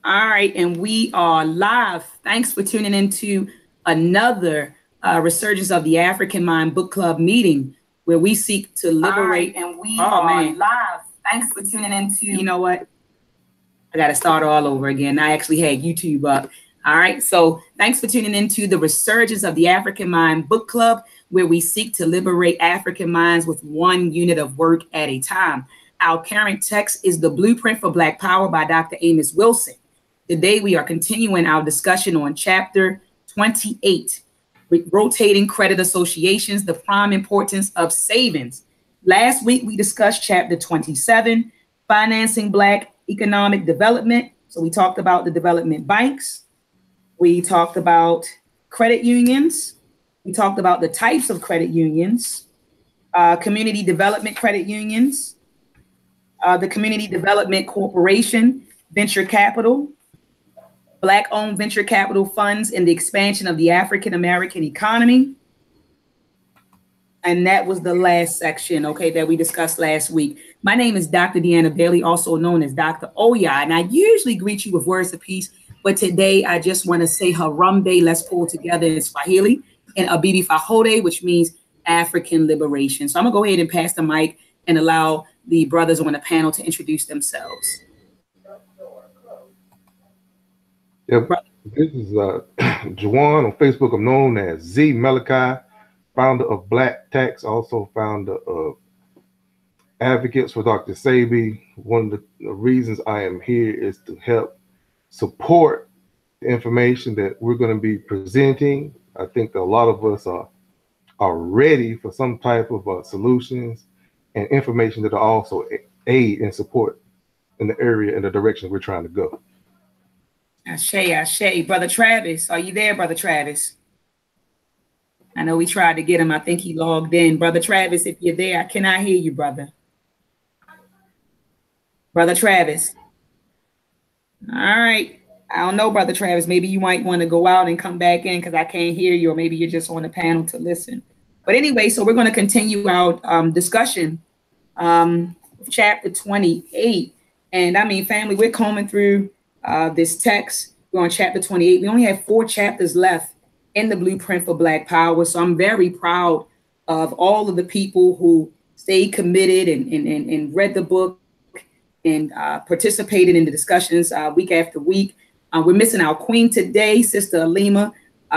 All right, and we are live. Thanks for tuning into another Resurgence of the African Mind Book Club meeting where we seek to liberate. All right, and we are live. Thanks for tuning into. You know what? I got to start all over again. I actually had YouTube up. All right, so thanks for tuning into the Resurgence of the African Mind Book Club where we seek to liberate African minds with one unit of work at a time. Our current text is The Blueprint for Black Power by Dr. Amos Wilson. Today, we are continuing our discussion on chapter 28, with rotating credit associations, the prime importance of savings. Last week, we discussed chapter 27, financing Black economic development. So we talked about the development banks. We talked about credit unions. We talked about the types of credit unions, community development credit unions, the Community Development Corporation, venture capital, Black-owned venture capital funds, and the expansion of the African-American economy. And that was the last section, okay, that we discussed last week. My name is Dr. Deanna Bailey, also known as Dr. Oya, and I usually greet you with words of peace, but today I just want to say Harambe, let's pull together in Swahili, and Abidi Fahode, which means African liberation. So I'm going to go ahead and pass the mic and allow the brothers on the panel to introduce themselves. Yep. This is Juwan on Facebook. I'm known as Z Malachi, founder of Black Tax, also founder of Advocates for Dr. Sabi. One of the reasons I am here is to help support the information that we're going to be presenting. I think that a lot of us are ready for some type of solutions and information that will also aid and support in the area and the direction we're trying to go. Ashe, Ashe. Brother Travis, are you there, Brother Travis? I know we tried to get him. I think he logged in. Brother Travis, if you're there, I cannot hear you, brother. Brother Travis. All right. I don't know, Brother Travis. Maybe you might want to go out and come back in because I can't hear you, or maybe you're just on the panel to listen. But anyway, so we're going to continue our discussion of chapter 28. And I mean, family, we're combing through this text. We're on chapter 28. We only have 4 chapters left in the Blueprint for Black Power. So I'm very proud of all of the people who stayed committed and read the book and participated in the discussions week after week. We're missing our queen today, Sister Alima.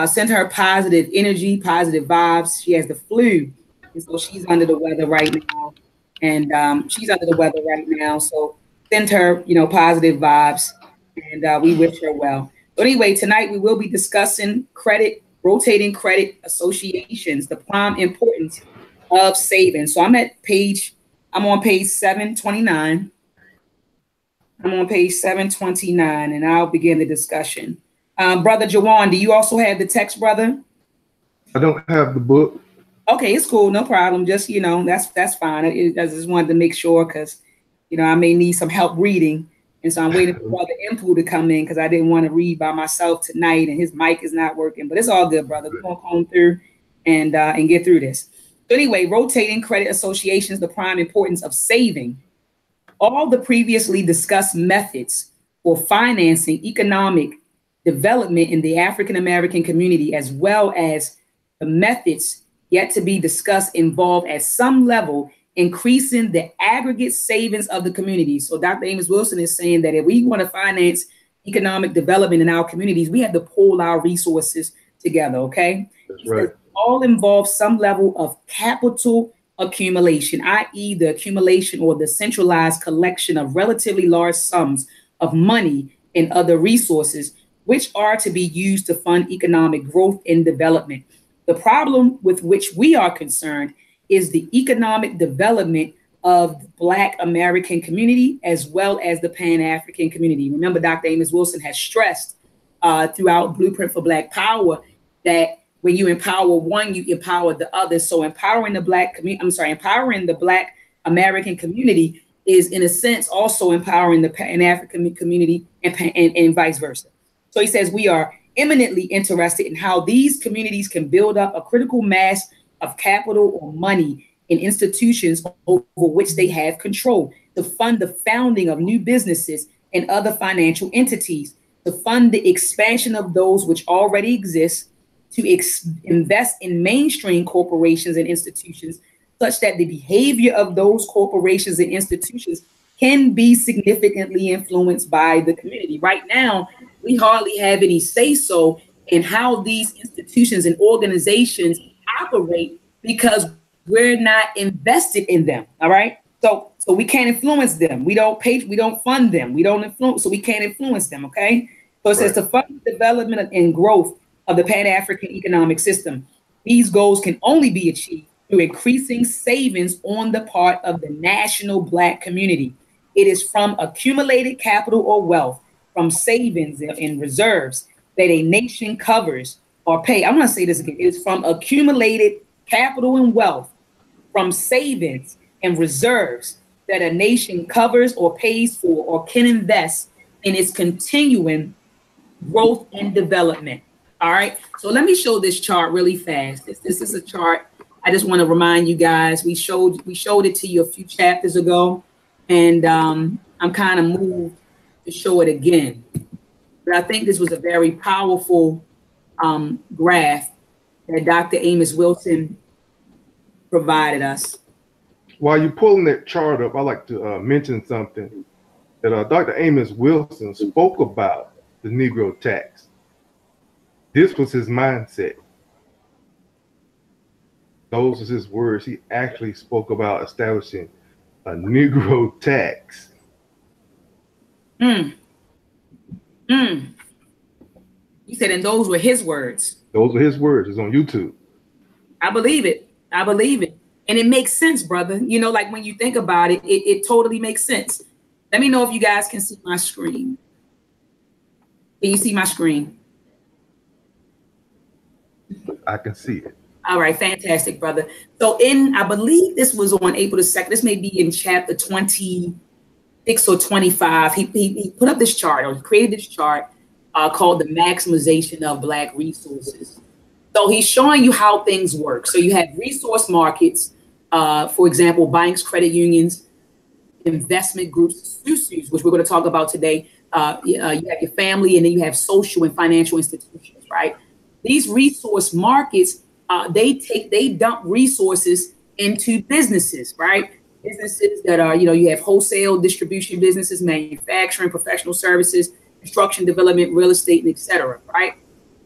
Send her positive energy, positive vibes. She has the flu, and so she's under the weather right now. And she's under the weather right now. So send her, positive vibes. And we wish her well. But anyway, tonight we will be discussing rotating credit associations, the prime importance of savings. So I'm on page 729. I'm on page 729, and I'll begin the discussion. Brother Jawan, do you also have the text, brother? I don't have the book. Okay, it's cool, no problem. Just, that's fine. I just wanted to make sure because, I may need some help reading. And so I'm waiting for Brother Impu to come in because I didn't want to read by myself tonight and his mic is not working. But it's all good, brother. We're going to comb through and get through this. So anyway, rotating credit associations, the prime importance of saving. All the previously discussed methods for financing economic development in the African-American community, as well as the methods yet to be discussed, involve at some level increasing the aggregate savings of the community. So Dr. Amos Wilson is saying that if we want to finance economic development in our communities, we have to pull our resources together, okay? That's right. All involve some level of capital accumulation, i.e. the accumulation or the centralized collection of relatively large sums of money and other resources, which are to be used to fund economic growth and development. The problem with which we are concerned is the economic development of the Black American community, as well as the Pan-African community. Remember, Dr. Amos Wilson has stressed throughout Blueprint for Black Power that when you empower one, you empower the other. So empowering the Black American community is, in a sense, also empowering the Pan-African community and vice versa. So he says we are eminently interested in how these communities can build up a critical mass of capital or money in institutions over which they have control to fund the founding of new businesses and other financial entities to fund the expansion of those which already exist, to invest in mainstream corporations and institutions such that the behavior of those corporations and institutions can be significantly influenced by the community. Right now, we hardly have any say-so in how these institutions and organizations operate because we're not invested in them. All right. So we can't influence them. We don't fund them. We don't influence, so we can't influence them. Okay. So it says to fund the development and growth of the Pan-African economic system. These goals can only be achieved through increasing savings on the part of the national Black community. It is from accumulated capital or wealth, from savings and reserves that a nation covers or pay. I'm going to say this again. It is from accumulated capital and wealth, from savings and reserves that a nation covers or pays for or can invest in its continuing growth and development. All right. So let me show this chart really fast. This is a chart. I just want to remind you guys, we showed it to you a few chapters ago, and I'm kind of moved to show it again. But I think this was a very powerful graph that Dr. Amos Wilson provided us. While you're pulling that chart up, I'd like to mention something that Dr. Amos Wilson spoke about the Negro tax. This was his mindset. Those are his words. He actually spoke about establishing a Negro tax. You said, and those were his words. Those are his words. It's on YouTube. I believe it. I believe it. And it makes sense, brother. You know, like when you think about it, it totally makes sense. Let me know if you guys can see my screen. Can you see my screen? I can see it. All right, fantastic, brother. So I believe this was on April the 2nd. This may be in chapter 26 or 25. He put up this chart, or he created this chart called the maximization of Black resources. So he's showing you how things work. So you have resource markets, for example, banks, credit unions, investment groups, SUSUs, which we're going to talk about today. You have your family, and then you have social and financial institutions, right? These resource markets, they dump resources into businesses, right? Businesses that are, you have wholesale distribution businesses, manufacturing, professional services, construction, development, real estate, and et cetera, right?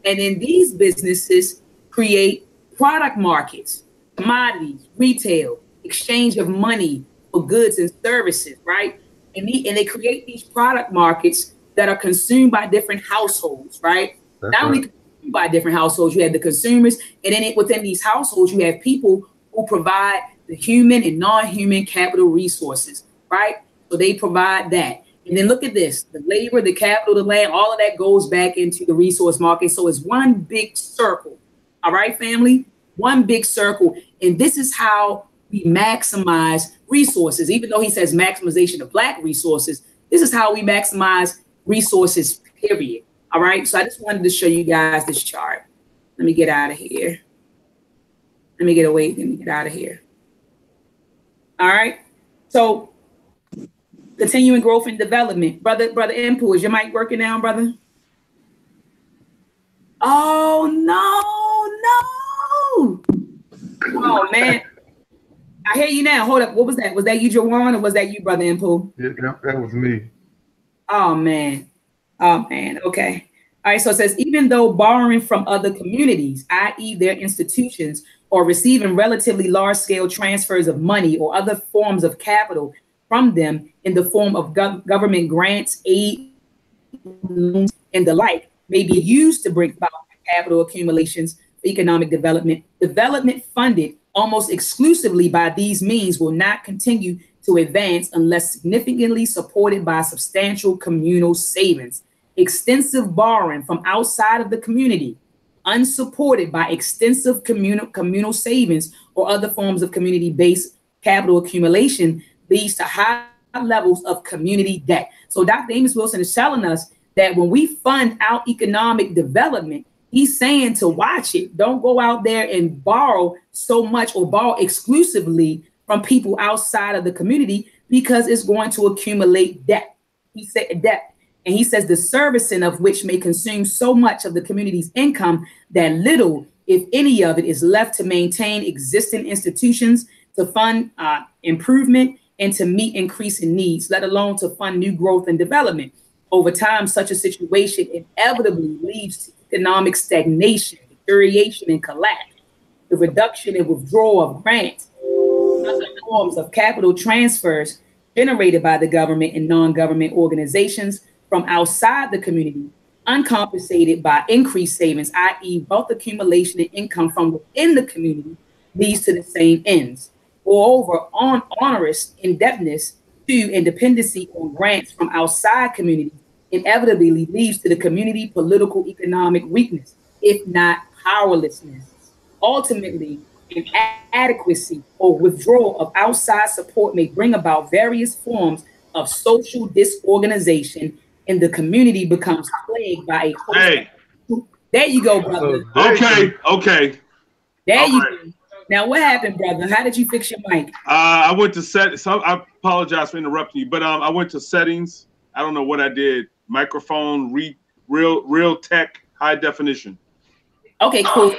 And then these businesses create product markets, commodities, retail, exchange of money for goods and services, right? And they create these product markets that are consumed by different households, right? That's Not only consumed by different households, you have the consumers, and then within these households, you have people who provide the human and non-human capital resources, right? So they provide that. And then look at this, the labor, the capital, the land, all of that goes back into the resource market. So it's one big circle. All right, family, one big circle. And this is how we maximize resources. Even though he says maximization of Black resources, this is how we maximize resources, period. All right. So I just wanted to show you guys this chart. Let me get out of here. Let me get out of here. All right. So continuing growth and development. Brother Impu, is your mic working now, brother? Oh, no. Oh, man. I hear you now. Hold up. What was that? Was that you, Jawan, or was that you, Brother Impu? Yeah, that was me. Oh, man. Okay. All right. So it says, even though borrowing from other communities, i.e. their institutions, or receiving relatively large-scale transfers of money or other forms of capital from them in the form of government grants, aid, and the like, may be used to bring about capital accumulations for economic development. Development funded almost exclusively by these means will not continue to advance unless significantly supported by substantial communal savings. Extensive borrowing from outside of the community, unsupported by extensive communal savings or other forms of community-based capital accumulation, leads to high levels of community debt. So Dr. Amos Wilson is telling us that when we fund our economic development, he's saying to watch it. Don't go out there and borrow so much or borrow exclusively from people outside of the community, because it's going to accumulate debt. he said debt. And he says the servicing of which may consume so much of the community's income that little, if any of it, is left to maintain existing institutions, to fund improvement, and to meet increasing needs, let alone to fund new growth and development. Over time, such a situation inevitably leads to economic stagnation, deterioration, and collapse. The reduction and withdrawal of grants, other forms of capital transfers generated by the government and non-government organizations from outside the community, uncompensated by increased savings, i.e. wealth accumulation and income from within the community, leads to the same ends. Moreover, onerous indebtedness to and dependency on grants from outside communities inevitably leads to the community political economic weakness, if not powerlessness. Ultimately, inadequacy or withdrawal of outside support may bring about various forms of social disorganization, and the community becomes plagued by a host. Hey. There you go, brother. Okay. There you go. Now, what happened, brother? How did you fix your mic? I went to set. So I apologize for interrupting you, but I went to settings. I don't know what I did. Microphone, real tech, high definition. Okay, cool.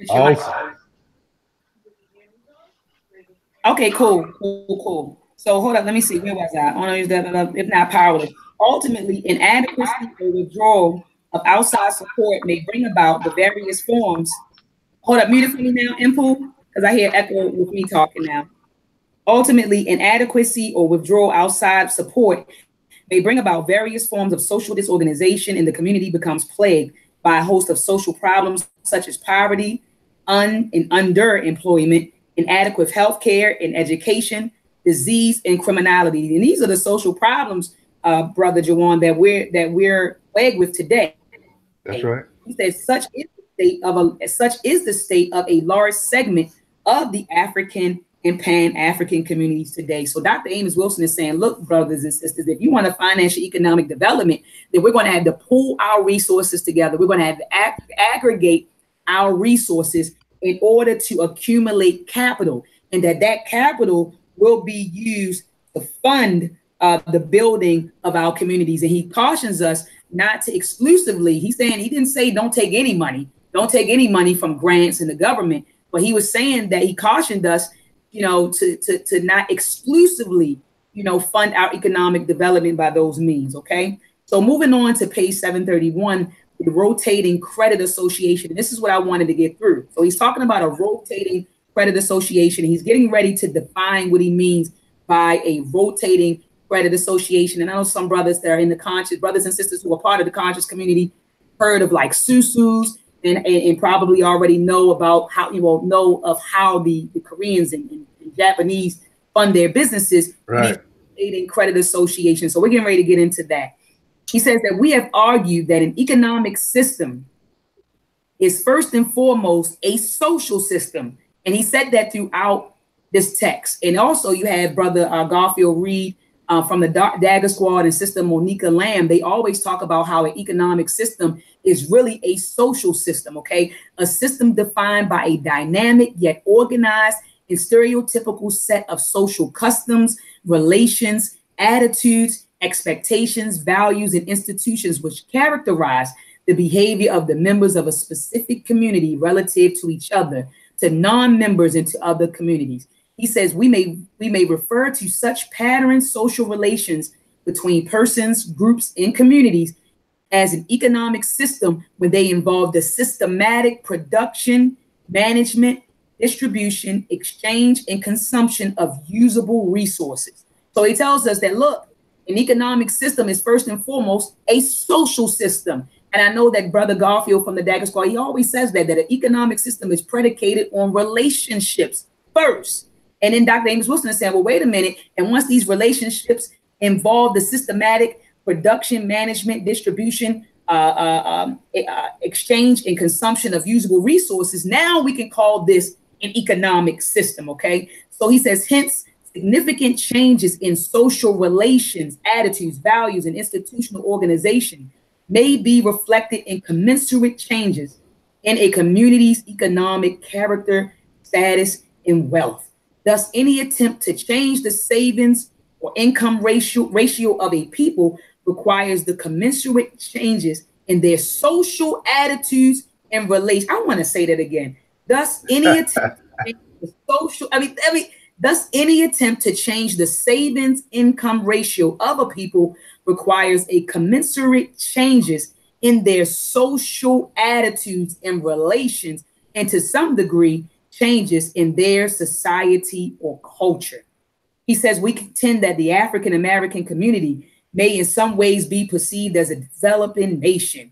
Awesome. Okay, cool. So hold up, let me see. Where was I? If not powerless. Ultimately, inadequacy or withdrawal of outside support may bring about the various forms. Hold up, mute it for me now, Impu, because I hear echo with me talking now. Ultimately, inadequacy or withdrawal outside support may bring about various forms of social disorganization, and the community becomes plagued by a host of social problems such as poverty, and underemployment, inadequate health care and education, disease, and criminality. And these are the social problems, Brother Jawan, that we're plagued with today. That's right. He says such is the state of a large segment of the African and Pan-African communities today. So Dr. Amos Wilson is saying, look, brothers and sisters, if you want to financial economic development, then we're going to have to pool our resources together. We're going to have to aggregate our resources in order to accumulate capital, and that capital will be used to fund the building of our communities. And he cautions us not to exclusively, he's saying, he didn't say don't take any money. Don't take any money from grants in the government. But he was saying that he cautioned us, to not exclusively, fund our economic development by those means. Okay. So moving on to page 731, the rotating credit association. And this is what I wanted to get through. So he's talking about a rotating credit association. He's getting ready to define what he means by a rotating credit association. And I know some brothers that are in the conscious, brothers and sisters who are part of the conscious community, heard of like SUSUs, and probably already know about how, know of how the Koreans and Japanese fund their businesses. Right. Rotating credit association. So we're getting ready to get into that. He says that we have argued that an economic system is first and foremost a social system. And he said that throughout this text. And also you have Brother Garfield Reed from the Dagger Squad and Sister Monica Lamb. They always talk about how an economic system is really a social system, okay? A system defined by a dynamic yet organized and stereotypical set of social customs, relations, attitudes, expectations, values, and institutions which characterize the behavior of the members of a specific community relative to each other, to non-members, and to other communities. He says we may refer to such patterned social relations between persons, groups, and communities as an economic system when they involve the systematic production, management, distribution, exchange, and consumption of usable resources. So he tells us that, look, an economic system is first and foremost a social system. And I know that Brother Garfield from the Dagger Squad, he always says that an economic system is predicated on relationships first. And then Dr. Amos Wilson is saying, well, wait a minute. And once these relationships involve the systematic production, management, distribution, exchange, and consumption of usable resources, now we can call this an economic system, okay? So he says, hence, significant changes in social relations, attitudes, values, and institutional organization may be reflected in commensurate changes in a community's economic character, status, and wealth. Thus, any attempt to change the savings or income ratio of a people requires the commensurate changes in their social attitudes and relations. I want to say that again. Thus, any attempt to change the social, thus any attempt to change the savings income ratio of a people requires a commensurate changes in their social attitudes and relations, and to some degree, changes in their society or culture. He says, we contend that the African American community may in some ways be perceived as a developing nation.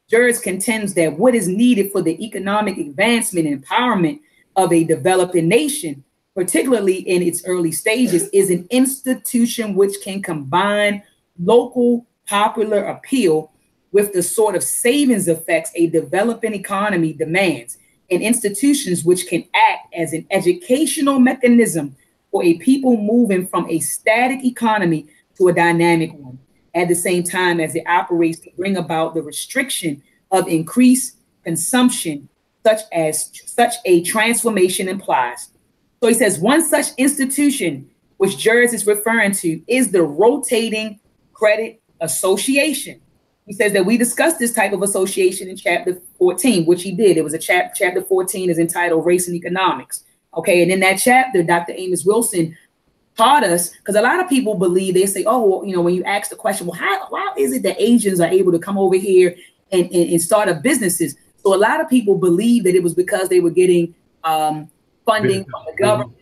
Jurors contends that what is needed for the economic advancement and empowerment of a developing nation, particularly in its early stages, is an institution which can combine local popular appeal with the sort of savings effects a developing economy demands, and institutions which can act as an educational mechanism for a people moving from a static economy to a dynamic one, at the same time as it operates to bring about the restriction of increased consumption, such a transformation implies. So he says one such institution, which Jurors is referring to, is the Rotating Credit Association. He says that we discussed this type of association in chapter 14, which he did. It was a chapter 14 is entitled Race and Economics. Okay, and in that chapter, Dr. Amos Wilson taught us, because a lot of people believe, they say, oh, well, you know, when you ask the question, well, how is it that Asians are able to come over here and start up businesses? So a lot of people believe that it was because they were getting funding from the government,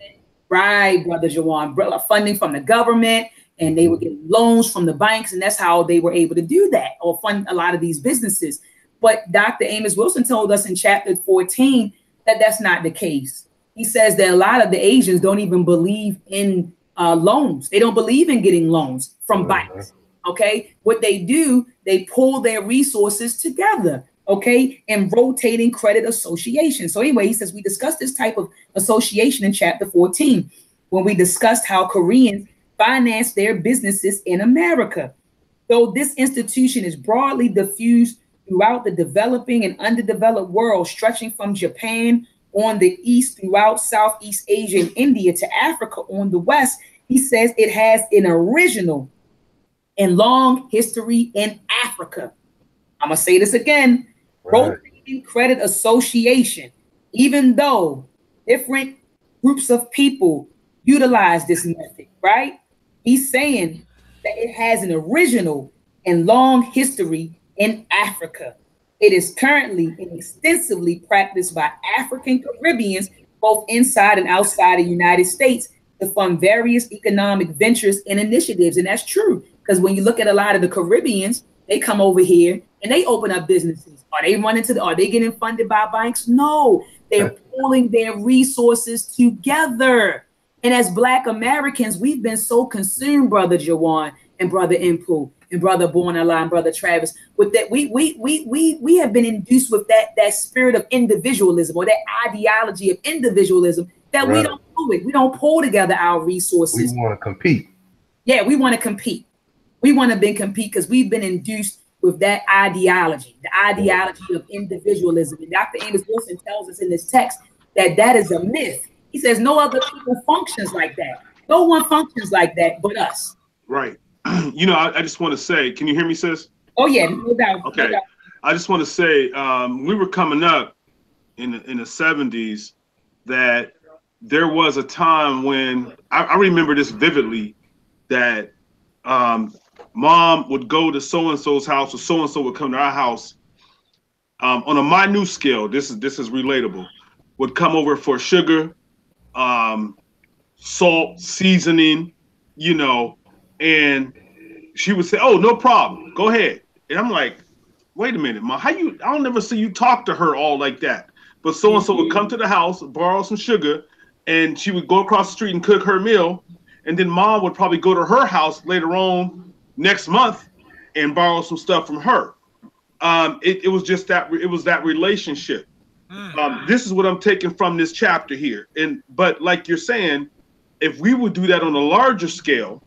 right, Brother Jawan, funding from the government, and they were getting loans from the banks, and that's how they were able to do that or fund a lot of these businesses. But Dr. Amos Wilson told us in chapter 14 that that's not the case. He says that a lot of the Asians don't even believe in loans. They don't believe in getting loans from banks. Okay, what they do, they pull their resources together. Okay, and Rotating Credit Association. So anyway, he says we discussed this type of association in chapter 14 when we discussed how Koreans finance their businesses in America. Though this institution is broadly diffused throughout the developing and underdeveloped world, stretching from Japan on the east throughout Southeast Asia and India to Africa on the west, he says it has an original and long history in Africa. I'm going to say this again, right. Rotating Credit Association, even though different groups of people utilize this method, right? He's saying that it has an original and long history in Africa. It is currently and extensively practiced by African Caribbeans, both inside and outside the United States, to fund various economic ventures and initiatives. And that's true, because when you look at a lot of the Caribbeans, they come over here and they open up businesses. Are they getting funded by banks? No, they're pulling their resources together. And as Black Americans, we've been so consumed, Brother Jawan and Brother Impu and Brother Bornala and Brother Travis, with that we have been induced with that spirit of individualism or that ideology of individualism that we don't do it. We don't pull together our resources. We want to compete. Yeah, we want to compete. We want to compete because we've been induced with that ideology, the ideology of individualism. And Dr. Amos Wilson tells us in this text that that is a myth. He says no other people functions like that. No one functions like that but us. Right. You know, I just want to say, can you hear me, sis? Oh, yeah, no doubt. Okay. No doubt. I just want to say, we were coming up in the 70s that there was a time when I remember this vividly, that mom would go to so-and-so's house or so-and-so would come to our house on a minute scale. This is relatable. Would come over for sugar, salt, seasoning, you know, and she would say, "Oh, no problem. Go ahead." And I'm like, "Wait a minute, Ma, I don't never see you talk to her all like that." But so-and-so would come to the house, borrow some sugar, and she would go across the street and cook her meal. And then Mom would probably go to her house later on next month and borrow some stuff from her. It was just that, it was that relationship. This is what I'm taking from this chapter here. But like you're saying, if we would do that on a larger scale,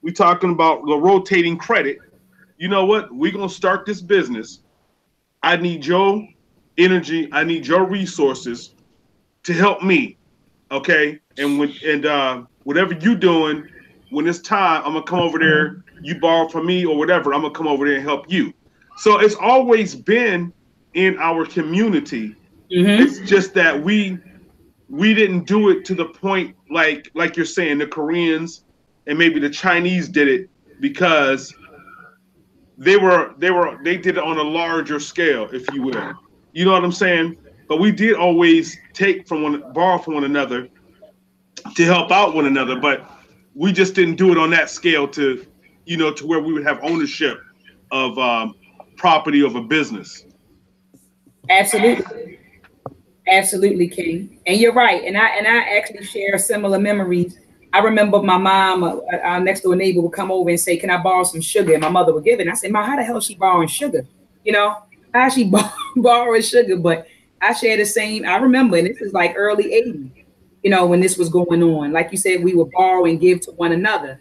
we're talking about the rotating credit. You know what? We're going to start this business. I need your energy. I need your resources to help me. Okay. And whatever you're doing, when it's time, I'm gonna come over there. You borrow from me or whatever. I'm gonna come over there and help you. So it's always been in our community. It's just that we didn't do it to the point like you're saying the Koreans and maybe the Chinese did it because they did it on a larger scale, if you will. You know what I'm saying? But we did always borrow from one another to help out one another, but we just didn't do it on that scale to where we would have ownership of property of a business. Absolutely. Absolutely, King. And you're right. And I actually share similar memories. I remember my mom, our next door neighbor, would come over and say, "Can I borrow some sugar?" And my mother would give it. And I said, "Ma, how the hell is she borrowing sugar? How is she borrowing sugar?" But I share the same. I remember, and this is like early 80s, when this was going on. Like you said, we would borrow and give to one another.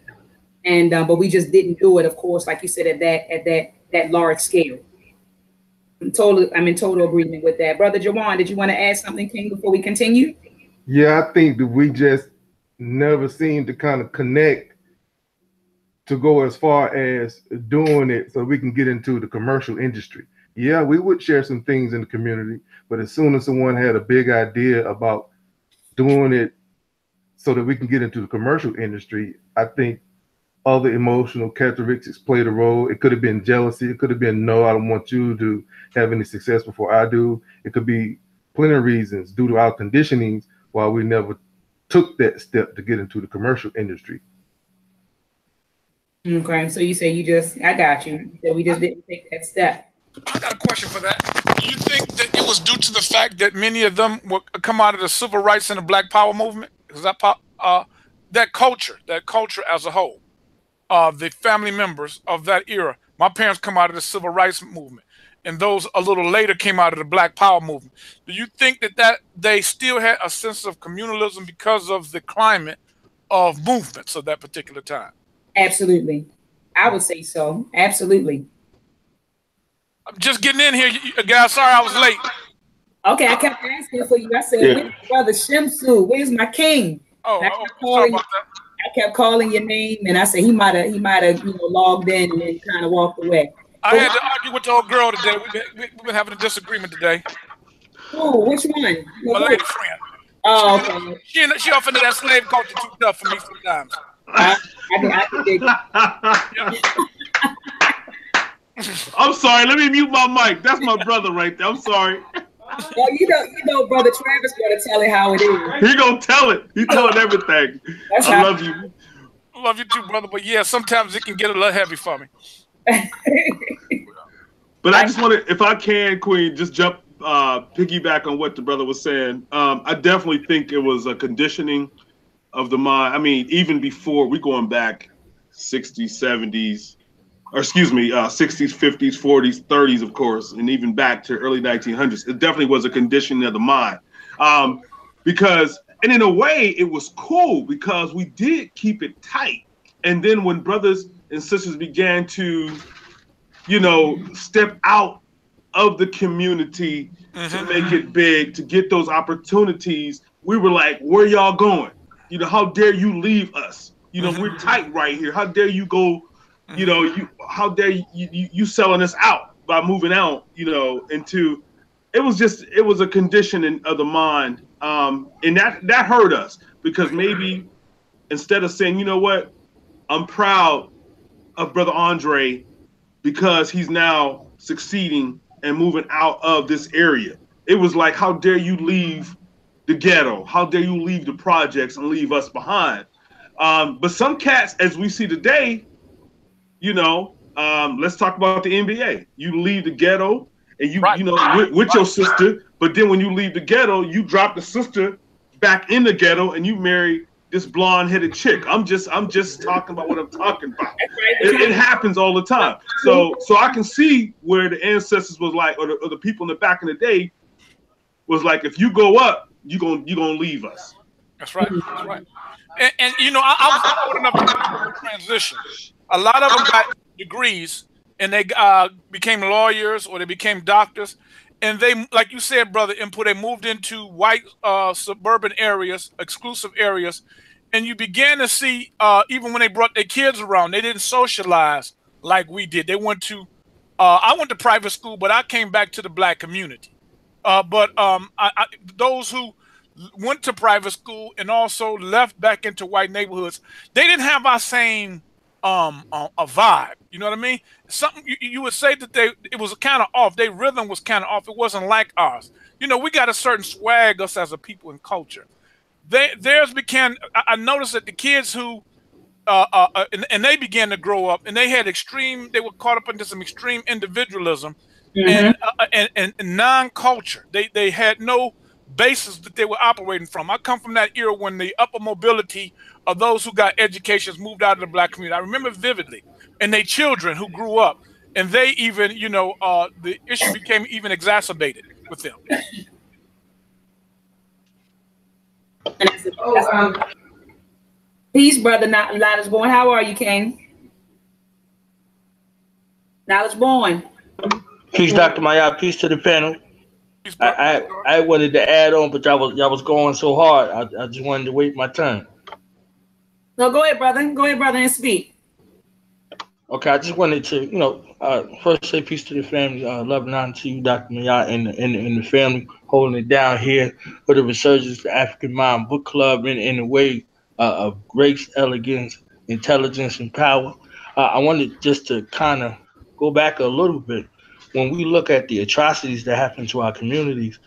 And but we just didn't do it, of course, like you said, at that large scale. I'm in total agreement with that. Brother Jawan, did you want to add something, King, before we continue? Yeah, I think that we just never seem to kind of connect to go as far as doing it so we can get into the commercial industry. Yeah, we would share some things in the community, but as soon as someone had a big idea about doing it so that we can get into the commercial industry, I think other emotional characteristics played a role. It could have been jealousy. It could have been, no, I don't want you to have any success before I do. It could be plenty of reasons due to our conditionings why we never took that step to get into the commercial industry. Okay, so you say I got you. So we just didn't take that step. I got a question for that. Do you think that it was due to the fact that many of them would come out of the civil rights and the Black Power movement? Because that culture as a whole, the family members of that era. My parents come out of the civil rights movement, and those a little later came out of the Black Power movement. Do you think that they still had a sense of communalism because of the climate of movements of that particular time? Absolutely. I would say so. Absolutely. I'm just getting in here, guys. Sorry I was late. Okay, I kept asking for you. I said, "Where's Brother Shemsu? Where's my king?" Sorry about that. I kept calling your name, and I said he might have logged in and then kind of walked away. I had to argue with the old girl today. We've been having a disagreement today. Oh, which one? My lady friend. Oh, okay. She off into that slave culture too tough for me sometimes. I can dig it. I'm sorry. Let me mute my mic. That's my brother right there. I'm sorry. Well, Brother Travis gonna tell it how it is. He gonna tell it. He telling everything. I love you. I love you too, brother. But yeah, sometimes it can get a little heavy for me. But I just want to, if I can, Queen, just piggyback on what the brother was saying. I definitely think it was a conditioning of the mind. I mean, even before we going back 60s, 70s, or excuse me, 60s, 50s, 40s, 30s, of course, and even back to early 1900s. It definitely was a conditioning of the mind. Because, and in a way, it was cool because we did keep it tight. And then when brothers and sisters began to, step out of the community to make it big, to get those opportunities, we were like, where y'all going? How dare you leave us? We're tight right here. How dare you go? How dare you selling us out by moving out, into, it was a conditioning of the mind. And that hurt us because maybe instead of saying, you know what, I'm proud of Brother Andre because he's now succeeding and moving out of this area. It was like, how dare you leave the ghetto? How dare you leave the projects and leave us behind? But some cats, as we see today, let's talk about the NBA. You leave the ghetto and with your sister, but then when you leave the ghetto, you drop the sister back in the ghetto and you marry this blonde-headed chick. I'm just talking about what I'm talking about. It happens all the time. So I can see where the ancestors was like, or the people in the back in the day was like, if you go up, you gonna leave us. That's right. That's right. And I was old enough to go through transition. A lot of them got degrees and they became lawyers or they became doctors. And they, like you said, Brother Input, they moved into white suburban areas, exclusive areas. and you began to see, even when they brought their kids around, they didn't socialize like we did. They went to, I went to private school, but I came back to the black community. But those who went to private school and also left back into white neighborhoods, they didn't have our same a vibe. You know what I mean? Something you would say that it was kind of off. Their rhythm was kind of off. It wasn't like ours. You know, we got a certain swag us as a people and culture. Theirs began. I noticed that the kids who and they began to grow up, and they had extreme. They were caught up into some extreme individualism and non-culture. They had no basis that they were operating from. I come from that era when the upper mobility of those who got educations moved out of the black community. I remember vividly, and they children who grew up, and they even, you know, the issue became even exacerbated with them. Peace, brother. Knowledge Born. How are you, King? Knowledge Born. Peace, Dr. Maat. Peace to the panel. I wanted to add on, but y'all was going so hard. I just wanted to wait my turn. No, go ahead, brother. Go ahead, brother, and speak. Okay, I just wanted to, you know, first say peace to the family. Love and honor to you, Dr. Maat, and the family holding it down here for the Resurgence of the African Mind Book Club in a way of grace, elegance, intelligence, and power. I wanted just to kind of go back a little bit. When we look at the atrocities that happen to our communities,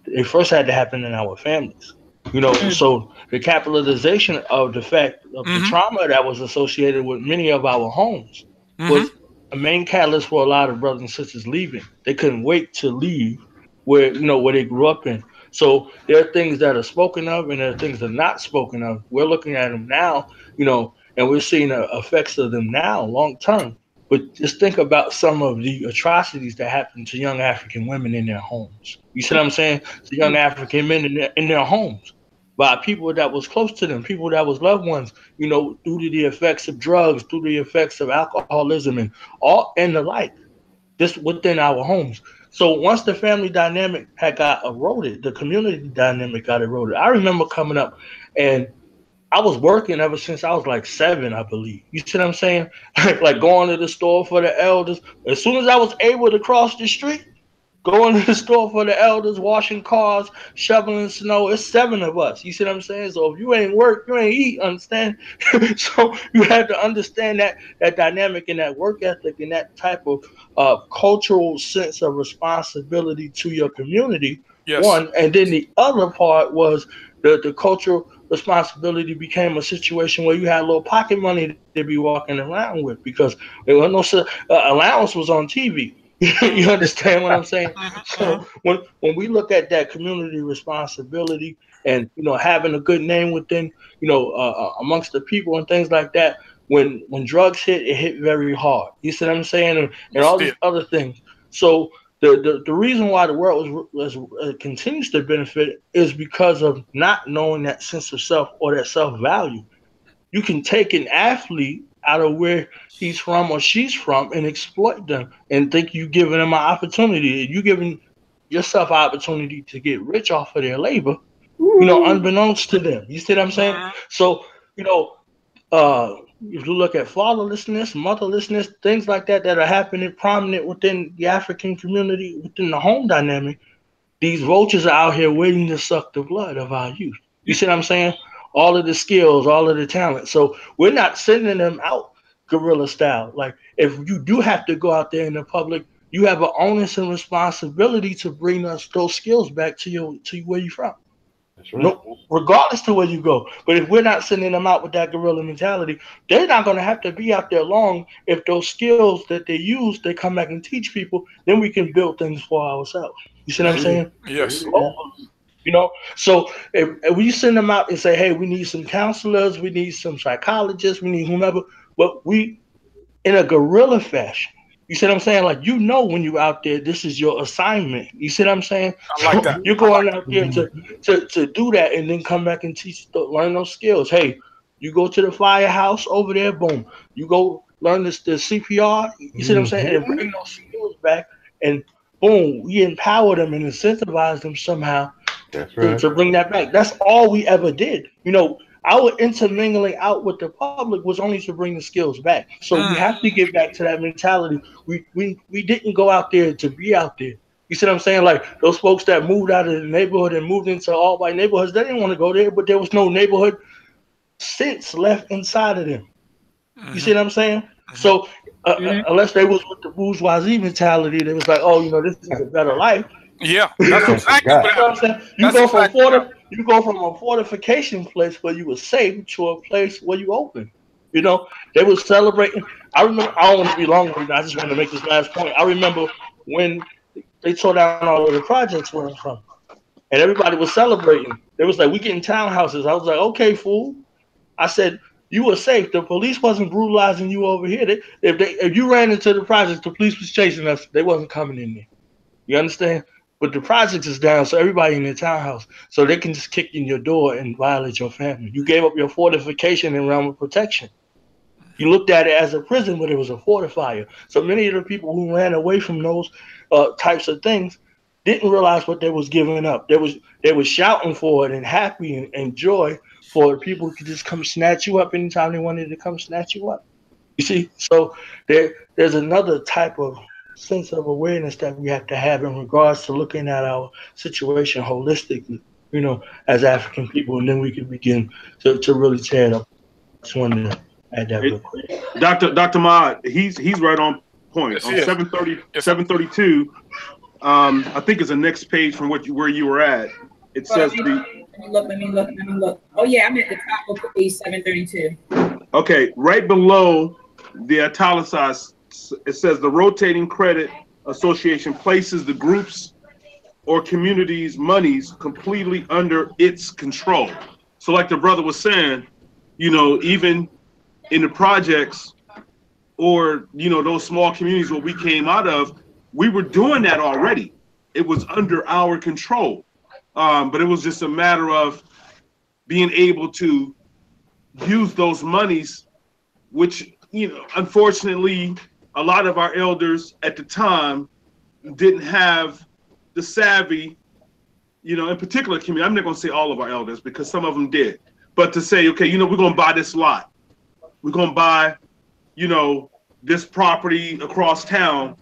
they first had to happen in our families. You know, so the capitalization of the fact of the trauma that was associated with many of our homes was a main catalyst for a lot of brothers and sisters leaving. They couldn't wait to leave where, you know, where they grew up in. So there are things that are spoken of and there are things that are not spoken of. We're looking at them now, you know, and we're seeing the effects of them now long term. But just think about some of the atrocities that happen to young African women in their homes. You see what I'm saying? To young African men in their homes by people that was close to them, people that was loved ones, you know, due to the effects of drugs, due to the effects of alcoholism and all and the like, just within our homes. So once the family dynamic had got eroded, the community dynamic got eroded. I remember coming up and I was working ever since I was like 7, I believe. You see what I'm saying? Like going to the store for the elders. As soon as I was able to cross the street, going to the store for the elders, washing cars, shoveling snow. It's 7 of us. You see what I'm saying? So if you ain't work, you ain't eat, understand? So you have to understand that dynamic and that work ethic and that type of cultural sense of responsibility to your community. Yes. One. And then the other part was the cultural responsibility became a situation where you had a little pocket money to be walking around with because there was no allowance was on TV. You understand what I'm saying? So when we look at that community responsibility and, you know, having a good name within, you know, amongst the people and things like that, when drugs hit, it hit very hard. You see what I'm saying? And all these other things. So the reason why the world continues to benefit is because of not knowing that sense of self or that self-value. You can take an athlete out of where he's from or she's from and exploit them and think you giving them an opportunity. You giving yourself an opportunity to get rich off of their labor, you know, unbeknownst to them. You see what I'm saying? So, you know, if you look at fatherlessness, motherlessness, things like that are happening prominent within the African community, within the home dynamic, these vultures are out here waiting to suck the blood of our youth. You see what I'm saying? All of the skills, all of the talent. So we're not sending them out guerrilla style. Like if you do have to go out there in the public, you have an onus and responsibility to bring us those skills back to where you're from. That's right. No, regardless to where you go. But if we're not sending them out with that guerrilla mentality, they're not going to have to be out there long. If those skills that they use, they come back and teach people, then we can build things for ourselves. You see what I'm saying? Yes. You know, so if we send them out and say, hey, we need some counselors, we need some psychologists, we need whomever, but we, in a guerrilla fashion, you see what I'm saying? Like, you know, when you're out there, this is your assignment. You see what I'm saying? I like that. You're going out there to do that and then come back and learn those skills. Hey, you go to the firehouse over there, boom. You go learn the CPR, you see what I'm saying? And bring those skills back and boom, we empower them and incentivize them somehow to bring that back. That's all we ever did. You know, our intermingling out with the public was only to bring the skills back. So we have to get back to that mentality. We didn't go out there to be out there. You see what I'm saying? Like those folks that moved out of the neighborhood and moved into all white neighborhoods, they didn't want to go there, but there was no neighborhood sense left inside of them. You see what I'm saying? So unless they was with the bourgeoisie mentality, they was like, oh, you know, this is a better life. Yeah, that's exactly what I'm saying. You go from a fortification place where you were safe to a place where you open. You know, they were celebrating. I remember. I don't want to be long with it. I just want to make this last point. I remember when they tore down all of the projects where I'm from, and everybody was celebrating. They was like, "We getting townhouses." I was like, "Okay, fool." I said, "You were safe. The police wasn't brutalizing you over here. If you ran into the projects, the police was chasing us. They wasn't coming in there. You understand?" But the projects is down, so everybody in their townhouse, so they can just kick in your door and violate your family. You gave up your fortification and realm of protection. You looked at it as a prison, but it was a fortifier. So many of the people who ran away from those types of things didn't realize what they was giving up. They was shouting for it and happy and joy for people who could just come snatch you up anytime they wanted to come snatch you up. You see, so there's another type of sense of awareness that we have to have in regards to looking at our situation holistically, you know, as African people, and then we can begin to really tear it up. I just wanted to add that real quick. Dr. Maat, he's right on point. On 732, I think it's the next page from where you were at. It says let me look. Oh yeah, I'm at the top of page 732. Okay, right below the italicized, it says the Rotating Credit Association places the groups or communities' monies completely under its control. So like the brother was saying, you know, even in the projects or, you know, those small communities where we came out of, we were doing that already. It was under our control. But it was just a matter of being able to use those monies, which, you know, unfortunately, a lot of our elders at the time didn't have the savvy, you know, in particular community. I'm not going to say all of our elders because some of them did, but to say, okay, you know, we're going to buy this lot. We're going to buy, you know, this property across town,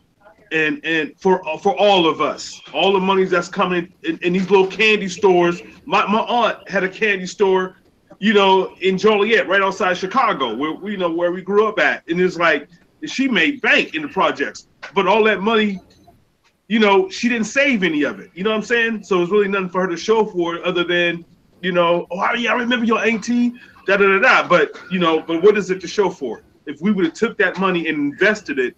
and for all of us, all the monies that's coming in these little candy stores. My aunt had a candy store, you know, in Joliet, right outside Chicago, where we grew up at, and it's like, she made bank in the projects, but all that money, you know, she didn't save any of it. You know what I'm saying? So it's really nothing for her to show for it other than, you know, oh yeah, I remember your auntie, da da da da. But you know, but what is it to show for it? If we would have took that money and invested it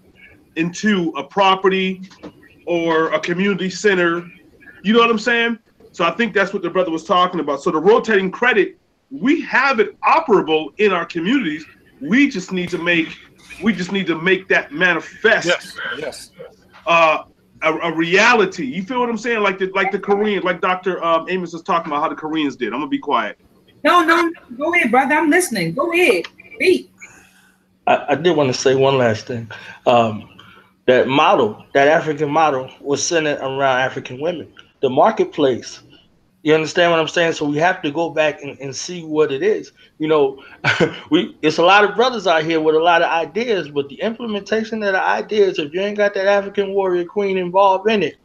into a property or a community center, you know what I'm saying? So I think that's what the brother was talking about. So the rotating credit, we have it operable in our communities. We just need to make that manifest. Yes. A reality. You feel what I'm saying? Like the Koreans, like Dr. Amos was talking about how the Koreans did. I'm gonna be quiet. No, go ahead, brother. I'm listening. Go ahead. Speak. I did want to say one last thing. That model, that African model, was centered around African women. The marketplace. You understand what I'm saying? So we have to go back and see what it is. You know, it's a lot of brothers out here with a lot of ideas, but the implementation of the ideas, if you ain't got that African warrior queen involved in it,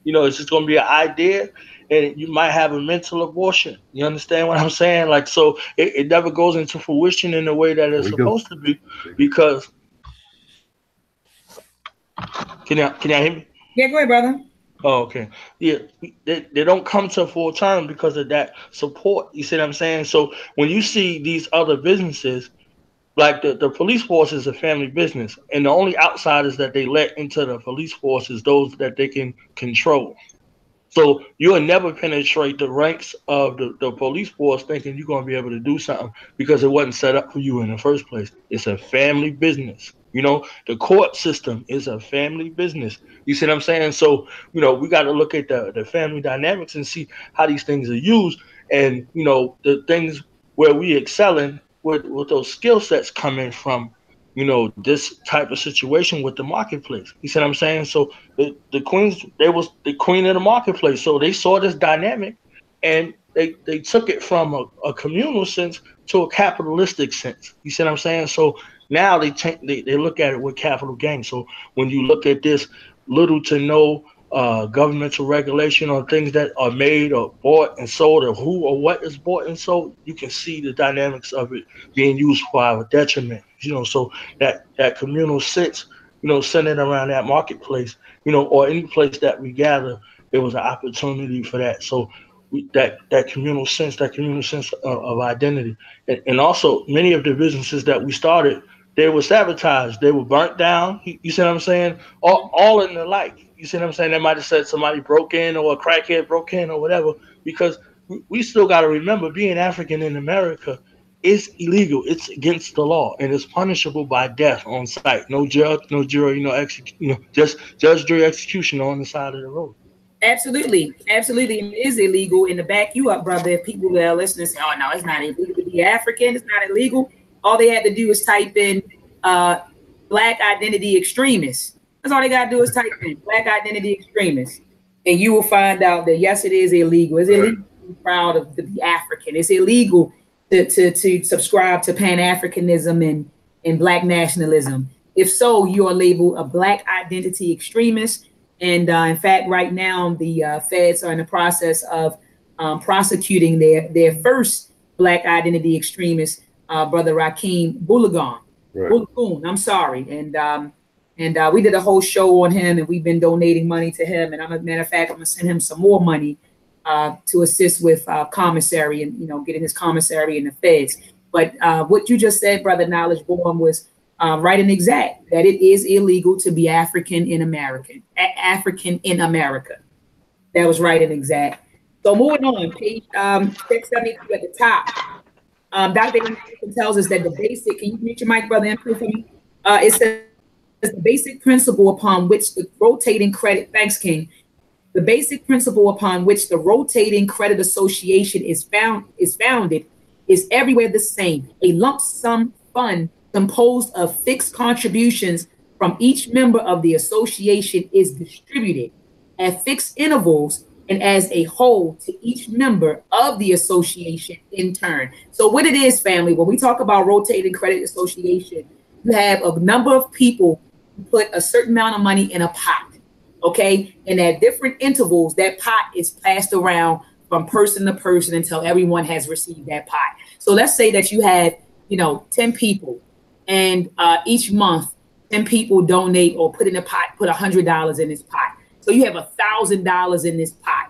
you know, it's just going to be an idea, and you might have a mental abortion. You understand what I'm saying? Like, so it never goes into fruition in the way that it's supposed to be, because can y'all hear me? Yeah, go ahead, brother. Oh, okay. Yeah, they don't come to full term because of that support. You see what I'm saying? So when you see these other businesses, like the police force is a family business, and the only outsiders that they let into the police force is those that they can control. So you'll never penetrate the ranks of the police force thinking you're going to be able to do something because it wasn't set up for you in the first place. It's a family business. You know, the court system is a family business. You see what I'm saying? So, you know, we got to look at the family dynamics and see how these things are used. And, you know, the things where we excelling with those skill sets coming from, you know, this type of situation with the marketplace. You see what I'm saying? So the queens, they was the queen of the marketplace. So they saw this dynamic and they took it from a communal sense to a capitalistic sense. You see what I'm saying? So now they look at it with capital gain. So when you look at this little to no governmental regulation on things that are made or bought and sold, or who or what is bought and sold, you can see the dynamics of it being used for our detriment. So that communal sense, centered around that marketplace, or any place that we gather, there was an opportunity for that. So that communal sense, of identity, and also many of the businesses that we started, they were sabotaged, they were burnt down. You see what I'm saying? All in the like. You see what I'm saying? They might have said somebody broke in, or a crackhead broke in, or whatever, because we still got to remember, being African in America is illegal. It's against the law, and it's punishable by death on site. No judge, no jury, just judge, jury, execution on the side of the road. Absolutely. Absolutely. It is illegal. And to back you up, brother, if people that are listening say, oh, no, it's not illegal to be African, it's not illegal. All they had to do is type in Black identity extremists. That's all they got to do is type in Black identity extremists. And you will find out that, yes, it is illegal. It's illegal to be proud to be African. It's illegal to subscribe to Pan-Africanism and Black nationalism. If so, you are labeled a Black identity extremist. And in fact, right now, the feds are in the process of prosecuting their first Black identity extremist, Brother Rakeem Bulagoon. Bulagoon, I'm sorry. And we did a whole show on him, and we've been donating money to him. And matter of fact, I'm going to send him some more money to assist with commissary and, getting his commissary in the feds. But what you just said, Brother Knowledge Born, was right and exact, that it is illegal to be African in America. That was right and exact. So moving on, page 672 at the top. Dr. Amos tells us that the basic, can you mute your mic, Brother, for me? It says the basic principle upon which the rotating credit, thanks, King. The basic principle upon which the rotating credit association is founded is everywhere the same. A lump sum fund composed of fixed contributions from each member of the association is distributed at fixed intervals and as a whole to each member of the association in turn. So what it is, family, when we talk about rotating credit association, you have a number of people who put a certain amount of money in a pot, okay? And at different intervals, that pot is passed around from person to person until everyone has received that pot. So let's say that you have, 10 people, and each month, 10 people donate or put in a pot, put $100 in this pot. So you have $1,000 in this pot.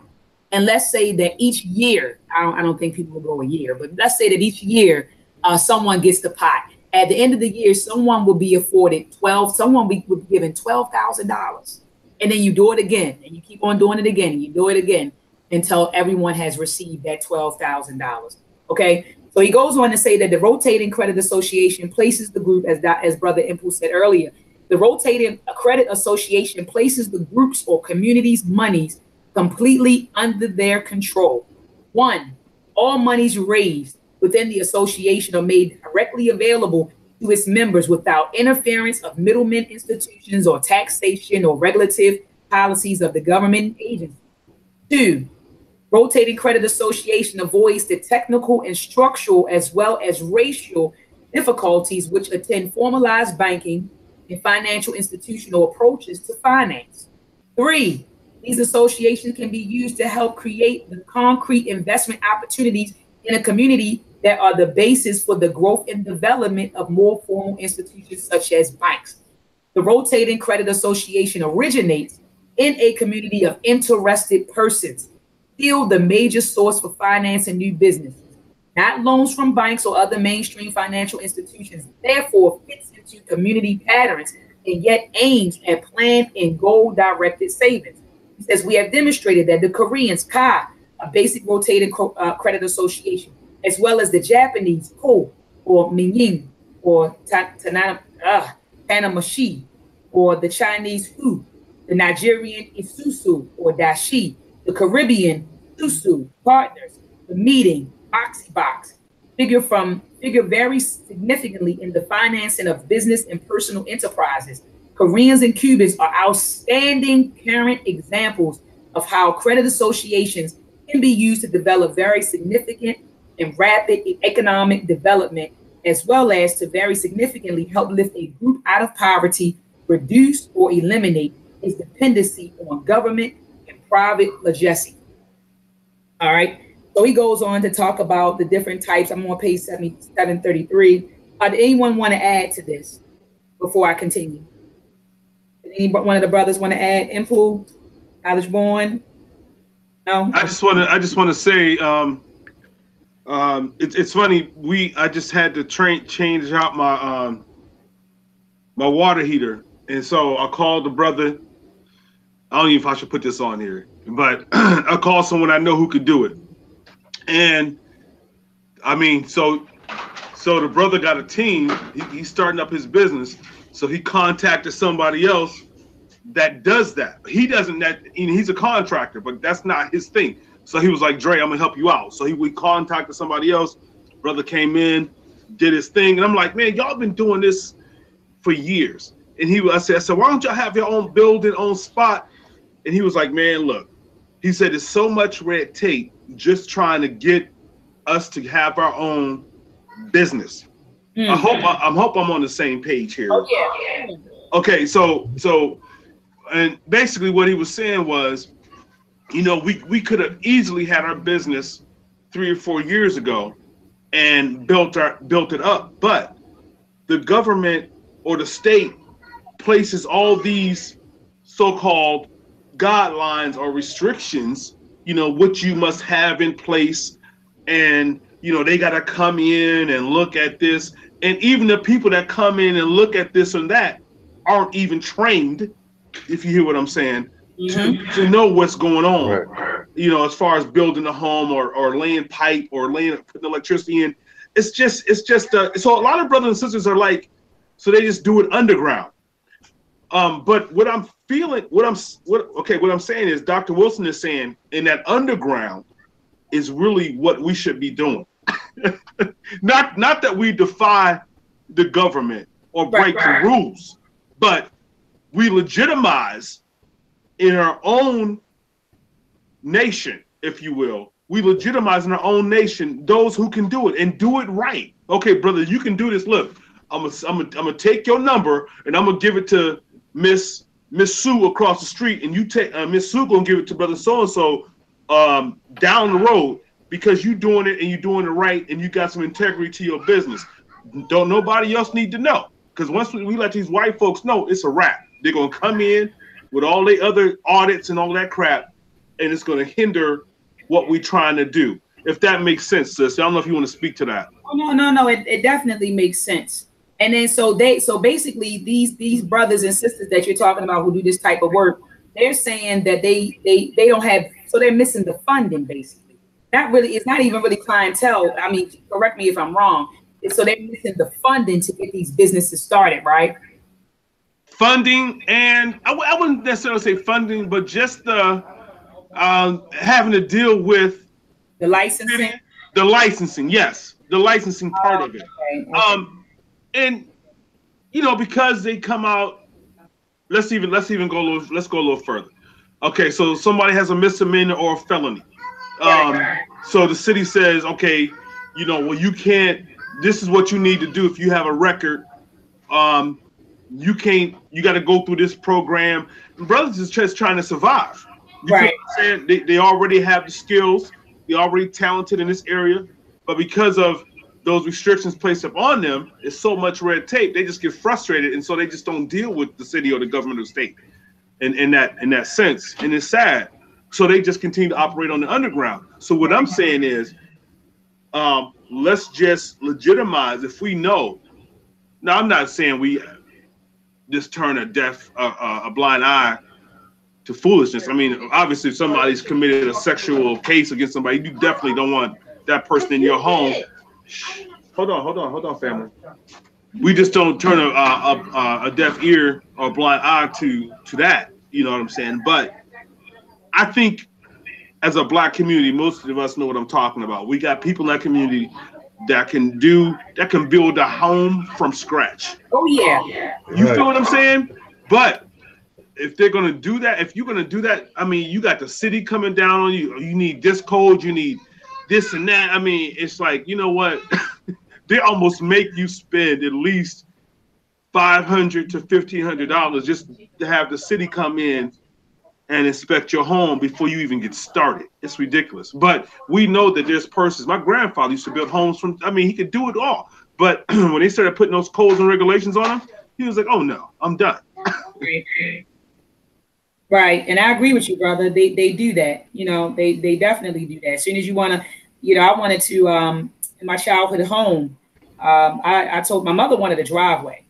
And let's say that each year, I don't think people will go a year, but let's say that each year someone gets the pot. At the end of the year, someone will be afforded someone will be given $12,000. And then you do it again, and you keep on doing it again, and you do it again until everyone has received that $12,000. Okay. So he goes on to say that the Rotating Credit Association places the group, as Brother Impul said earlier, the Rotating Credit Association places the group's or community's monies completely under their control. 1, all monies raised within the association are made directly available to its members without interference of middlemen institutions or taxation or regulative policies of the government agency. 2, Rotating Credit Association avoids the technical and structural as well as racial difficulties which attend formalized banking and financial institutional approaches to finance. 3, these associations can be used to help create the concrete investment opportunities in a community that are the basis for the growth and development of more formal institutions such as banks. The Rotating Credit Association originates in a community of interested persons, still the major source for financing new businesses, not loans from banks or other mainstream financial institutions, therefore fits into community patterns and yet aims at planned and goal-directed savings. He says, we have demonstrated that the Koreans, KA, a basic rotating credit association, as well as the Japanese, Ko, or Minyin, or Tanamashi, or the Chinese Hu, the Nigerian Isusu, or Dashi, the Caribbean Susu, partners, the meeting, Boxy figure very significantly in the financing of business and personal enterprises. Koreans and Cubans are outstanding current examples of how credit associations can be used to develop very significant and rapid economic development, as well as to very significantly help lift a group out of poverty, reduce or eliminate its dependency on government and private legacy. All right. So he goes on to talk about the different types. I'm on page 733. Did anyone want to add to this before I continue? Did any one of the brothers want to add? Impu, College Born? No. I just want to say, it's funny. I just had to change out my my water heater, and so I called the brother. I don't even know if I should put this on here, but I called someone I know who could do it. And I mean, so the brother got a team. He's starting up his business, so he contacted somebody else that does that. He doesn't. He's a contractor, but that's not his thing. So he was like, "Dre, I'm gonna help you out." So we contacted somebody else. Brother came in, did his thing, and I'm like, "Man, y'all been doing this for years." And I said, "Why don't y'all have your own building, own spot?" And he was like, "Man, look," he said, "there's so much red tape just trying to get us to have our own business." I hope I'm on the same page here. Oh, yeah. Okay, so and basically what he was saying was, we could have easily had our business 3 or 4 years ago and built it up, but the government or the state places all these so-called guidelines or restrictions, what you must have in place, and they got to come in and look at this, and even the people that come in and look at this and that aren't even trained, if you hear what I'm saying, to know what's going on, right. As far as building a home or laying pipe or putting electricity in. It's just so a lot of brothers and sisters are like, so they just do it underground. But what I'm saying is Dr. Wilson is saying in that underground is really what we should be doing. not that we defy the government or break the rules, but we legitimize in our own nation, if you will. We legitimize in our own nation those who can do it and do it right. Okay, brother, you can do this. Look, I'm gonna take your number and I'm gonna give it to Miss Sue across the street, and you take Miss Sue gonna give it to brother so and so down the road, because you doing it and you doing it right and you got some integrity to your business. Don't nobody else need to know, because once we let these white folks know, it's a wrap. They're gonna come in with all the other audits and all that crap, and it's gonna hinder what we're trying to do. If that makes sense, sis. I don't know if you want to speak to that. No. It definitely makes sense. And then so basically these brothers and sisters that you're talking about who do this type of work, they're saying that they don't have, so they're missing the funding basically. It's not even really clientele. I mean, correct me if I'm wrong. So they're missing the funding to get these businesses started, right? Funding, and I wouldn't necessarily say funding, but just the having to deal with the licensing. The licensing, yes, the licensing part of it. Okay. And because they come out, let's go a little further. Okay, so somebody has a misdemeanor or a felony. So the city says, okay, well, you can't. This is what you need to do if you have a record. You can't. You got to go through this program. And brothers is just trying to survive. You right. feel what I'm saying? They already have the skills. They're already talented in this area, but because of those restrictions placed upon them, it's so much red tape, they just get frustrated, and so they just don't deal with the city or the government or state in that sense, and it's sad. So they just continue to operate on the underground. So what I'm saying is, let's just legitimize if we know. Now, I'm not saying we just turn a blind eye to foolishness. I mean, obviously, if somebody's committed a sexual case against somebody, you definitely don't want that person in your home. Hold on, family. We just don't turn a deaf ear or a blind eye to that. You know what I'm saying? But I think as a black community, most of us know what I'm talking about. We got people in that community that can build a home from scratch. Oh yeah. You feel what I'm saying? But if they're going to do that, if you're going to do that, I mean, you got the city coming down on you. You need this code, you need this and that. I mean, it's like, you know what? They almost make you spend at least $500 to $1,500 just to have the city come in and inspect your home before you even get started. It's ridiculous. But we know that there's persons. My grandfather used to build homes from, I mean, he could do it all. But when they started putting those codes and regulations on him, he was like, oh no, I'm done. Right. And I agree with you, brother. They do that. You know, they definitely do that. As soon as you want to, you know, I wanted to, in my childhood home, I told my mother wanted a driveway,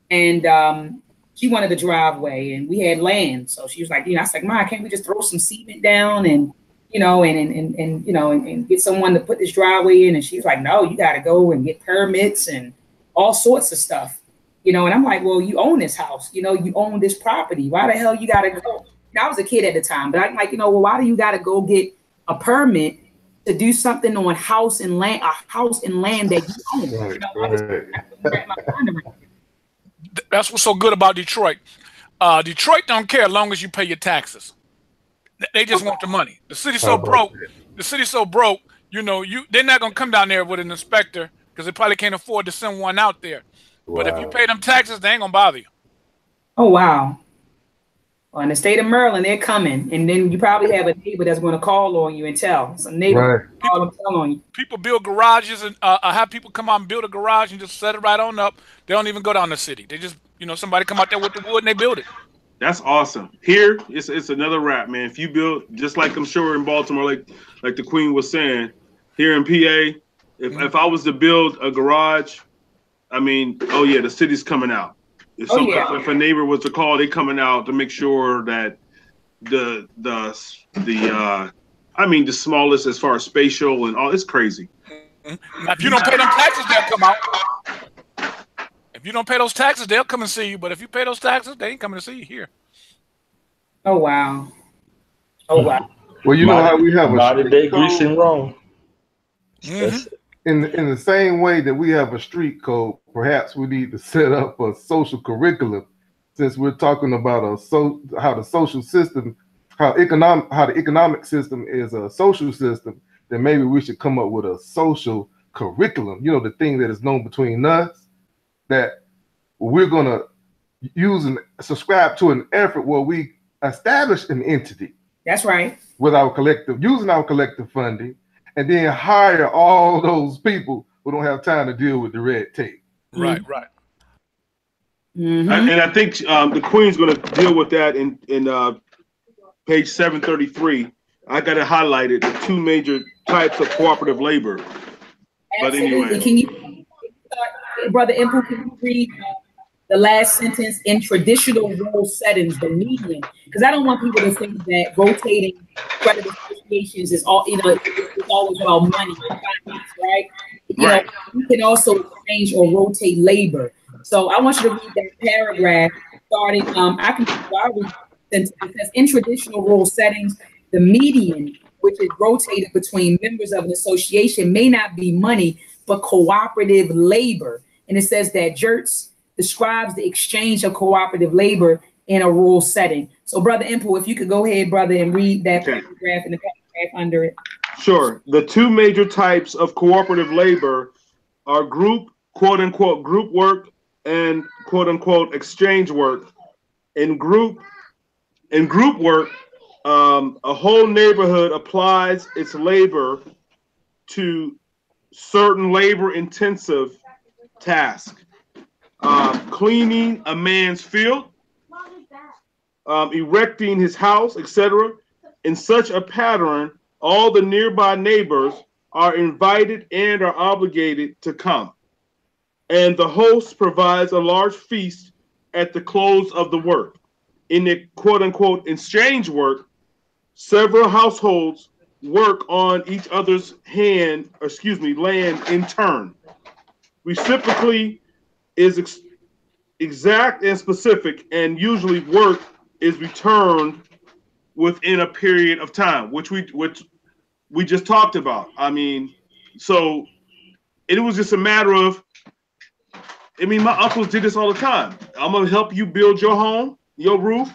and she wanted the driveway, and we had land. So she was like, you know, I was like, Ma, can't we just throw some cement down and, you know, and get someone to put this driveway in? And she was like, no, you got to go and get permits and all sorts of stuff, you know. And I'm like, well, you own this house, you know, you own this property. Why the hell you got to go? And I was a kid at the time, but I'm like, you know, well, why do you got to go get a permit to do something on a house and land that you own? You know, that's what's so good about Detroit. Detroit don't care as long as you pay your taxes. They just want the money. The city's so broke. The city's so broke. You know, they're not gonna come down there with an inspector because they probably can't afford to send one out there. Wow. But if you pay them taxes, they ain't gonna bother you. Oh wow. Well, in the state of Maryland, they're coming, and then you probably have a neighbor that's going to call on you and tell some neighbor call and tell on you. People build garages and have people come out and build a garage and just set it right on up. They don't even go down the city. They just, you know, somebody come out there with the wood and they build it. That's awesome. Here, it's another wrap, man. If you build, just like I'm sure in Baltimore, like the Queen was saying, here in PA, if I was to build a garage, I mean, oh yeah, the city's coming out. If a neighbor was to call, they coming out to make sure that the smallest as far as spatial and all, it's crazy. Now, if you don't pay them taxes, they'll come out. If you don't pay those taxes, they'll come and see you. But if you pay those taxes, they ain't coming to see you here. Oh wow. Oh wow. Well, you know how we have a day Greece and Rome. In the same way that we have a street code, perhaps we need to set up a social curriculum, since we're talking about how the social system, how the economic system is a social system. Then maybe we should come up with a social curriculum. You know, the thing that is known between us, that we're gonna use and subscribe to an effort where we establish an entity. That's right. With using our collective funding. And then hire all those people who don't have time to deal with the red tape. Right. Mm-hmm. And I think the Queen's going to deal with that in page 733. I got it highlighted, the two major types of cooperative labor. Absolutely. But anyway. Can you, Brother Impu, can you read the last sentence? In traditional rule settings, the median, because I don't want people to think that rotating credit associations is all, you know, it's always about money, right? You know, you can also exchange or rotate labor. So I want you to read that paragraph starting. I read it says, in traditional rule settings, the median, which is rotated between members of an association, may not be money, but cooperative labor. And it says that Jertz describes the exchange of cooperative labor in a rural setting. So, Brother Impu, if you could go ahead, brother, and read that paragraph and the paragraph under it. Sure. The two major types of cooperative labor are quote unquote, group work and quote unquote, exchange work. In group work, a whole neighborhood applies its labor to certain labor-intensive tasks. Cleaning a man's field, erecting his house, etc. In such a pattern, all the nearby neighbors are invited and are obligated to come. And the host provides a large feast at the close of the work. In the quote-unquote exchange work, several households work on each other's land in turn. Reciprocally is exact and specific, and usually work is returned within a period of time, which we just talked about. I mean, so it was just a matter of, I mean, my uncles did this all the time. I'm gonna help you build your home, your roof.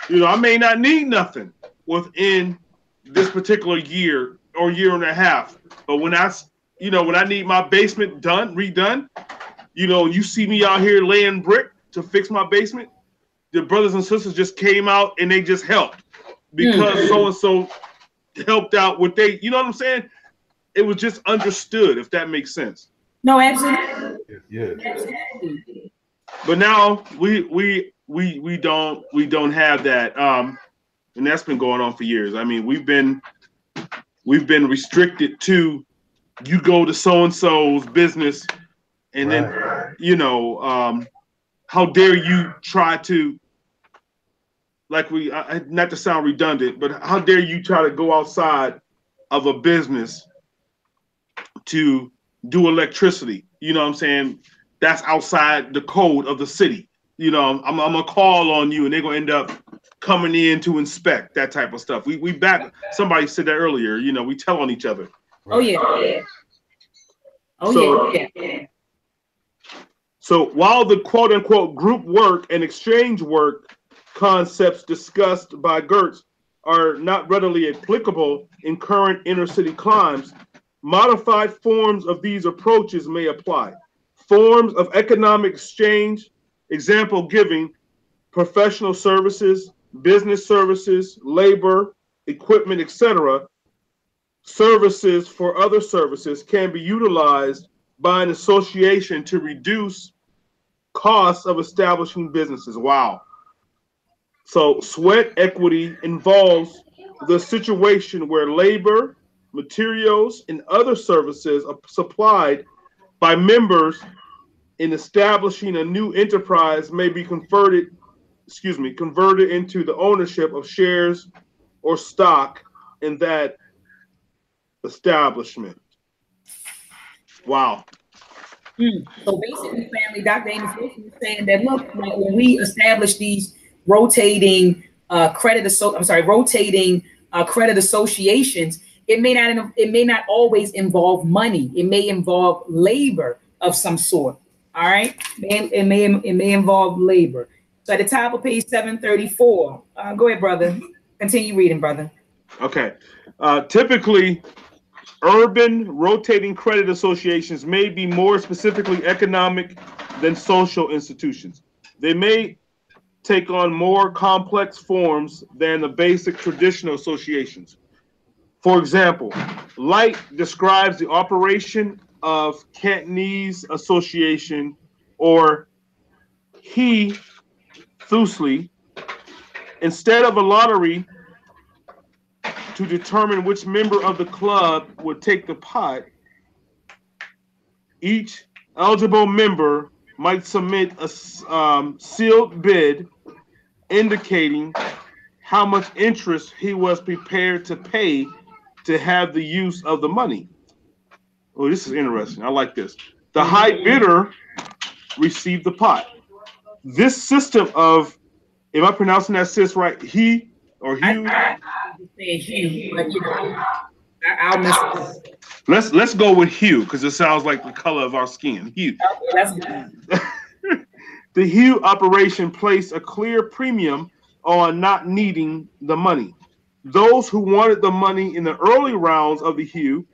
You know, I may not need nothing within this particular year or year and a half, but when when I need my basement redone, you know, you see me out here laying brick to fix my basement, the brothers and sisters just came out and they just helped because so and so helped out with you know what I'm saying? It was just understood, if that makes sense. No, absolutely. Yeah. Absolutely. But now we don't have that, and that's been going on for years. I mean, we've been restricted to, you go to so and so's business, and then how dare you try to, like, not to sound redundant, but how dare you try to go outside of a business to do electricity? You know what I'm saying? That's outside the code of the city. You know, I'm gonna call on you, and they're gonna end up coming in to inspect that type of stuff. We back. Somebody said that earlier. You know, we tell on each other. Oh yeah. Oh yeah. So while the quote unquote group work and exchange work concepts discussed by Gertz are not readily applicable in current inner city climes, modified forms of these approaches may apply. Forms of economic exchange, example giving, professional services, business services, labor, equipment, etc., services for other services can be utilized by an association to reduce costs of establishing businesses. Wow. So sweat equity involves the situation where labor, materials, and other services are supplied by members in establishing a new enterprise may be converted into the ownership of shares or stock in that establishment. Wow. So basically, family, Dr. Amos is saying that, look, when we establish these rotating credit associations, it may not always involve money. It may involve labor of some sort. All right, it may involve labor. So at the top of page 734, go ahead, brother. Continue reading, brother. Okay. Typically, urban rotating credit associations may be more specifically economic than social institutions. They may take on more complex forms than the basic traditional associations. For example, Light describes the operation of Cantonese Association, or he Thusli. Instead of a lottery to determine which member of the club would take the pot, each eligible member might submit a sealed bid indicating how much interest he was prepared to pay to have the use of the money. Oh, this is interesting. I like this. The high bidder received the pot. This system of, am I pronouncing that sis right? He or Hugh? Hugh, but I'll mess it up. Let's go with hue because it sounds like the color of our skin. Hue. Okay, that's good. The hue operation placed a clear premium on not needing the money. Those who wanted the money in the early rounds of the hue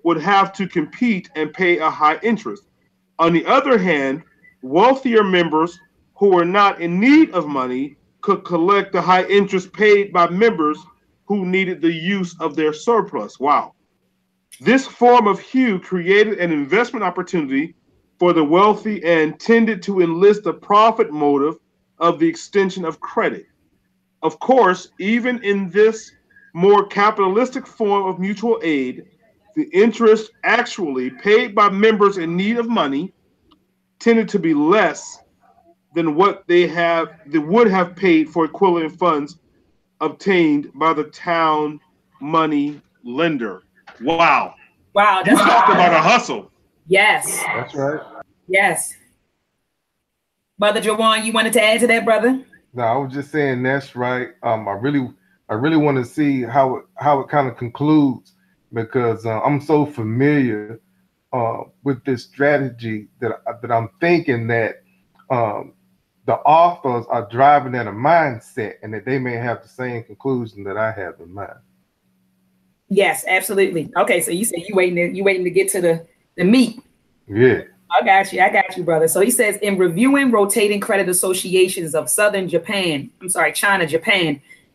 would have to compete and pay a high interest. On the other hand, wealthier members who were not in need of money could collect the high interest paid by members who needed the use of their surplus. Wow. This form of hue created an investment opportunity for the wealthy and tended to enlist the profit motive of the extension of credit. Of course, even in this more capitalistic form of mutual aid, the interest actually paid by members in need of money tended to be less than what they would have paid for equivalent funds obtained by the town money lender. Wow. Wow. You talk about a hustle. Yes. That's right. Yes. Brother Jawan, you wanted to add to that, brother? No, I was just saying that's right. I really want to see how it kind of concludes, because I'm so familiar with this strategy that I'm thinking that the authors are driving at a mindset, and that they may have the same conclusion that I have in mind. Yes, absolutely. Okay, so you said you waiting to get to the meat. Yeah. I got you, brother. So he says, in reviewing rotating credit associations of China, Japan,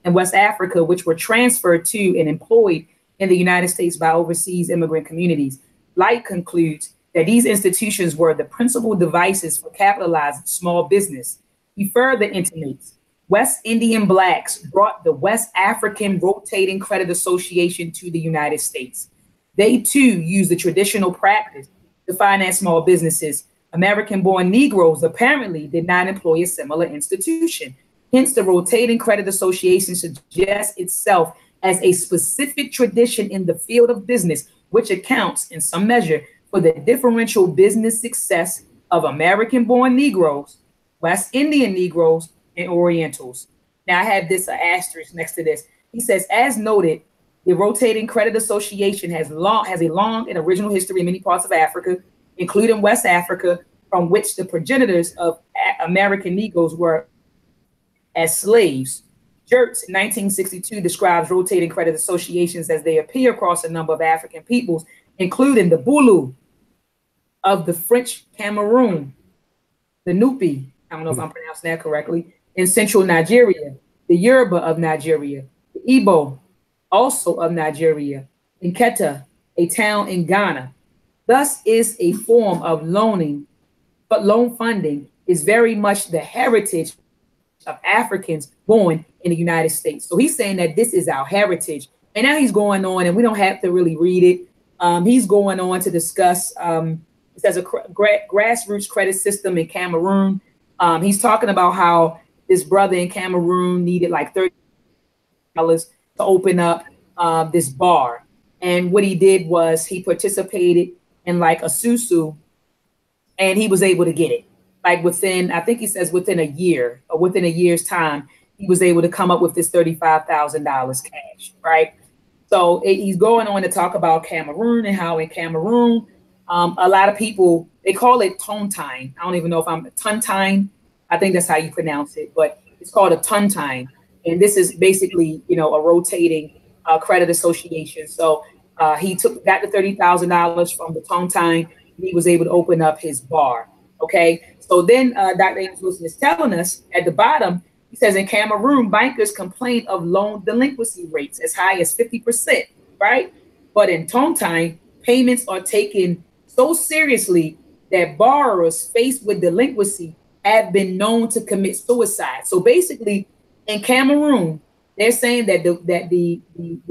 and West Africa, which were transferred to and employed in the United States by overseas immigrant communities, Light concludes that these institutions were the principal devices for capitalizing small business. He further intimates West Indian blacks brought the West African Rotating Credit Association to the United States. They too used the traditional practice to finance small businesses. American-born Negroes apparently did not employ a similar institution. Hence, the Rotating Credit Association suggests itself as a specific tradition in the field of business, which accounts in some measure for the differential business success of American-born Negroes, West Indian Negroes, and Orientals. Now, I have this asterisk next to this. He says, as noted, the Rotating Credit Association has a long and original history in many parts of Africa, including West Africa, from which the progenitors of American Negroes were as slaves. Jertz, 1962, describes rotating credit associations as they appear across a number of African peoples, including the Bulu of the French Cameroon, the Nupi, I don't know if I'm pronouncing that correctly, in central Nigeria, the Yoruba of Nigeria, the Igbo, also of Nigeria, in Keta, a town in Ghana. Thus is a form of loaning, but loan funding is very much the heritage of Africans born in the United States. So he's saying that this is our heritage. And now he's going on, and we don't have to really read it. He's going on to discuss, it says a grassroots credit system in Cameroon. He's talking about how this brother in Cameroon needed like $30 to open up this bar. And what he did was he participated in like a susu, and he was able to get it. Like within, I think he says within a year or within a year's time, he was able to come up with this $35,000 cash, right? So he's going on to talk about Cameroon and how in Cameroon, a lot of people, they call it tontine. I don't even know if I'm tontine. I think that's how you pronounce it, but it's called a tontine. And this is basically, you know, a rotating credit association. So he got the $30,000 from the tontine. He was able to open up his bar. Okay. So then Dr. Amos Wilson is telling us at the bottom, he says in Cameroon, bankers complain of loan delinquency rates as high as 50%, right? But in Tontine, payments are taken so seriously that borrowers faced with delinquency have been known to commit suicide. So basically, in Cameroon, they're saying that the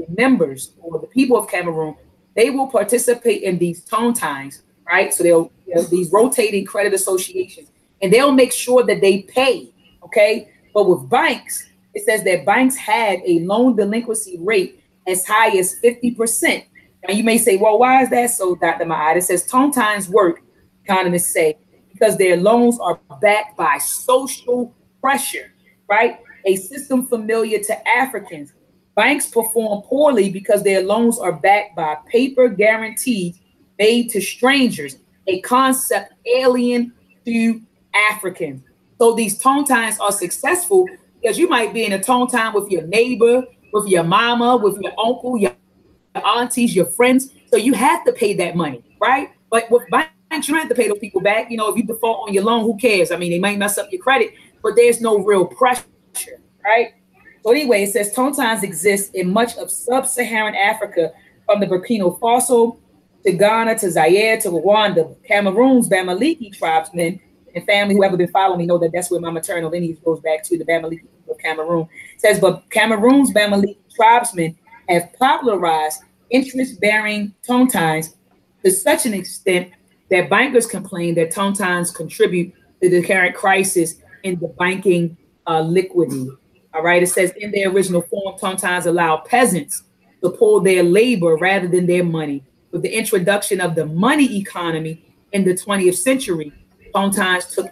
members or the people of Cameroon, they will participate in these Tontines, right? So they'll, you know, these rotating credit associations, and they'll make sure that they pay, okay? But with banks, it says that banks have a loan delinquency rate as high as 50%. Now you may say, well, why is that so, Dr. Maat? It says Tontines work, economists say, because their loans are backed by social pressure, right? A system familiar to Africans. Banks perform poorly because their loans are backed by paper guarantees made to strangers, a concept alien to Africans. So these Tontines are successful because you might be in a Tontine with your neighbor, with your mama, with your uncle, your aunties, your friends. So you have to pay that money, right? But with banks, you don't have to pay those people back. You know, if you default on your loan, who cares? I mean, they might mess up your credit, but there's no real pressure, right? So anyway, it says Tontines exist in much of sub-Saharan Africa, from the Burkina Faso to Ghana to Zaire to Rwanda. Cameroon's Bamileke tribesmen and family, whoever been following me, know that that's where my maternal lineage goes back to, the Bamileke of Cameroon. It says, but Cameroon's Bamileke tribesmen have popularized interest-bearing Tontines to such an extent that bankers complain that Tontines contribute to the current crisis in the banking liquidity. All right, it says in their original form, Tontines allow peasants to pull their labor rather than their money. With the introduction of the money economy in the 20th century, Tontines took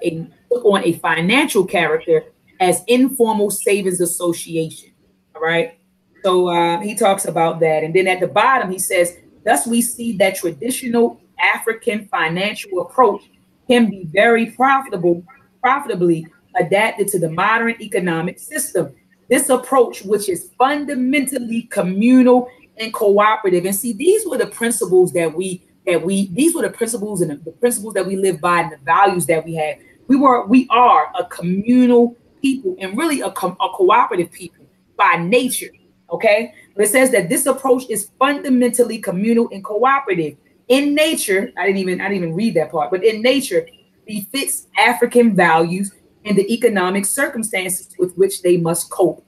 on a financial character as informal savings association. All right, so he talks about that. And then at the bottom, he says, thus we see that traditional African financial approach can be very profitably adapted to the modern economic system. This approach, which is fundamentally communal and cooperative. And see, these were the principles these were the principles and the principles that we live by and the values that we have. We are a communal people and really a cooperative people by nature. Okay. But it says that this approach is fundamentally communal and cooperative. In nature, I didn't even read that part, but in nature, befits African values and the economic circumstances with which they must cope.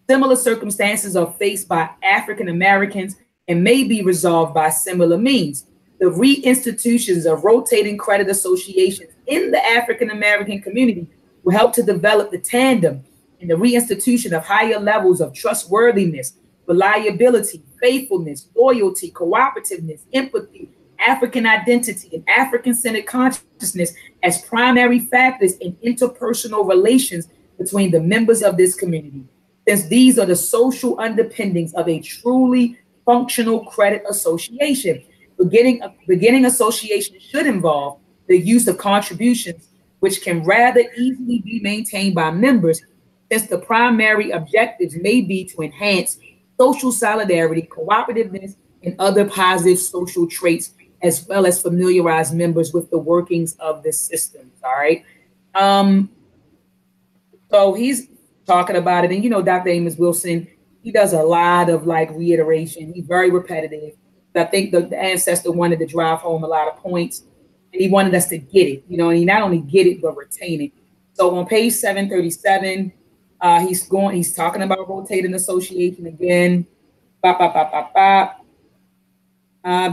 Similar circumstances are faced by African Americans and may be resolved by similar means. The reinstitutions of rotating credit associations in the African American community will help to develop the tandem and the reinstitution of higher levels of trustworthiness, reliability, faithfulness, loyalty, cooperativeness, empathy, African identity, and African-centered consciousness as primary factors in interpersonal relations between the members of this community, since these are the social underpinnings of a truly functional credit association. Beginning association should involve the use of contributions, which can rather easily be maintained by members, since the primary objectives may be to enhance social solidarity, cooperativeness, and other positive social traits, as well as familiarize members with the workings of the systems. All right. So he's talking about it. And, you know, Dr. Amos Wilson, he does a lot of like reiteration. He's very repetitive. I think the ancestor wanted to drive home a lot of points, and he wanted us to get it, you know, and he not only get it, but retain it. So on page 737, he's talking about rotating association again. Do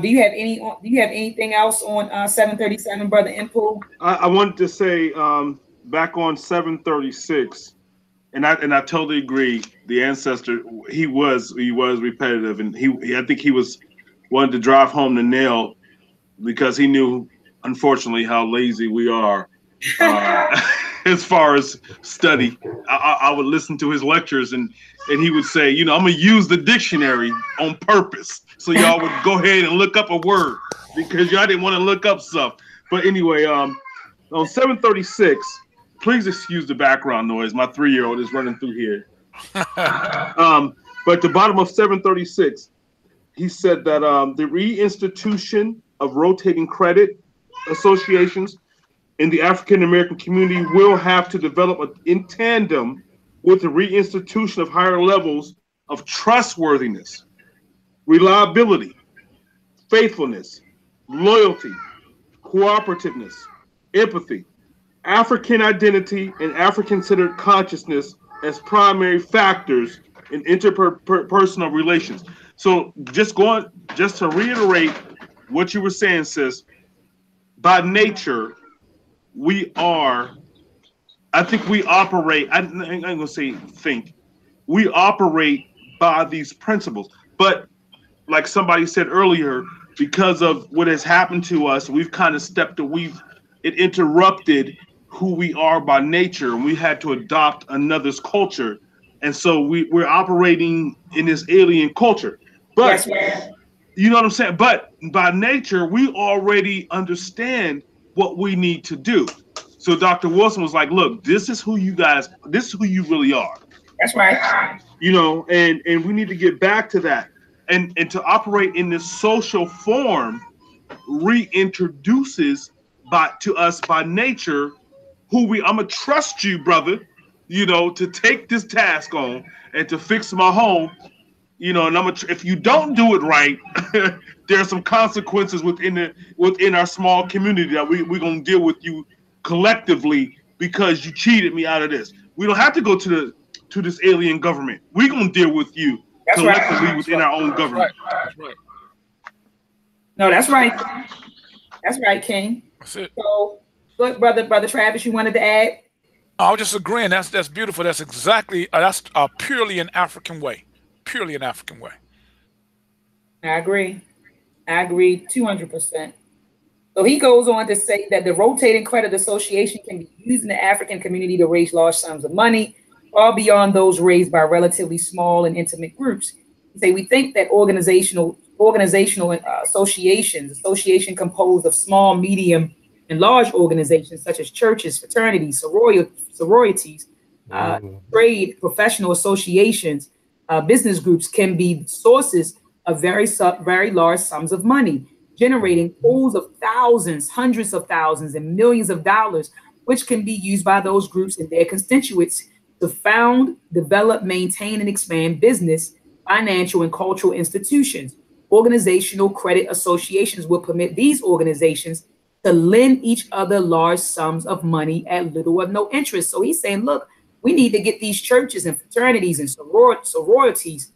you have anything else on 737, Brother Impool? I wanted to say back on 736, and I totally agree. The ancestor, he was repetitive, and I think he was wanted to drive home the nail because he knew, unfortunately, how lazy we are as far as study. I would listen to his lectures, and he would say, you know, I'm gonna use the dictionary on purpose, so y'all would go ahead and look up a word because y'all didn't want to look up stuff. But anyway, on 736, please excuse the background noise. My 3-year-old is running through here. But the bottom of 736, he said that the reinstitution of rotating credit associations in the African American community will have to develop in tandem with the reinstitution of higher levels of trustworthiness, reliability, faithfulness, loyalty, cooperativeness, empathy, African identity, and African-centered consciousness as primary factors in interpersonal relations. So just to reiterate what you were saying, sis, by nature, we operate, we operate by these principles. But like somebody said earlier, because of what has happened to us, we've kind of it interrupted who we are by nature, and we had to adopt another's culture. And so we're operating in this alien culture. But you know what I'm saying? But by nature, we already understand what we need to do. So Dr. Wilson was like, look, this is who you really are. That's right. You know, and we need to get back to that. And to operate in this social form reintroduces to us by nature I'm gonna trust you, brother, you know, to take this task on and to fix my home. You know, and if you don't do it right, there are some consequences within our small community that we're gonna deal with you collectively because you cheated me out of this. We don't have to go to this alien government. We're gonna deal with you collectively within our own government. That's right. No, that's right. That's right, King. That's it. So, look, brother Travis, you wanted to add? I was just agreeing. That's beautiful. That's exactly that's purely an African way. Purely an African way. I agree 200%. So he goes on to say that the rotating credit association can be used in the African community to raise large sums of money, far beyond those raised by relatively small and intimate groups. We think that organizational association composed of small, medium, and large organizations such as churches, fraternities, sororities, trade, professional associations, business groups can be sources of very large sums of money, generating pools of thousands, hundreds of thousands, and millions of dollars, which can be used by those groups and their constituents to found, develop, maintain, and expand business, financial, and cultural institutions. Organizational credit associations will permit these organizations to lend each other large sums of money at little or no interest. So he's saying, look, we need to get these churches and fraternities and sororities,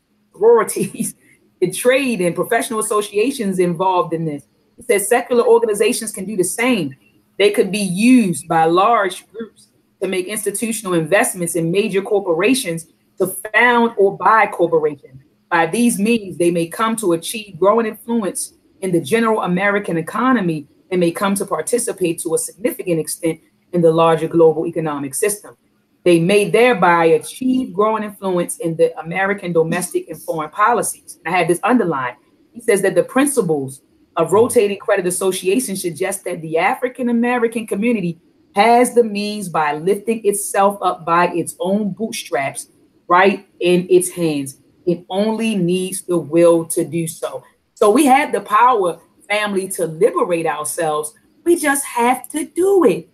and trade and professional associations involved in this. He says secular organizations can do the same. They could be used by large groups to make institutional investments in major corporations to found or buy corporations. By these means, they may come to achieve growing influence in the general American economy and may come to participate to a significant extent in the larger global economic system. They may thereby achieve growing influence in the American domestic and foreign policies. And I had this underlined. He says that the principles of rotating credit associations suggest that the African American community has the means by lifting itself up by its own bootstraps right in its hands. It only needs the will to do so. So we have the power, family, to liberate ourselves. We just have to do it.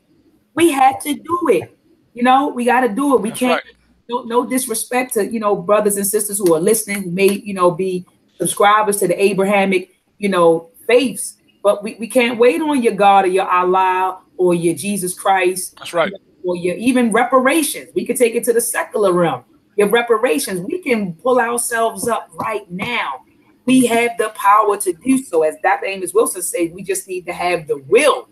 We have to do it. You know, we got to do it. We That's can't, right. no disrespect to, you know, brothers and sisters who are listening, who may, you know, be subscribers to the Abrahamic, you know, faiths, but we can't wait on your God or your Allah or your Jesus Christ. That's right. Or your even reparations. We could take it to the secular realm. Your reparations, we can pull ourselves up right now. We have the power to do so. As Dr. Amos Wilson said, we just need to have the will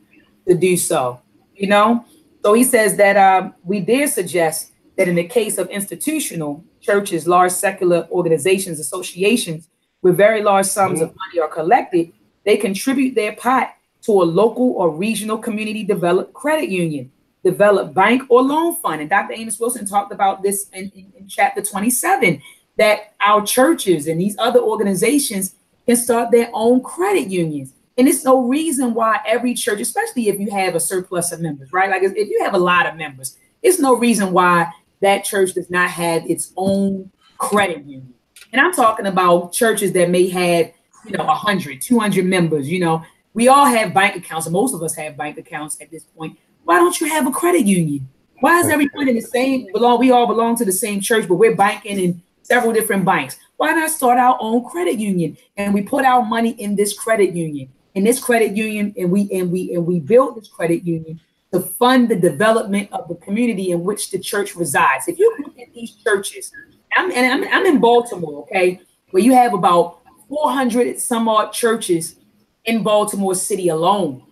to do so, you know? So he says that we dare suggest that in the case of institutional churches, large secular organizations, associations, where very large sums of money are collected, they contribute their pot to a local or regional community developed credit union, developed bank or loan fund. And Dr. Amos Wilson talked about this in chapter 27, that our churches and these other organizations can start their own credit unions. And it's no reason why every church, especially if you have a surplus of members, right? Like if you have a lot of members, it's no reason why that church does not have its own credit union. And I'm talking about churches that may have, you know, 100, 200 members. You know, we all have bank accounts, and most of us have bank accounts at this point. Why don't you have a credit union? Why is everyone in the same, we all belong to the same church, but we're banking in several different banks? Why not start our own credit union? And we put our money in this credit union. In this credit union, and we build this credit union to fund the development of the community in which the church resides. If you look at these churches, I'm in Baltimore, okay, where you have about 400 some odd churches in Baltimore City alone.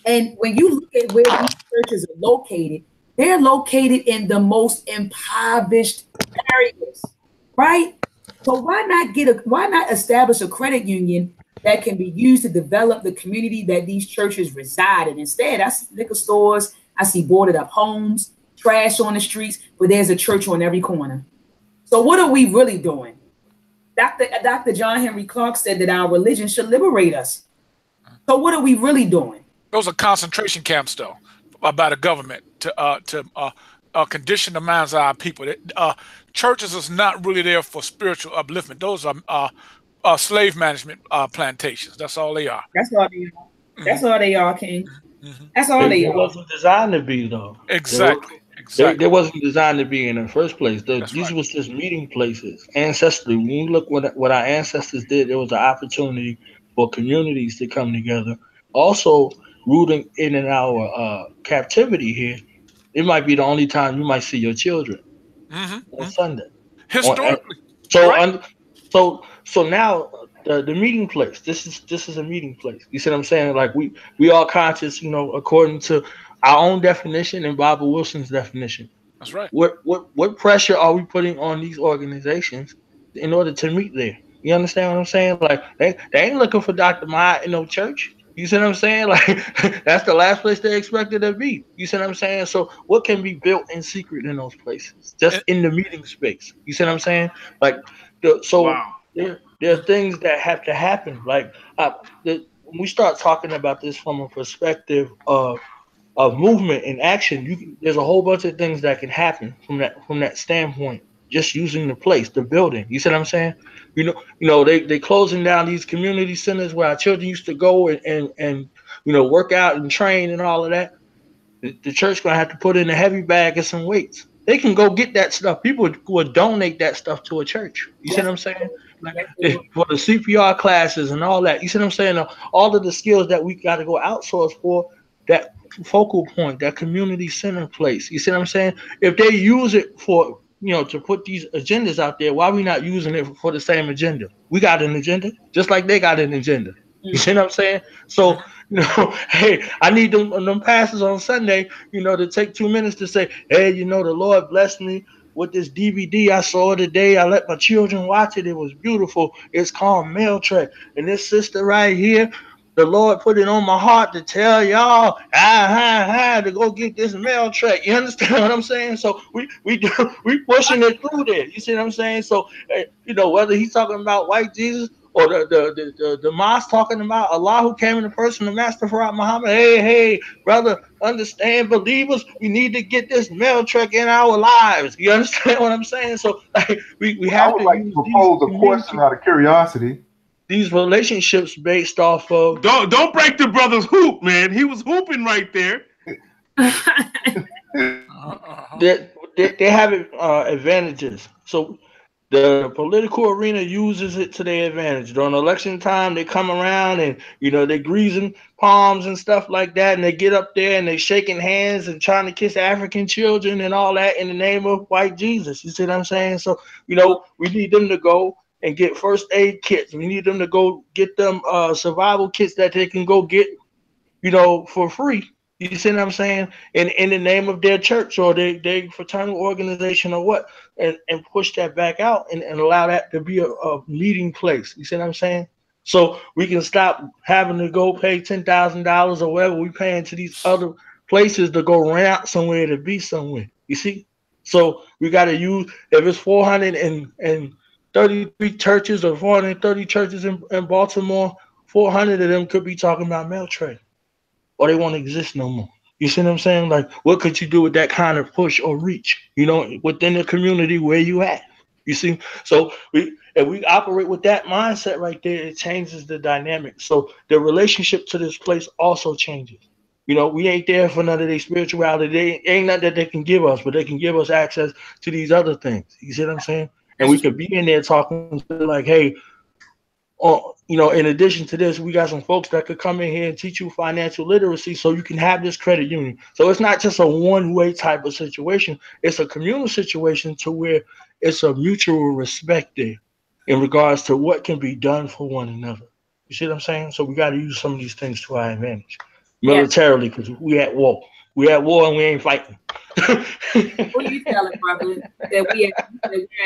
And when you look at where these churches are located, they're located in the most impoverished areas, right? So why not establish a credit union that can be used to develop the community that these churches reside in? Instead, I see liquor stores, I see boarded up homes, trash on the streets, but there's a church on every corner. So what are we really doing? Dr. John Henry Clark said that our religion should liberate us. So what are we really doing? Those are concentration camps, though, by the government to condition the minds of our people. Churches is not really there for spiritual upliftment. Those are slave management plantations. That's all they are. That's all they are. That's all they are, King. That's all they are. It wasn't designed to be, though. Exactly. They wasn't designed to be in the first place. These right. was just meeting places. Ancestrally, when you look what our ancestors did, there was an opportunity for communities to come together. Also, rooting in our captivity here, it might be the only time you might see your children on Sunday. Historically. So now the meeting place. This is a meeting place. You see what I'm saying? Like we are conscious, you know, according to our own definition and Barbara Wilson's definition. That's right. What pressure are we putting on these organizations in order to meet there? You understand what I'm saying? Like they ain't looking for Dr. Maat in no church. You see what I'm saying? Like that's the last place they expected to be. You see what I'm saying? So what can be built in secret in those places? Just in the meeting space. You see what I'm saying? Like there are things that have to happen. Like when we start talking about this from a perspective of of movement and action, there's a whole bunch of things that can happen from that standpoint. Just using the place, the building. You see what I'm saying? They closing down these community centers where our children used to go and work out and train and all of that. The church gonna have to put in a heavy bag and some weights. They can go get that stuff. People would donate that stuff to a church. You see what I'm saying? Like for the CPR classes and all that. You see what I'm saying? All of the skills that we got to go outsource for that focal point, that community center place. You see what I'm saying? If they use it for to put these agendas out there, why are we not using it for the same agenda? We got an agenda, just like they got an agenda. You see what I'm saying? So, hey, I need them pastors on Sunday, to take 2 minutes to say, hey, the Lord blessed me with this DVD I saw today. I let my children watch it. It was beautiful. It's called Mail Track. And this sister right here, the Lord put it on my heart to tell y'all to go get this mail track. You understand what I'm saying? So we pushing it through there. You see what I'm saying? So whether he's talking about white Jesus or the Mas talking about Allah who came in the person of Master Farad Muhammad. Hey, brother, understand, believers, we need to get this mail track in our lives. You understand what I'm saying? So we have to like to propose a question out of curiosity. These relationships based off of don't break the brother's hoop, man. He was hooping right there. They have advantages. So the political arena uses it to their advantage. During election time, they come around and they're greasing palms and stuff like that, and they get up there and they shaking hands and trying to kiss African children and all that in the name of white Jesus. You see what I'm saying? So we need them to go and get first aid kits. We need them to go get them survival kits that they can go get, for free. You see what I'm saying? In the name of their church or their fraternal organization or what, and push that back out and allow that to be a meeting place. You see what I'm saying? So we can stop having to go pay $10,000 or whatever we paying to these other places to go rent out somewhere to be somewhere. You see? So we got to use, if it's 433 churches or 430 churches in Baltimore, 400 of them could be talking about mail trade, or they won't exist no more. You see what I'm saying? Like, what could you do with that kind of push or reach, within the community where you at? You see? So if we operate with that mindset right there, it changes the dynamic. So the relationship to this place also changes. We ain't there for none of their spirituality. They ain't nothing that they can give us, but they can give us access to these other things. You see what I'm saying? And we could be in there talking like, hey, in addition to this, we got some folks that could come in here and teach you financial literacy so you can have this credit union. So it's not just a one-way type of situation. It's a communal situation to where it's a mutual respect there in regards to what can be done for one another. You see what I'm saying? So we got to use some of these things to our advantage militarily, because we at war. We at war and we ain't fighting. What are you telling, brother? That we're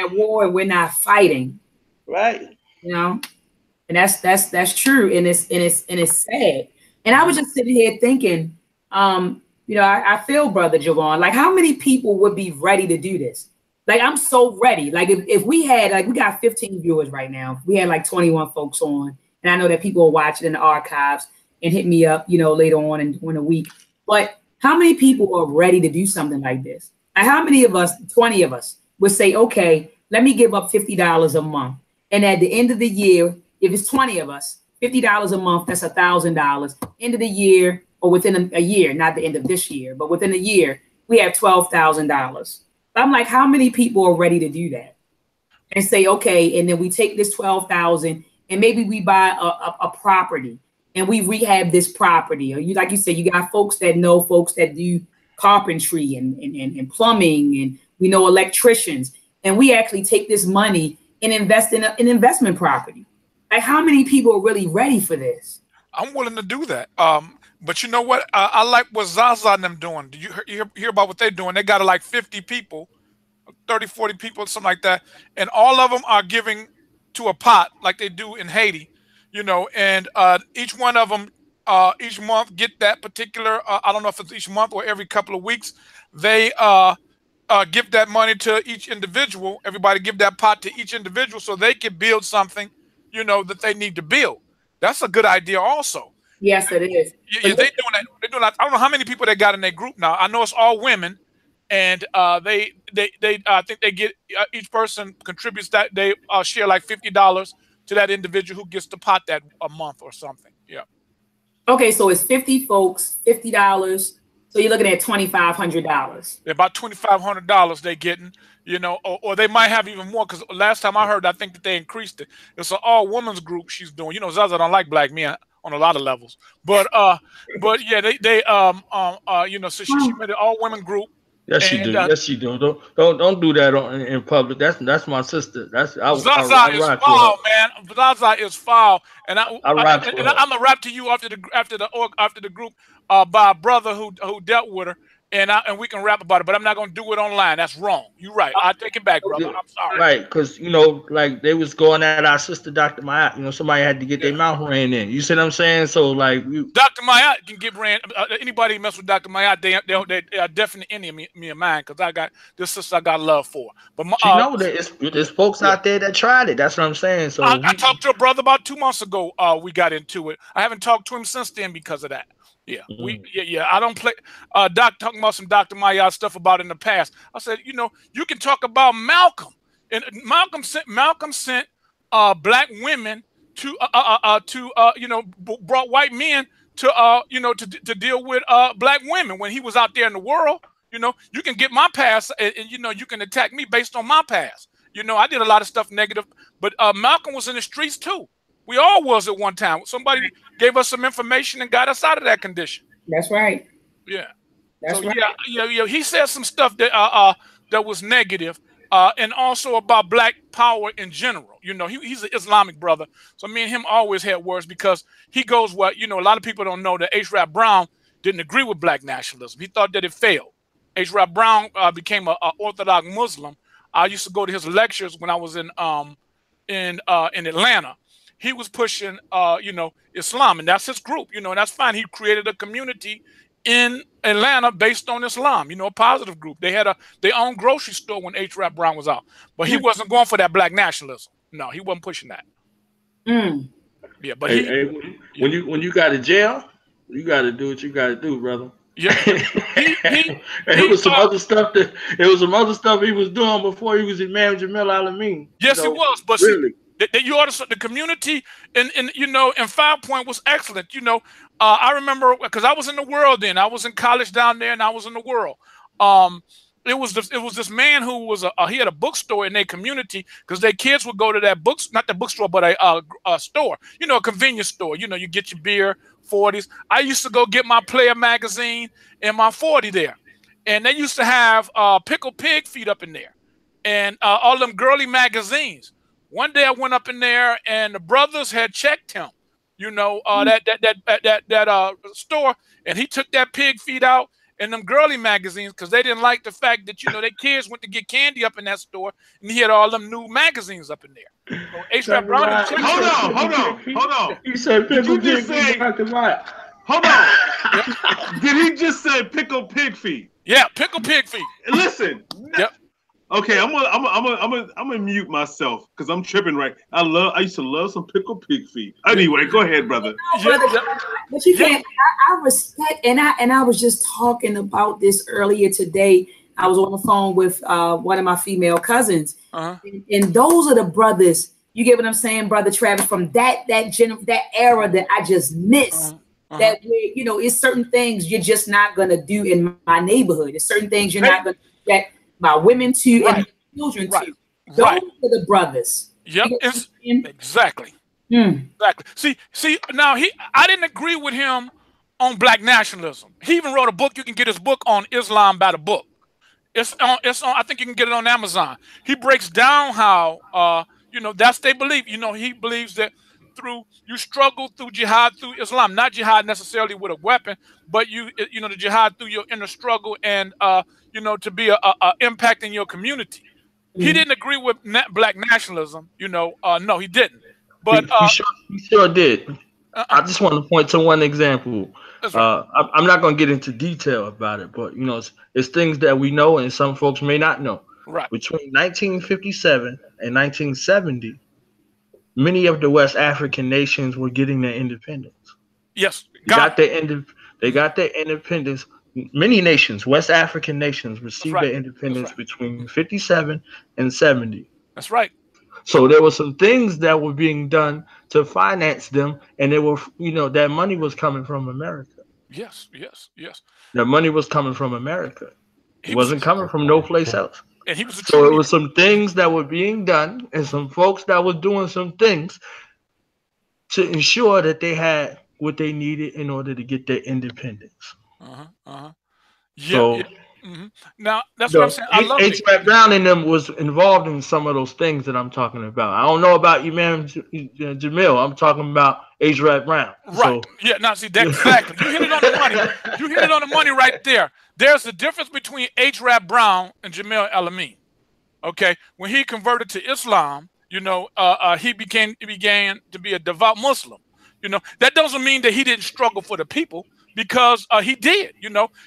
at war and we're not fighting, right? And that's true, and it's sad. And I was just sitting here thinking, I feel, Brother Javon, like how many people would be ready to do this? Like I'm so ready. Like if we had, like we got 15 viewers right now. If we had like 21 folks on, and I know that people will watch it in the archives and hit me up, later on and during the week. But how many people are ready to do something like this? And how many of us, 20 of us, would say, okay, let me give up $50 a month. And at the end of the year, if it's 20 of us, $50 a month, that's $1,000. End of the year, or within a year, not the end of this year, but within a year, we have $12,000. I'm like, how many people are ready to do that? And say, okay, and then we take this 12,000 and maybe we buy a property and we rehab this property. Or like you said, you got folks that know folks that do carpentry and plumbing, and we know electricians, and we actually take this money and invest in an investment property. Like, how many people are really ready for this? I'm willing to do that. But you know what? I like what Zaza and them doing. Do you hear about what they're doing? They got like 50 people, 30, 40 people, something like that. And all of them are giving to a pot like they do in Haiti, and each one of them each month get that particular, I don't know if it's each month or every couple of weeks, they give that money to each individual. Everybody give that pot to each individual so they can build something, that they need to build. That's a good idea also. Yes, it is. Yeah, they doing that. They're doing that. I don't know how many people they got in their group now. I know it's all women, and they I think they get each person contributes that they share like $50 to that individual who gets to pot that a month or something. Yeah. Okay, so it's 50 folks, $50. So you're looking at $2,500. About $2,500 they getting, you know, or they might have even more, because last time I heard, I think that they increased it. It's an all women's group she's doing. You know, Zaza don't like black men on a lot of levels, but yeah, they you know, so she made an all women group. Yes, she do. Yes, she do. Don't do that in public. That's my sister. That's Zaza is foul, man. Zaza is foul, and I'm gonna rap to you after the group by a brother who dealt with her, and we can rap about it. But I'm not gonna do it online. That's wrong. You're right. I take it back, brother. I'm sorry. Right, because you know, like they was going at our sister, Dr. Maat. You know, somebody had to get their mouth ran in. You see what I'm saying? So like, Dr. Maat can get ran. Anybody mess with Dr. Maat, they are definitely enemy me of mine, because I got this sister I got love for. But you know that there's folks out there that tried it. That's what I'm saying. So I talked to a brother about 2 months ago. We got into it. I haven't talked to him since then because of that. Yeah, I don't play. Doc talking about some Dr. Maat stuff about in the past. I said, you know, you can talk about Malcolm, and Malcolm sent black women to you know, brought white men to you know, to deal with black women when he was out there in the world. You know, you can get my past, and you know, you can attack me based on my past. You know, I did a lot of stuff negative, but Malcolm was in the streets too. We all was at one time. Somebody gave us some information and got us out of that condition. That's right. Yeah. That's right. Yeah. He said some stuff that that was negative, and also about black power in general. You know, he's an Islamic brother, so me and him always had words, because he goes, well, you know, a lot of people don't know that H. Rap Brown didn't agree with black nationalism. He thought that it failed. H. Rap Brown became an Orthodox Muslim. I used to go to his lectures when I was in Atlanta. He was pushing, you know, Islam, and that's his group, you know, and that's fine. He created a community in Atlanta based on Islam, you know, a positive group. They had their own grocery store when H. Rap Brown was out, but he wasn't going for that black nationalism. No, he wasn't pushing that. Yeah, but when you got to jail, you got to do what you got to do, brother. Yeah, it was some other stuff he was doing before he was Imam Jamil Alameen. Yes, he was, but really. You ought to, the community and you know, and 5 Point was excellent. You know, I remember, because I was in the world then. I was in college down there, and I was in the world. It was this man who was he had a bookstore in their community, because their kids would go to that not the bookstore, but a store. You know, a convenience store. You know, you get your beer, 40s. I used to go get my Player magazine and my 40 there, and they used to have Pickle Pig feet up in there, and all them girly magazines. One day I went up in there, and the brothers had checked him, you know, that store, and he took that pig feed out and them girly magazines, because they didn't like the fact that, you know, their kids went to get candy up in that store, and he had all them new magazines up in there. So H. Brown. Hold on. He said, did you just say? Hold on. Did he just say pickle pig feet? Yeah, pickle pig feet. Listen. Yep. Okay, I'm gonna mute myself, because I'm tripping. Right, I used to love some pickled pig feet. Anyway, go ahead, brother. But you can't. I respect, and I was just talking about this earlier today. I was on the phone with one of my female cousins, and those are the brothers. You get what I'm saying, Brother Travis? From that era that I just miss. That way, you know, it's certain things you're just not gonna do in my neighborhood. It's certain things you're not gonna do that by women too, and children too. Those are the brothers. Yep, exactly. Exactly. See. Now I didn't agree with him on black nationalism. He even wrote a book. You can get his book on Islam by the book. It's on. I think you can get it on Amazon. He breaks down how you know, that's their belief. You know, he believes that you struggle through jihad through Islam, not jihad necessarily with a weapon, but you know, the jihad through your inner struggle, and you know, to be a impact in your community. He didn't agree with black nationalism, you know. No, he didn't. But he sure did. I just want to point to one example. I'm not going to get into detail about it, but you know, it's things that we know and some folks may not know. Right. Between 1957 and 1970, many of the West African nations were getting their independence. Yes. They got their independence. Many nations, West African nations, received their independence between 57 and 70. That's right. So there were some things that were being done to finance them, and they were, that money was coming from America. Yes, yes, yes. That money was coming from America. It wasn't coming from no place else. And he was so it was some things that were being done, and some folks that were doing some things to ensure that they had what they needed in order to get their independence. Yeah. Now that's what I'm saying. I love it. H. Brown and them was involved in some of those things that I'm talking about. I don't know about you, man, Jamil. I'm talking about H. Brown. Right. So, yeah. Now see that exactly. You hit it on the money. You hit it on the money right there. There's a difference between H. Brown and Jamil El-Amin. Okay, when he converted to Islam, he began to be a devout Muslim. That doesn't mean that he didn't struggle for the people, because he did.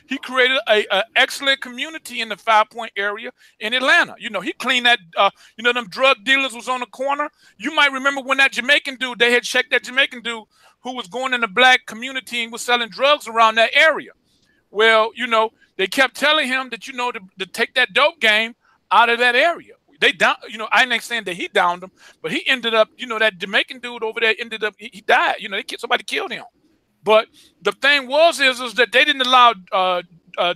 He created a excellent community in the 5 Point area in Atlanta. He cleaned that. Them drug dealers was on the corner. You might remember when that Jamaican dude, they had checked that Jamaican dude who was going in the black community and was selling drugs around that area. Well, they kept telling him that to take that dope game out of that area. They down, I ain't saying that he downed him, but he ended up, that Jamaican dude over there ended up, he died. Somebody killed him. But the thing is that they didn't allow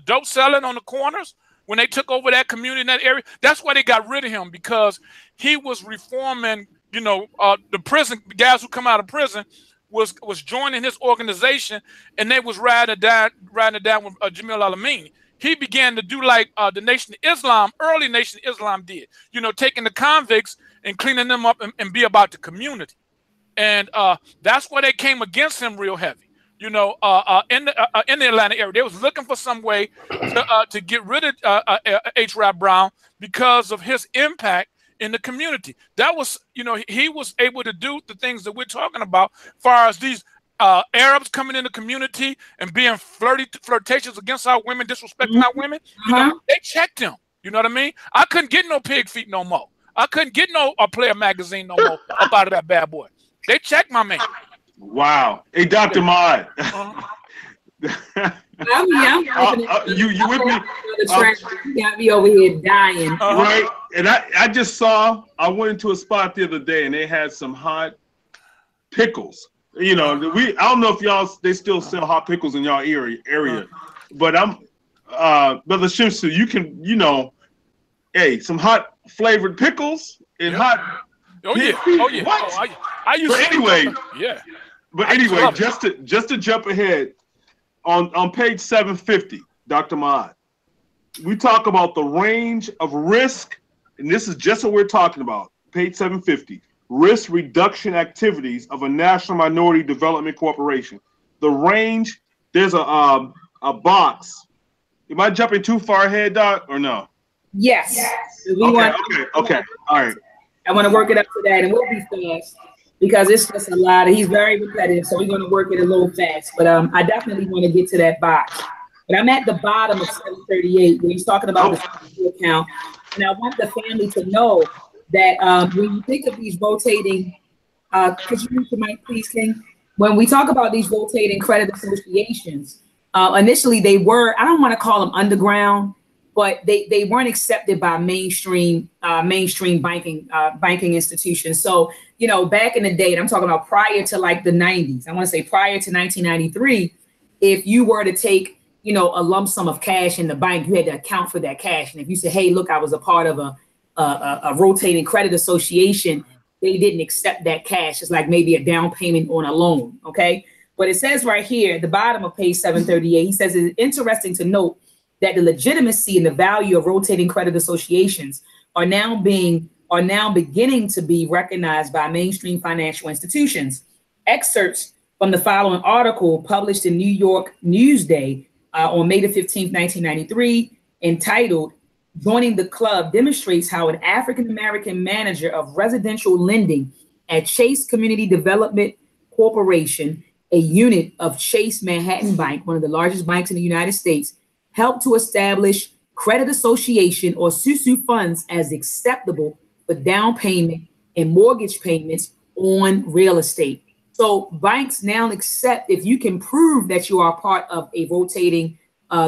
dope selling on the corners when they took over that community in that area. That's why they got rid of him, because he was reforming. The prison guys who come out of prison was joining his organization, and they was riding it down with Jamil El-Amin. He began to do like the Nation of Islam, early Nation of Islam did. Taking the convicts and cleaning them up and be about the community. And that's why they came against him real heavy. In the Atlanta area, they was looking for some way to get rid of H. Brown because of his impact in the community. That was, he was able to do the things that we're talking about, as far as these Arabs coming in the community and being flirtatious against our women, disrespecting our women. They checked him. You know what I mean? I couldn't get no Pig Feet no more. I couldn't get no Player magazine no more up out of that bad boy. They checked my man. Wow. Hey, Dr. Maat. You with me? You got me over here dying. Right. And I went into a spot the other day and they had some hot pickles. I don't know if they still sell hot pickles in y'all area, but Brother Shimsu, you can, some hot flavored pickles and hot. Oh yeah. What? I used but anyway, yeah. But anyway, just to jump ahead, on page 750, Dr. Maat, we talk about the range of risk, and this is just what we're talking about. Page 750. Risk reduction activities of a national minority development corporation. The range, there's a box. Am I jumping too far ahead, Doc, or no? Yes. Okay. All right. I want to work it up to that, and we'll be fast because it's just a lot. He's very repetitive, so we're going to work it a little fast. But I definitely want to get to that box. But I'm at the bottom of 738 where he's talking about the account, and I want the family to know that when you think of these rotating, could you read the mic, please, King? When we talk about these rotating credit associations, initially they were, I don't want to call them underground, but they weren't accepted by mainstream banking institutions. So, back in the day, and I'm talking about prior to like the 90s, I want to say prior to 1993, if you were to take, a lump sum of cash in the bank, you had to account for that cash. And if you said, hey, look, I was a part of a rotating credit association, they didn't accept that cash. It's like maybe a down payment on a loan, okay? But it says right here at the bottom of page 738, he says it's interesting to note that the legitimacy and the value of rotating credit associations are now beginning to be recognized by mainstream financial institutions. Excerpts from the following article published in New York Newsday on May the 15th, 1993, entitled "Joining the Club Demonstrates How an African-American Manager of Residential Lending at Chase Community Development Corporation, a unit of Chase Manhattan Bank, one of the largest banks in the United States, helped to establish credit association or SUSU funds as acceptable for down payment and mortgage payments on real estate." So banks now accept, if you can prove that you are part of a rotating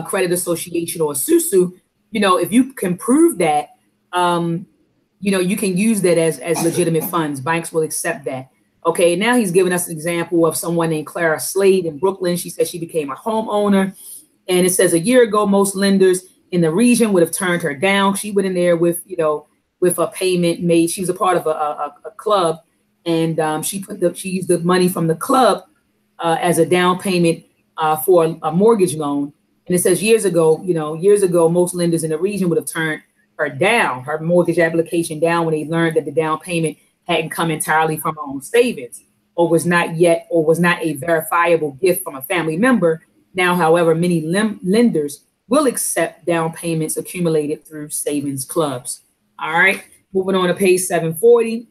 credit association or a SUSU, if you can prove that, you can use that as legitimate funds. Banks will accept that. Okay, now he's giving us an example of someone named Clara Slade in Brooklyn. She said she became a homeowner. And it says a year ago, most lenders in the region would have turned her down. She went in there with a payment made. She was a part of a club, and she used the money from the club as a down payment for a mortgage loan. And it says years ago, most lenders in the region would have turned her mortgage application down when they learned that the down payment hadn't come entirely from her own savings, or was not a verifiable gift from a family member. Now, however, many lenders will accept down payments accumulated through savings clubs. All right, moving on to page 740.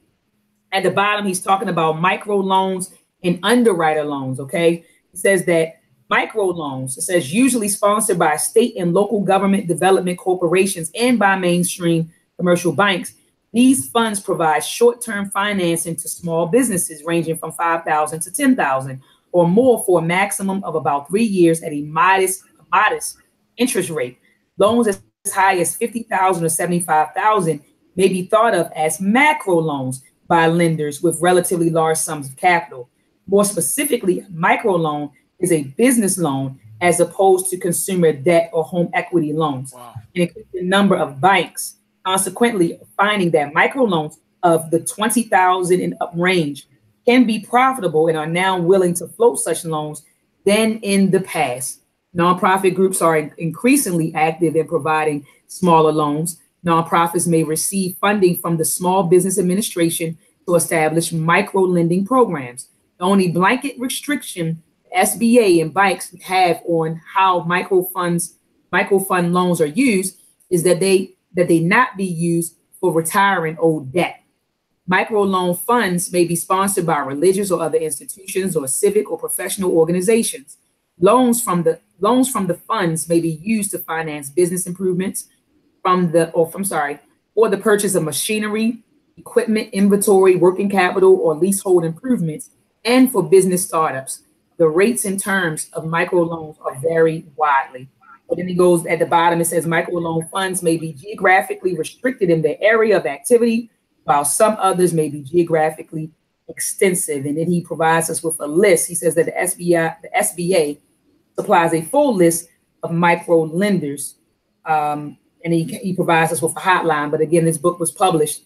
At the bottom, he's talking about micro loans and underwriter loans. Okay, it says that micro loans, it says usually sponsored by state and local government development corporations and by mainstream commercial banks. These funds provide short-term financing to small businesses ranging from $5,000 to $10,000 or more for a maximum of about 3 years at a modest interest rate. Loans as high as $50,000 or $75,000 may be thought of as macro loans by lenders with relatively large sums of capital. More specifically, a micro loan is a business loan as opposed to consumer debt or home equity loans. Wow. And the number of banks, consequently, finding that microloans of the $20,000 and up range can be profitable and are now willing to float such loans than in the past. Nonprofit groups are increasingly active in providing smaller loans. Nonprofits may receive funding from the Small Business Administration to establish micro lending programs. The only blanket restriction SBA and banks have on how microfund loans are used is that they not be used for retiring old debt. Microloan funds may be sponsored by religious or other institutions or civic or professional organizations. Loans from the funds may be used to finance business improvements or the purchase of machinery, equipment, inventory, working capital, or leasehold improvements, and for business startups. The rates and terms of microloans are vary widely. But then he goes at the bottom, it says microloan funds may be geographically restricted in their area of activity, while some others may be geographically extensive. And then he provides us with a list. He says that the SBA supplies a full list of micro lenders. And he provides us with a hotline. But again, this book was published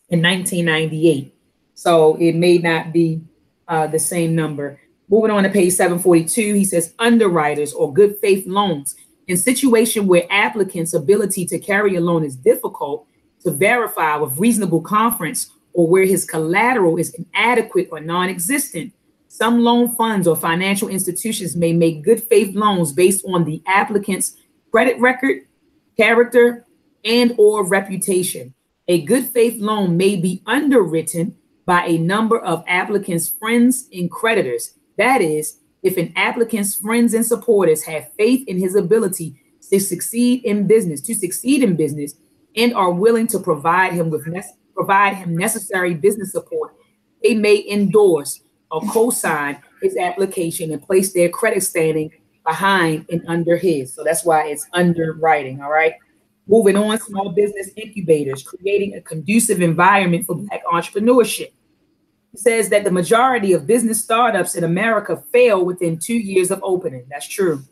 in 1998. So it may not be the same number. Moving on to page 742, he says underwriters or good faith loans. In situation where applicants' ability to carry a loan is difficult to verify with reasonable confidence, or where his collateral is inadequate or non-existent, some loan funds or financial institutions may make good faith loans based on the applicant's credit record, character, and or reputation. A good faith loan may be underwritten by a number of applicants' friends and creditors. That is, if an applicant's friends and supporters have faith in his ability to succeed in business, and are willing to provide him necessary business support, they may endorse or co-sign his application and place their credit standing behind and under his. So that's why it's underwriting. All right. Moving on, small business incubators, creating a conducive environment for Black entrepreneurship. It says that the majority of business startups in America fail within 2 years of opening. That's true.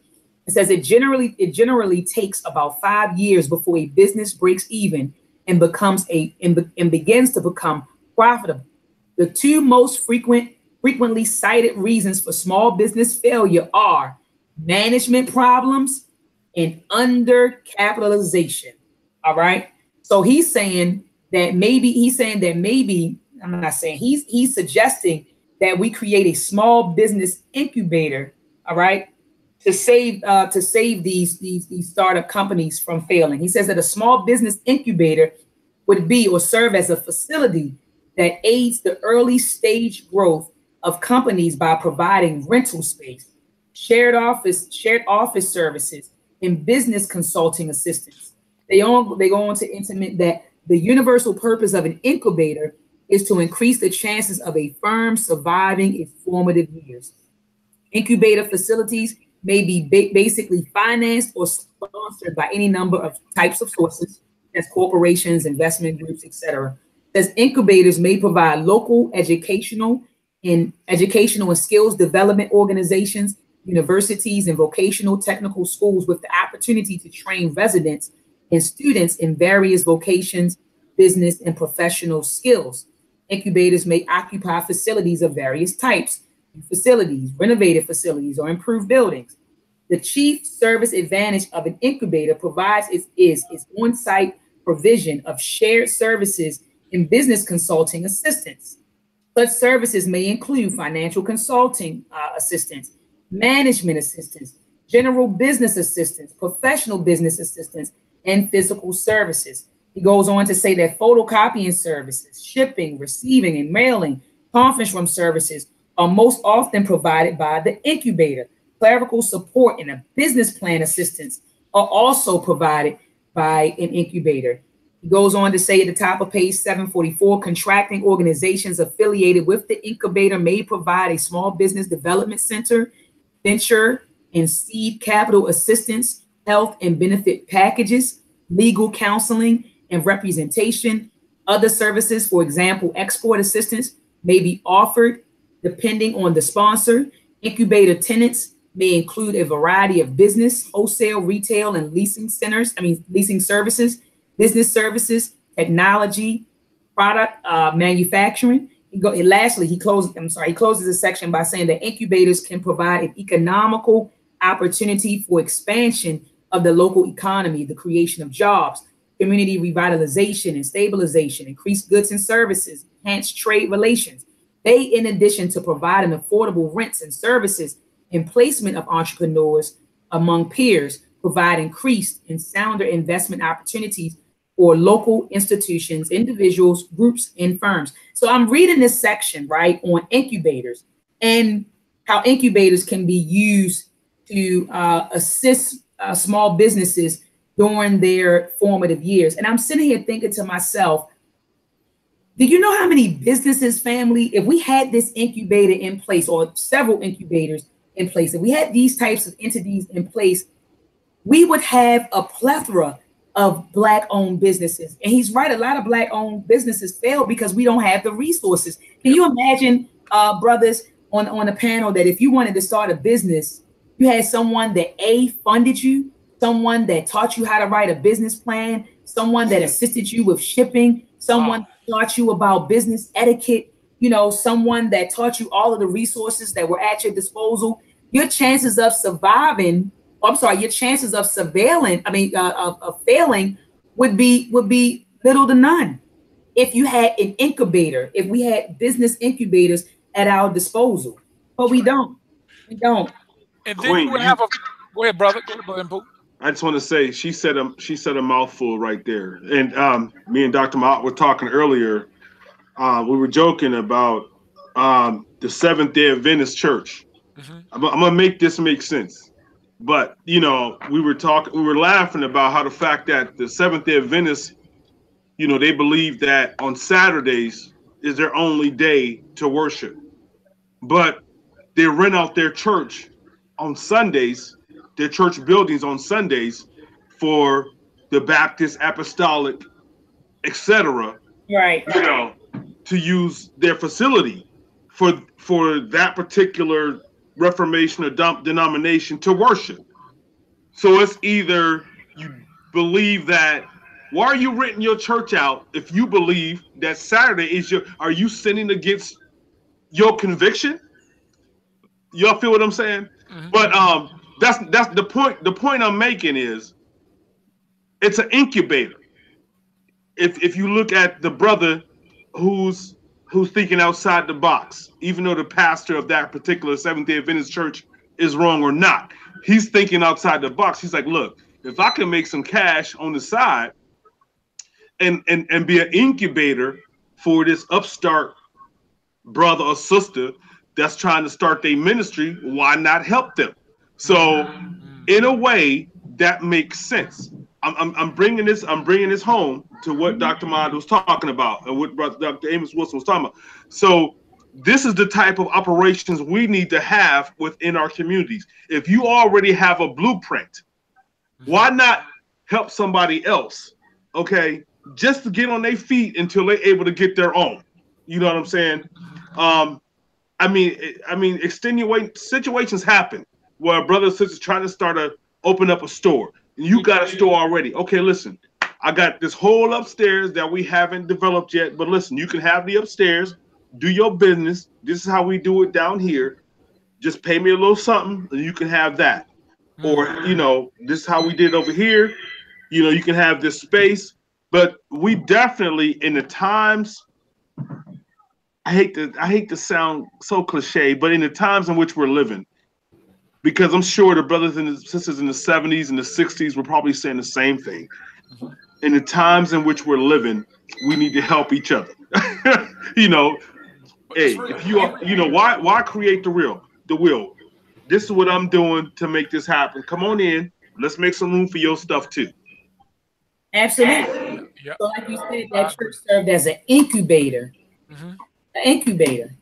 It says it generally takes about 5 years before a business breaks even and begins to become profitable. The two most frequently cited reasons for small business failure are management problems and undercapitalization. All right. So he's saying that maybe I'm not saying he's suggesting that we create a small business incubator. All right. To save these startup companies from failing. He says that a small business incubator would be or serve as a facility that aids the early stage growth of companies by providing rental space, shared office services, and business consulting assistance. They go on to intimate that the universal purpose of an incubator is to increase the chances of a firm surviving its formative years. Incubator facilities may be basically financed or sponsored by any number of types of sources, as corporations, investment groups, etc. As incubators may provide local educational and skills development organizations, universities, and vocational technical schools with the opportunity to train residents and students in various vocations, business, and professional skills. Incubators may occupy facilities of various types, facilities, renovated facilities, or improved buildings. The chief service advantage of an incubator provides is its on-site provision of shared services and business consulting assistance. Such services may include financial consulting assistance, management assistance, general business assistance, professional business assistance, and physical services. He goes on to say that photocopying services, shipping, receiving, and mailing, conference room services are most often provided by the incubator. Clerical support and a business plan assistance are also provided by an incubator. He goes on to say at the top of page 744, contracting organizations affiliated with the incubator may provide a small business development center, venture and seed capital assistance, health and benefit packages, legal counseling and representation. Other services, for example, export assistance, may be offered depending on the sponsor. Incubator tenants may include a variety of business, wholesale, retail, and leasing services, business services, technology, product manufacturing. Lastly, he closes the section by saying that incubators can provide an economical opportunity for expansion of the local economy, the creation of jobs, community revitalization and stabilization, increased goods and services, enhanced trade relations. They, in addition to providing affordable rents and services and placement of entrepreneurs among peers, provide increased and sounder investment opportunities for local institutions, individuals, groups, and firms. So I'm reading this section, right, on incubators and how incubators can be used to assist small businesses during their formative years. And I'm sitting here thinking to myself, do you know how many businesses, family, if we had this incubator in place or several incubators in place, if we had these types of entities in place, we would have a plethora of Black-owned businesses. And he's right, a lot of Black-owned businesses fail because we don't have the resources. Can you imagine, brothers on the panel, that if you wanted to start a business, you had someone that funded you, someone that taught you how to write a business plan, someone that assisted you with shipping, someone taught you about business etiquette, someone that taught you all of the resources that were at your disposal, your chances of surviving, your chances of of failing would be little to none. If you had an incubator, if we had business incubators at our disposal, but we don't. We don't. And then you would have a. Go ahead, brother. Go ahead, brother Pooh. I just want to say she said a mouthful right there. And me and Dr. Maat were talking earlier. We were joking about the Seventh-day Adventist Church. Mm-hmm. I'm gonna make this make sense. But we were laughing about how the fact that the Seventh-day Adventists, they believe that on Saturdays is their only day to worship. But they rent out their church on Sundays, their church buildings on Sundays, for the Baptist, Apostolic, etc. Right. To use their facility for that particular Reformation or denomination to worship. So it's either you believe that. Why are you renting your church out if you believe that Saturday is are you sinning against your conviction? Y'all feel what I'm saying? Mm-hmm. But that's the point. The point I'm making is it's an incubator. If you look at the brother who's thinking outside the box, even though the pastor of that particular Seventh-day Adventist church is wrong or not, he's thinking outside the box. He's like, look, if I can make some cash on the side and be an incubator for this upstart brother or sister that's trying to start their ministry, why not help them? So in a way that makes sense. I'm bringing this home to what Dr. Maat was talking about and what Dr. Amos Wilson was talking about. So this is the type of operations we need to have within our communities. If you already have a blueprint, why not help somebody else? Okay, just to get on their feet until they're able to get their own. You know what I'm saying? I mean, extenuating situations happen where a brother or sister's trying to open up a store, and you got a store already. Okay, listen, I got this whole upstairs that we haven't developed yet, but listen, you can have the upstairs, do your business. This is how we do it down here. Just pay me a little something, and you can have that. Or, you know, this is how we did over here. You know, you can have this space. But we definitely, in the times, I hate to sound so cliche, but in the times in which we're living, because I'm sure the brothers and the sisters in the 70s and the 60s were probably saying the same thing. In the times in which we're living, we need to help each other. You know, hey, if you are, you know, why create the wheel? This is what I'm doing to make this happen. Come on in. Let's make some room for your stuff too. Absolutely. Yep. So like you said, that church served as an incubator. An incubator.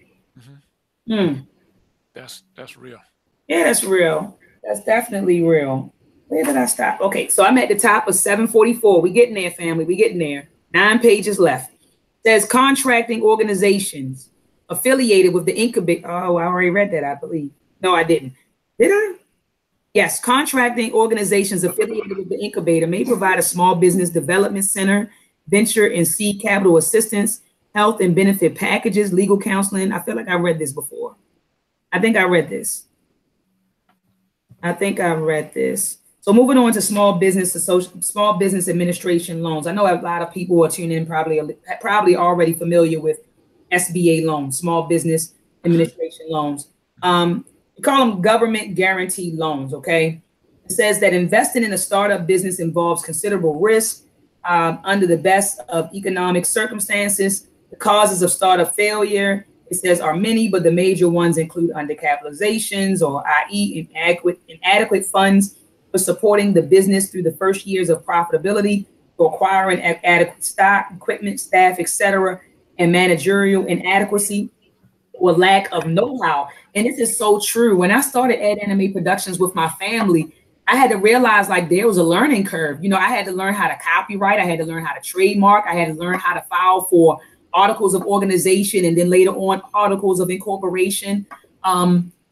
That's real. Yeah, that's real. That's definitely real. Where did I stop? Okay, so I'm at the top of 744. We getting there, family. We getting there. 9 pages left. It says contracting organizations affiliated with the incubator. Oh, I already read that, I believe. No, I didn't. Did I? Yes, contracting organizations affiliated with the incubator may provide a small business development center, venture and seed capital assistance, health and benefit packages, legal counseling. I feel like I read this before. I think I read this. So moving on to small business administration loans. I know a lot of people who are tuning in probably already familiar with SBA loans, small business administration loans. We call them government guaranteed loans, okay? It says that investing in a startup business involves considerable risk under the best of economic circumstances. The causes of startup failure, it says, are many, but the major ones include undercapitalizations, or i.e. inadequate funds for supporting the business through the first years of profitability, for acquiring adequate stock, equipment, staff, etc., and managerial inadequacy or lack of know-how. And this is so true. When I started Ed Anime Productions with my family, I had to realize like there was a learning curve. You know, I had to learn how to copyright. I had to learn how to trademark. I had to learn how to file for articles of organization and then later on articles of incorporation.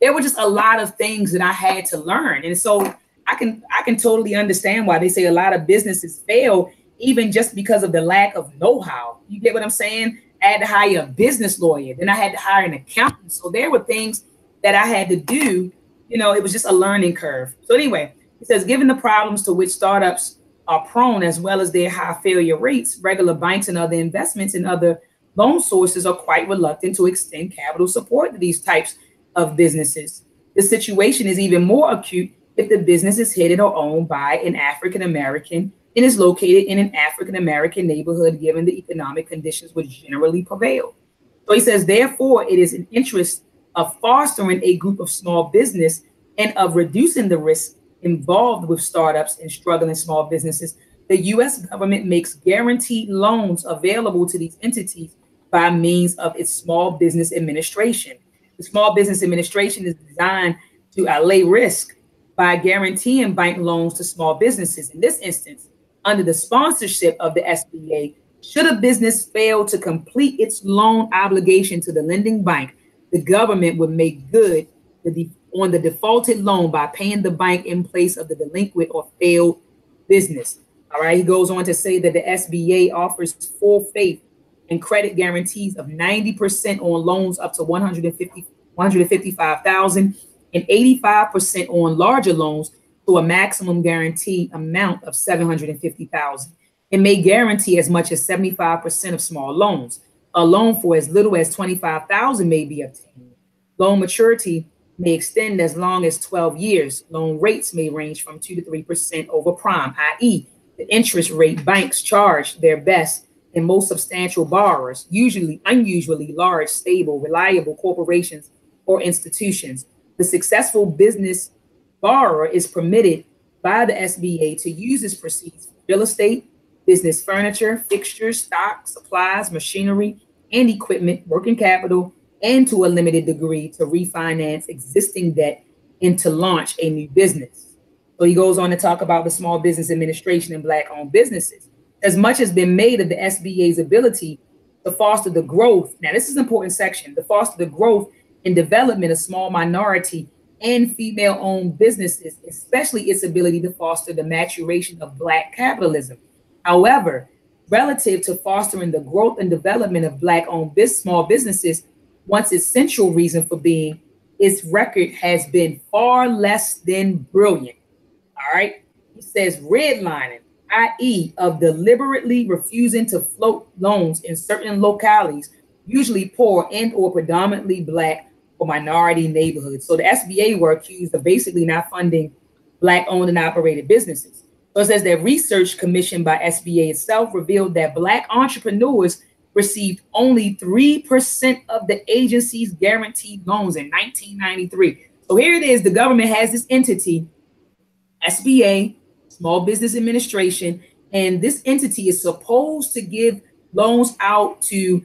There were just a lot of things that I had to learn. And so I can totally understand why they say a lot of businesses fail, even just because of the lack of know-how. You get what I'm saying? I had to hire a business lawyer. Then I had to hire an accountant. So there were things that I had to do. You know, it was just a learning curve. So anyway, it says, given the problems to which startups are prone, as well as their high failure rates, regular banks and other investments and other loan sources are quite reluctant to extend capital support to these types of businesses. The situation is even more acute if the business is headed or owned by an African-American and is located in an African-American neighborhood, given the economic conditions which generally prevail. So he says, therefore, it is an interest of fostering a group of small business and of reducing the risk involved with startups and struggling small businesses. The U.S. government makes guaranteed loans available to these entities by means of its Small Business Administration. The Small Business Administration is designed to allay risk by guaranteeing bank loans to small businesses. In this instance, under the sponsorship of the SBA, should a business fail to complete its loan obligation to the lending bank, the government would make good on the defaulted loan by paying the bank in place of the delinquent or failed business. All right. He goes on to say that the SBA offers full faith and credit guarantees of 90% on loans up to $155,000 and 85% on larger loans to a maximum guarantee amount of $750,000. It may guarantee as much as 75% of small loans. A loan for as little as $25,000 may be obtained. Loan maturity may extend as long as 12 years. Loan rates may range from 2 to 3% over prime, i.e., the interest rate banks charge their best and most substantial borrowers, usually unusually large, stable, reliable corporations or institutions. The successful business borrower is permitted by the SBA to use its proceeds real estate, business furniture, fixtures, stock, supplies, machinery, and equipment, working capital, and to a limited degree to refinance existing debt and to launch a new business. So he goes on to talk about the Small Business Administration and Black-owned businesses. As much has been made of the SBA's ability to foster the growth. Now, this is an important section, to foster the growth and development of small minority and female-owned businesses, especially its ability to foster the maturation of Black capitalism. However, relative to fostering the growth and development of Black-owned small businesses, once its central reason for being, its record has been far less than brilliant. All right. He says redlining, i.e. of deliberately refusing to float loans in certain localities, usually poor and or predominantly Black or minority neighborhoods. So the SBA were accused of basically not funding Black-owned and operated businesses. So it says that research commissioned by SBA itself revealed that Black entrepreneurs received only 3% of the agency's guaranteed loans in 1993. So here it is, the government has this entity, SBA, Small Business Administration, and this entity is supposed to give loans out to,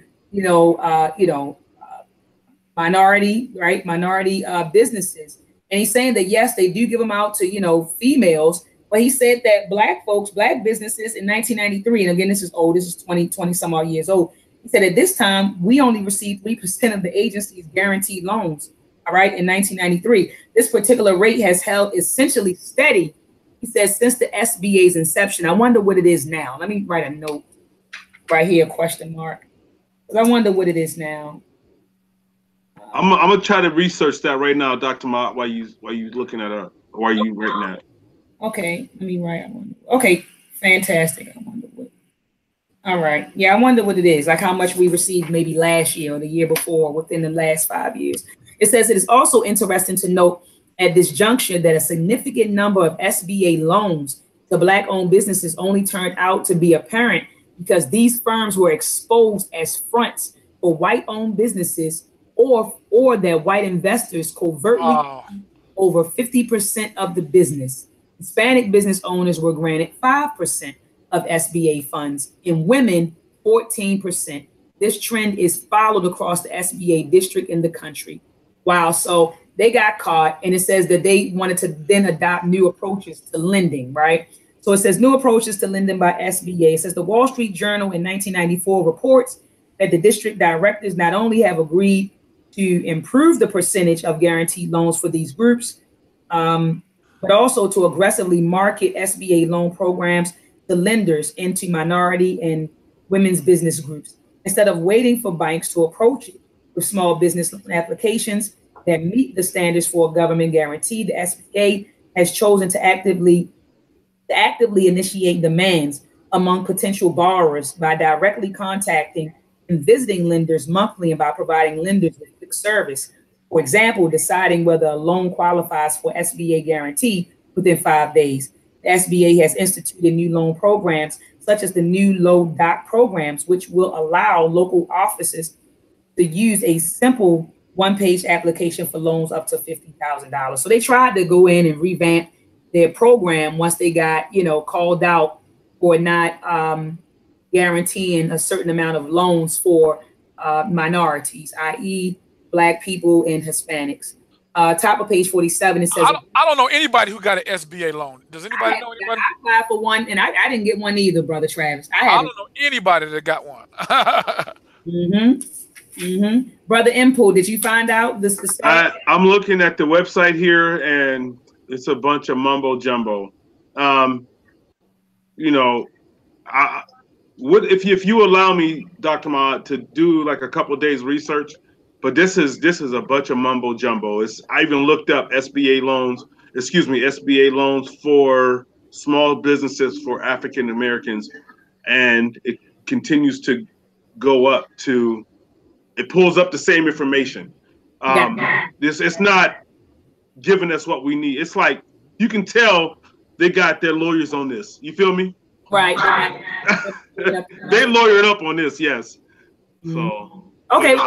minority businesses. And he's saying that, yes, they do give them out to, females, but he said that Black folks, Black businesses in 1993, and again, this is old, this is 20 some odd years old. He said at this time, we only received 3% of the agency's guaranteed loans, all right, in 1993. This particular rate has held essentially steady, he says, since the SBA's inception. I wonder what it is now. Let me write a note right here, question mark. I wonder what it is now. I'm gonna try to research that right now, Dr. Maat, while you looking at her, while you writing that. Okay, let me write. Okay, fantastic. I wonder what. All right, yeah, I wonder what it is. Like how much we received maybe last year or the year before, within the last 5 years. It says it is also interesting to note at this juncture that a significant number of SBA loans to Black-owned businesses only turned out to be apparent because these firms were exposed as fronts for white-owned businesses or that white investors covertly over 50% of the business. Hispanic business owners were granted 5% of SBA funds and women 14%. This trend is followed across the SBA district in the country. Wow, so they got caught, and it says that they wanted to then adopt new approaches to lending, right? So it says new approaches to lending by SBA. It says the Wall Street Journal in 1994 reports that the district directors not only have agreed to improve the percentage of guaranteed loans for these groups, but also to aggressively market SBA loan programs to lenders into minority and women's business groups, instead of waiting for banks to approach it with small business applications that meet the standards for a government guarantee. The SBA has chosen to actively initiate demands among potential borrowers by directly contacting and visiting lenders monthly and by providing lenders with quick service. For example, deciding whether a loan qualifies for SBA guarantee within 5 days. The SBA has instituted new loan programs, such as the new low doc programs, which will allow local offices to use a simple one-page application for loans up to $50,000. So they tried to go in and revamp their program once they got, called out for not guaranteeing a certain amount of loans for minorities, i.e. Black people and Hispanics. Top of page 47, it says, I don't know anybody who got an SBA loan. Does anybody know anybody? I applied for one, and I didn't get one either, Brother Travis. I don't know anybody that got one. Brother Impo, did you find out this? I'm looking at the website here, and it's a bunch of mumbo jumbo. If you allow me, Dr. Maat, to do like a couple of days research, but this is a bunch of mumbo jumbo. I even looked up SBA loans for small businesses for African Americans, and it continues to go up to. It pulls up the same information. It's not giving us what we need. It's like you can tell they got their lawyers on this. You feel me? Right. They lawyered up on this, yes. So okay.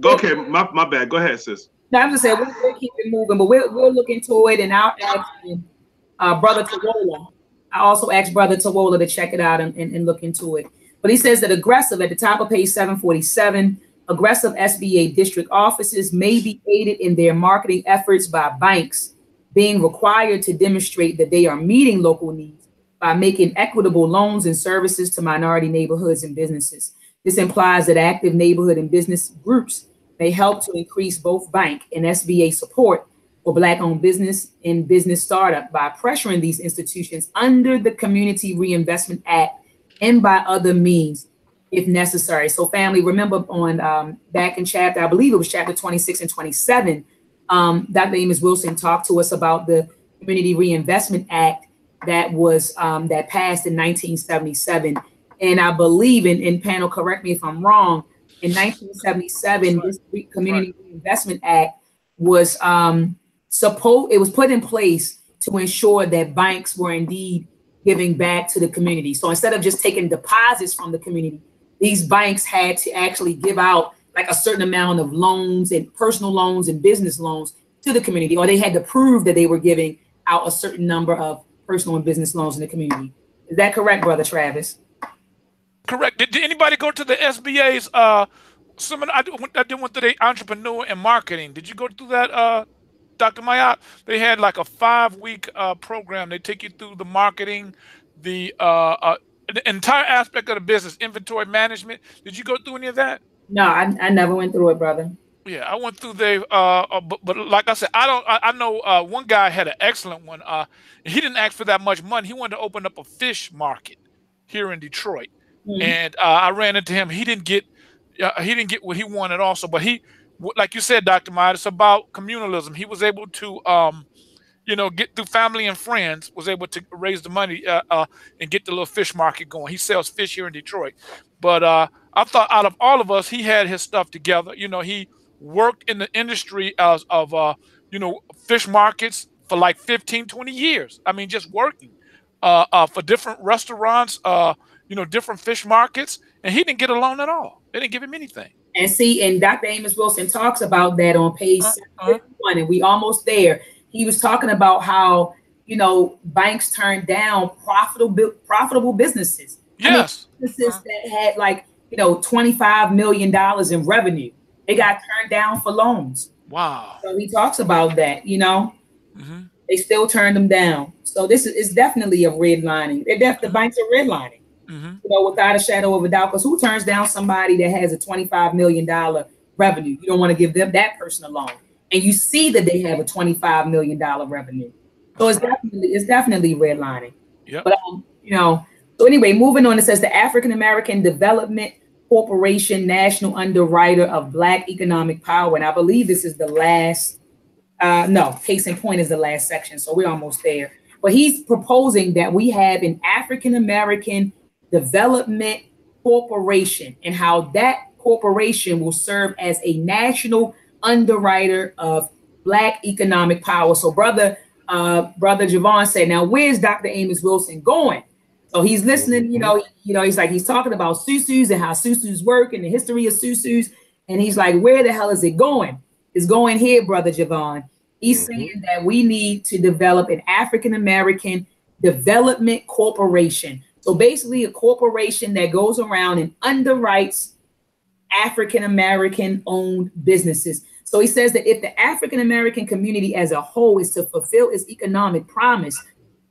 Okay, my bad. Go ahead, sis. No, I'm just saying we'll keep it moving, but we'll look into it, and I'll ask Brother Tarola I also asked Brother Tawola to check it out and look into it. But he says that aggressive, at the top of page 747, aggressive SBA district offices may be aided in their marketing efforts by banks being required to demonstrate that they are meeting local needs by making equitable loans and services to minority neighborhoods and businesses. This implies that active neighborhood and business groups may help to increase both bank and SBA support for Black-owned business and business startup by pressuring these institutions under the Community Reinvestment Act and by other means if necessary. So family, remember on back in chapter, I believe it was chapter 26 and 27, Dr. Amos Wilson talked to us about the Community Reinvestment Act that was that passed in 1977. And I believe, in panel, correct me if I'm wrong, in 1977, this Community Reinvestment Act was it was put in place to ensure that banks were indeed giving back to the community. So instead of just taking deposits from the community, these banks had to actually give out like a certain amount of loans and personal loans and business loans to the community, or they had to prove that they were giving out a certain number of personal and business loans in the community. Is that correct, Brother Travis? Correct. Did anybody go to the SBA's seminar? I went to the entrepreneur and marketing. Did you go through that, Dr. Maat? They had like a 5-week program. They take you through the marketing, the entire aspect of the business, inventory management. Did you go through any of that? No, I never went through it, brother. Yeah, I went through there, but like I said, I know one guy had an excellent one. He didn't ask for that much money. He wanted to open up a fish market here in Detroit, and I ran into him. He didn't get what he wanted also, but he, like you said, Dr. Maat, it's about communalism. He was able to, get through family and friends, was able to raise the money and get the little fish market going. He sells fish here in Detroit, but I thought out of all of us, he had his stuff together. He worked in the industry of fish markets for like 15, 20 years. I mean, just working for different restaurants, different fish markets, and he didn't get a loan at all. They didn't give him anything. And see, and Dr. Amos Wilson talks about that on page 51, and we almost there. He was talking about how, banks turned down profitable businesses. Yes. I mean, businesses that had like, $25 million in revenue. They got turned down for loans. Wow. So he talks about that, They still turned them down. So this is definitely a redlining. The banks are redlining, without a shadow of a doubt. Because who turns down somebody that has a $25 million revenue? You don't want to give them that person a loan. And you see that they have a $25 million revenue. So it's definitely redlining. Yep. But, so anyway, moving on, it says the African American Development Corporation National Underwriter of Black Economic Power. And I believe this is the last, case in point is the last section. So we're almost there. But he's proposing that we have an African American Development Corporation and how that corporation will serve as a national underwriter of Black economic power. So brother Javon said, now where's Dr. Amos Wilson going? So he's listening, he's talking about susus and how susus work and the history of susus. And he's like, where the hell is it going? It's going here, Brother Javon. He's saying that we need to develop an African-American Development Corporation. So basically a corporation that goes around and underwrites African-American owned businesses. So he says that if the African-American community as a whole is to fulfill its economic promise,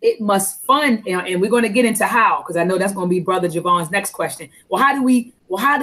it must fund, and we're going to get into how, because I know that's going to be Brother Javon's next question. Well, how do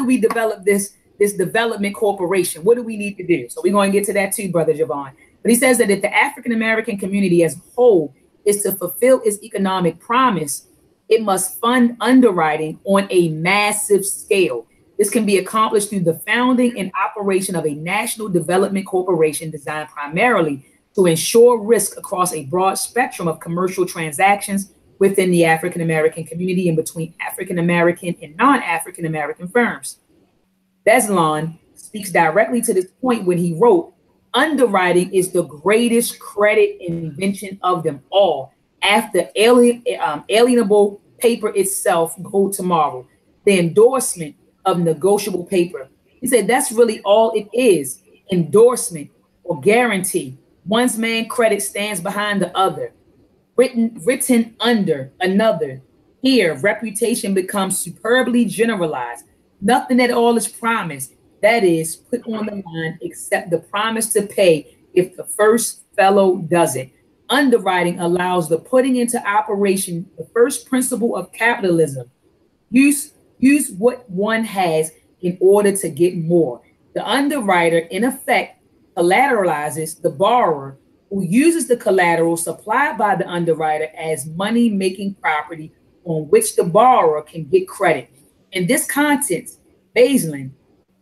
we develop this development corporation? What do we need to do? So we're going to get to that too, Brother Javon. But he says that if the African-American community as a whole is to fulfill its economic promise, it must fund underwriting on a massive scale. This can be accomplished through the founding and operation of a national development corporation designed primarily to ensure risk across a broad spectrum of commercial transactions within the African-American community and between African-American and non-African-American firms. Beslan speaks directly to this point when he wrote, underwriting is the greatest credit invention of them all. After alienable paper itself, gold tomorrow, the endorsement of negotiable paper. He said that's really all it is, endorsement or guarantee. One's man credit stands behind the other. written under another. Here, reputation becomes superbly generalized. Nothing at all is promised. That is put on the line except the promise to pay if the first fellow does it. Underwriting allows the putting into operation the first principle of capitalism. Use what one has in order to get more. The underwriter, in effect, collateralizes the borrower, who uses the collateral supplied by the underwriter as money-making property on which the borrower can get credit. In this context, Baseline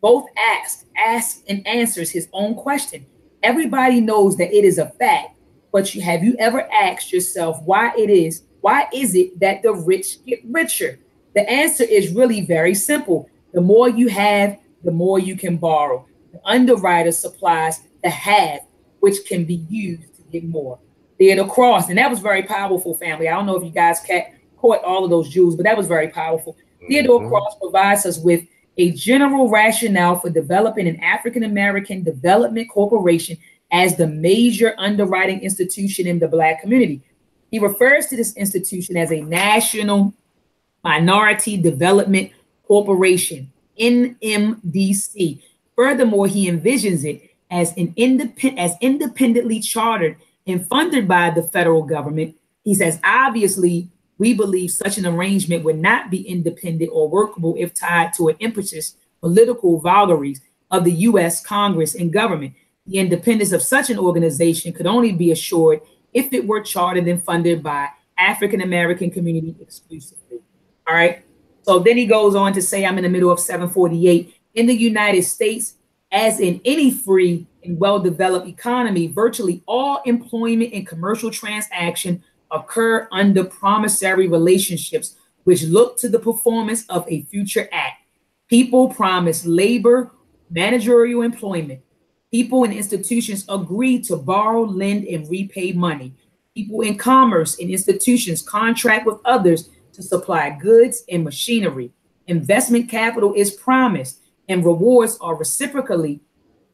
both asks and answers his own question. Everybody knows that it is a fact, but have you ever asked yourself why is it that the rich get richer? The answer is really very simple. The more you have, the more you can borrow. The underwriter supplies the have, which can be used to get more. Theodore Cross, and that was very powerful, family. I don't know if you guys caught all of those jewels, but that was very powerful. Theodore Cross provides us with a general rationale for developing an African-American development corporation as the major underwriting institution in the Black community. He refers to this institution as a National Minority Development Corporation, NMDC. Furthermore, he envisions it as independently chartered and funded by the federal government. He says, obviously, we believe such an arrangement would not be independent or workable if tied to an impetus political vagaries of the U.S. Congress and government. The independence of such an organization could only be assured if it were chartered and funded by African-American community exclusively. All right. So then he goes on to say, I'm in the middle of 748. In the United States, as in any free and well-developed economy, virtually all employment and commercial transaction occur under promissory relationships, which look to the performance of a future act. People promise labor, managerial employment. People and institutions agree to borrow, lend, and repay money. People in commerce and institutions contract with others to supply goods and machinery. Investment capital is promised, and rewards are reciprocally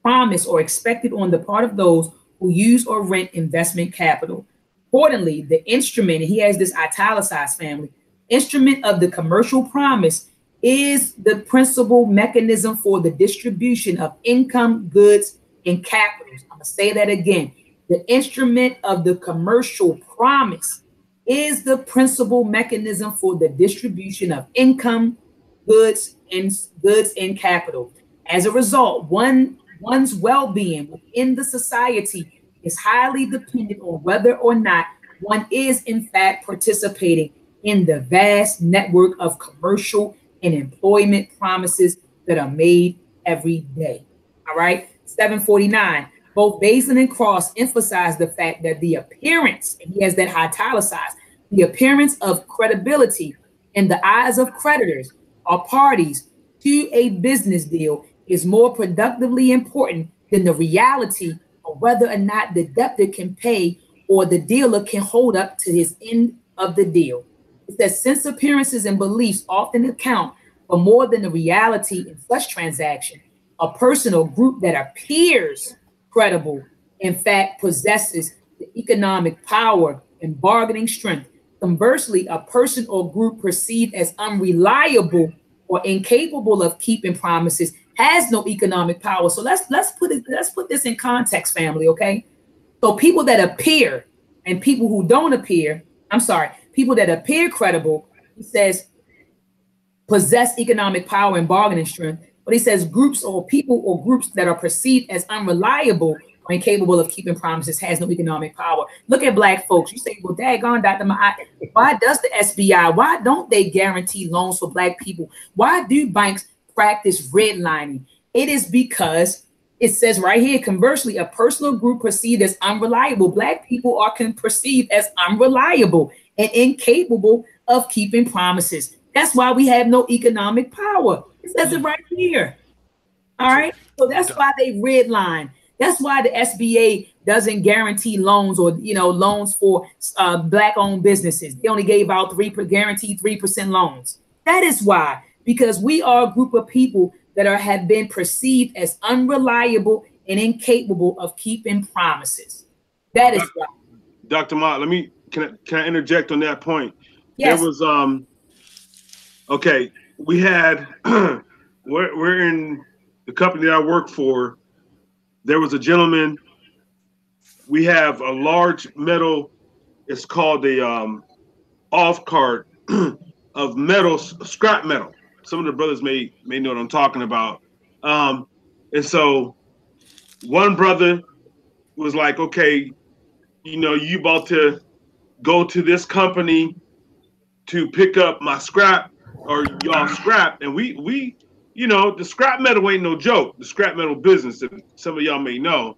promised or expected on the part of those who use or rent investment capital. Accordingly, the instrument, and he has this italicized, family, instrument of the commercial promise is the principal mechanism for the distribution of income, goods, and capitals. I'm going to say that again. The instrument of the commercial promise is the principal mechanism for the distribution of income, goods, and capital. As a result, one's well-being within the society is highly dependent on whether or not one is in fact participating in the vast network of commercial and employment promises that are made every day. All right. 749. Both Baseline and Cross emphasize the fact that the appearance, and he has that italicized, the appearance of credibility in the eyes of creditors or parties to a business deal is more productively important than the reality of whether or not the debtor can pay or the dealer can hold up to his end of the deal. It says, since appearances and beliefs often account for more than the reality in such transaction, a person or group that appears credible, in fact, possesses the economic power and bargaining strength. Conversely, a person or group perceived as unreliable or incapable of keeping promises has no economic power. So let's put this in context, family, okay? So people that appear and people who don't appear, people that appear credible, he says, possess economic power and bargaining strength. But he says groups or people or groups that are perceived as unreliable or incapable of keeping promises has no economic power. Look at Black folks. You say, well, daggone, Dr. Maat, why does the SBI, why don't they guarantee loans for Black people? Why do banks practice redlining? It is because it says right here, conversely, a personal group perceived as unreliable. Black people are perceived as unreliable and incapable of keeping promises. That's why we have no economic power. It says it right here. All right. So that's why they redline. That's why the SBA doesn't guarantee loans or, loans for Black-owned businesses. They only gave out guaranteed 3% loans. That is why, because we are a group of people that have been perceived as unreliable and incapable of keeping promises. That is why. Dr. Maat, let me can I interject on that point? Yes. There was okay, we had we're in the company that I work for. There was a gentleman. We have a large metal. It's called the off cart of metal, scrap metal. Some of the brothers may know what I'm talking about. And so one brother was like, okay, you know, you about to go to this company to pick up my scrap or y'all scrap. And we, you know, the scrap metal ain't no joke. The scrap metal business, that some of y'all may know.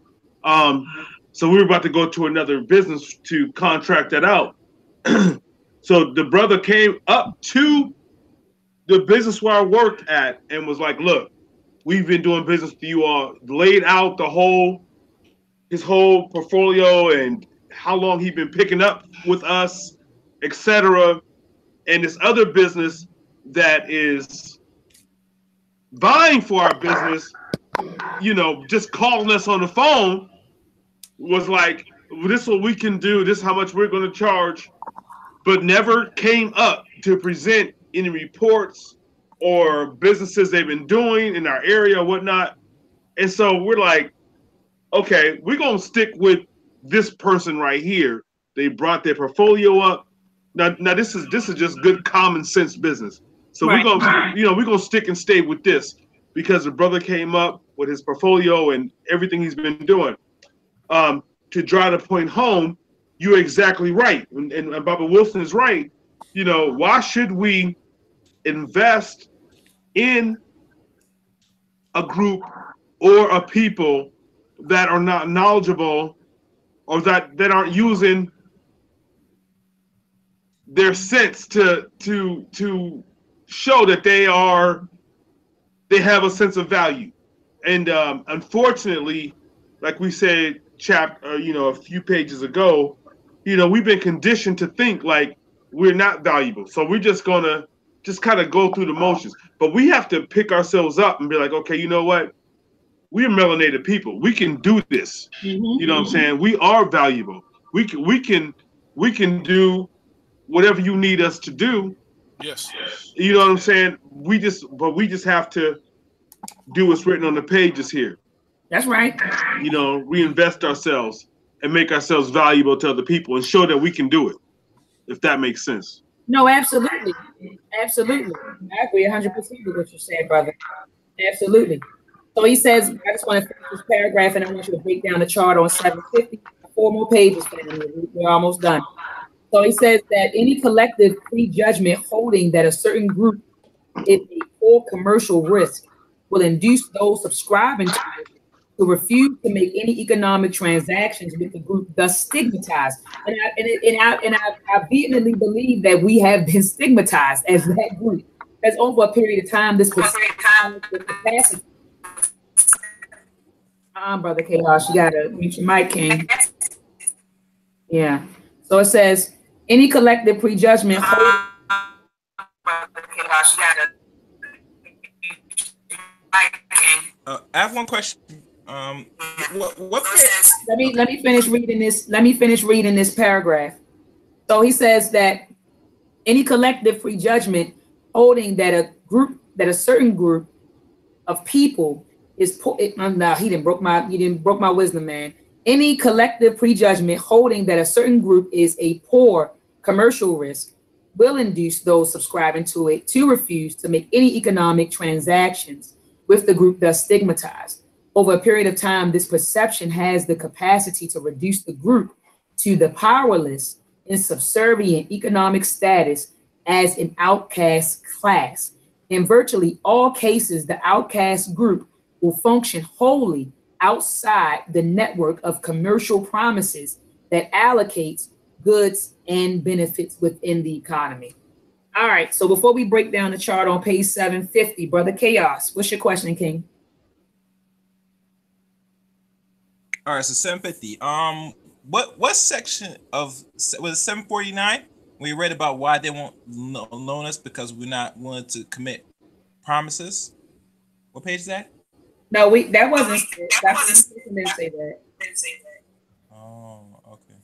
So we were about to go to another business to contract that out. So the brother came up to the business where I worked at and was like, look, we've been doing business with you all, laid out his whole portfolio and how long he'd been picking up with us, etc. And this other business that is vying for our business, you know, just calling us on the phone was like, well, this is what we can do, this is how much we're going to charge, but never came up to present any reports or businesses they've been doing in our area or whatnot. And so we're like, okay, we're going to stick with this person right here. They brought their portfolio up. Now this is just good common sense business. So right. we're gonna stick and stay with this because the brother came up with his portfolio and everything he's been doing. To drive the point home, you're exactly right, and Baba Wilson is right. You know, why should we invest in a group or a people that are not knowledgeable or that aren't using their sense to show that they have a sense of value? And unfortunately, like we said, a few pages ago, you know, we've been conditioned to think like we're not valuable, so we're just gonna kind of go through the motions. But we have to pick ourselves up and be like, okay, you know what? We're melanated people. We can do this. You know what I'm saying? We are valuable. We can do whatever you need us to do. Yes. You know what I'm saying? We just have to do what's written on the pages here. That's right. You know, reinvest ourselves and make ourselves valuable to other people and show that we can do it, if that makes sense. No, absolutely. Absolutely. I agree 100% with what you said, brother. Absolutely. So he says, I just want to finish this paragraph and I want you to break down the chart on 750. 4 more pages, family. We're almost done. So he says that any collective prejudgment holding that a certain group is a poor commercial risk will induce those subscribing to it to refuse to make any economic transactions with the group, thus stigmatized. And I vehemently believe that we have been stigmatized as that group. As over a period of time, this capacity. Brother Chaos, you gotta mute your mic, King. Yeah. So it says any collective prejudgment. I have one question. Let me finish reading this. Let me finish reading this paragraph. So he says that any collective prejudgment holding that a certain group of people is poor. No, he didn't broke my wisdom, man. Any collective prejudgment holding that a certain group is a poor commercial risk will induce those subscribing to it to refuse to make any economic transactions with the group thus stigmatized. Over a period of time, this perception has the capacity to reduce the group to the powerless and subservient economic status as an outcast class. In virtually all cases, the outcast group will function wholly outside the network of commercial promises that allocates goods and benefits within the economy. All right, so before we break down the chart on page 750, Brother Chaos, what's your question, King? All right, so 750. What section of, was it 749? We read about why they won't loan us because we're not willing to commit promises. What page is that? No, that wasn't didn't say that. Oh, okay.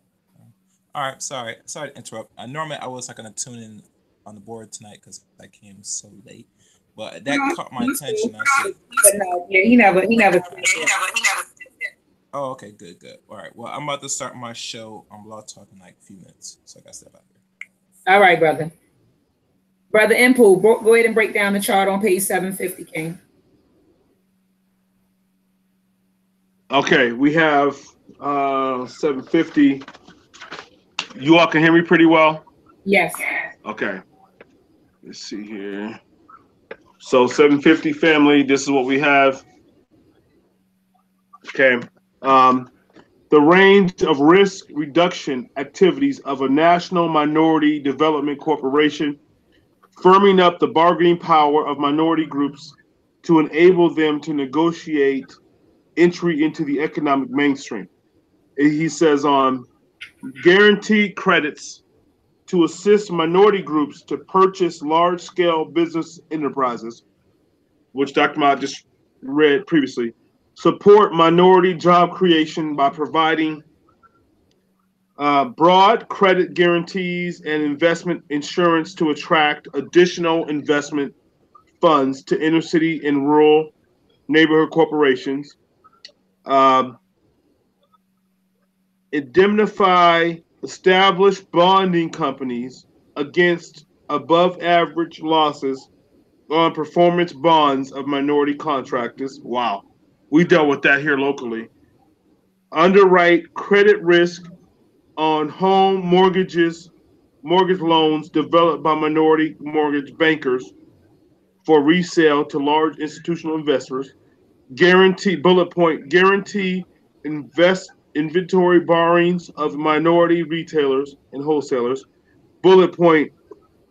All right, sorry to interrupt. Normally I was not gonna tune in on the board tonight because I came so late, but that caught my attention. I said, but no, yeah, he never. "Oh, okay, good. All right, well, I'm about to start my show on Blog Talk in like a few minutes, so I got to step out here." All right, brother. Brother Impool, go ahead and break down the chart on page 750, King. Okay, we have 750. You all can hear me pretty well? Yes. Okay. Let's see here. So 750 family, this is what we have. Okay. The range of risk reduction activities of a national minority development corporation, firming up the bargaining power of minority groups to enable them to negotiate entry into the economic mainstream. He says guaranteed credits to assist minority groups to purchase large-scale business enterprises, which Dr. Maat just read previously, support minority job creation by providing broad credit guarantees and investment insurance to attract additional investment funds to inner city and rural neighborhood corporations, indemnify established bonding companies against above average losses on performance bonds of minority contractors. Wow. We dealt with that here locally. Underwrite credit risk on home mortgage loans developed by minority mortgage bankers for resale to large institutional investors. Guarantee inventory borrowings of minority retailers and wholesalers. Bullet point,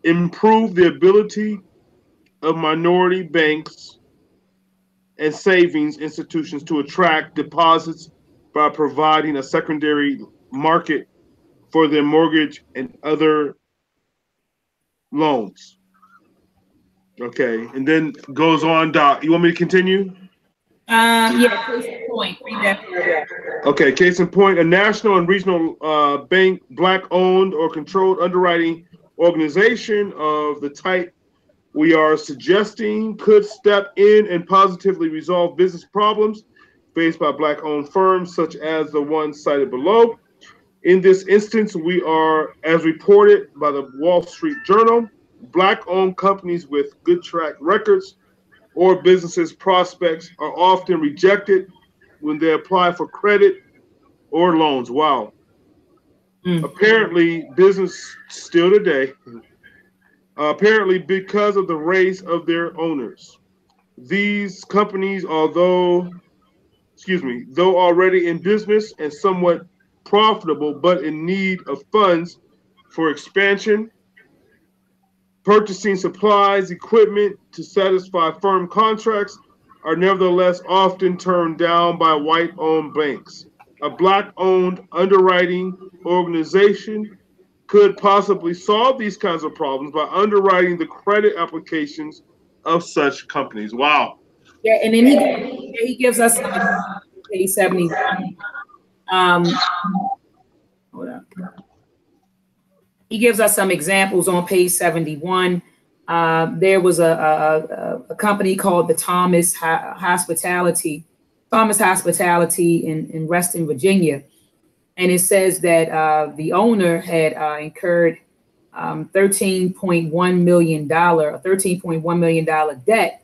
improve the ability of minority banks and savings institutions to attract deposits by providing a secondary market for their mortgage and other loans. Okay, and then goes on, Doc. You want me to continue? Yeah, case in point. Read that paragraph. Okay, case in point, a national and regional bank, black-owned or controlled underwriting organization of the type we are suggesting could step in and positively resolve business problems faced by black-owned firms such as the one cited below. In this instance, we are, as reported by the Wall Street Journal, black-owned companies with good track records or businesses prospects are often rejected when they apply for credit or loans. Wow. Apparently, business still today, apparently because of the race of their owners. These companies, though already in business and somewhat profitable, but in need of funds for expansion, purchasing supplies, equipment to satisfy firm contracts, are nevertheless often turned down by white-owned banks. A black-owned underwriting organization could possibly solve these kinds of problems by underwriting the credit applications of such companies. Wow. Yeah, and then he gives us page 71. Hold on. He gives us some examples on page 71. There was a company called the Thomas Hospitality in Reston, Virginia. And it says that the owner had incurred $13.1 million debt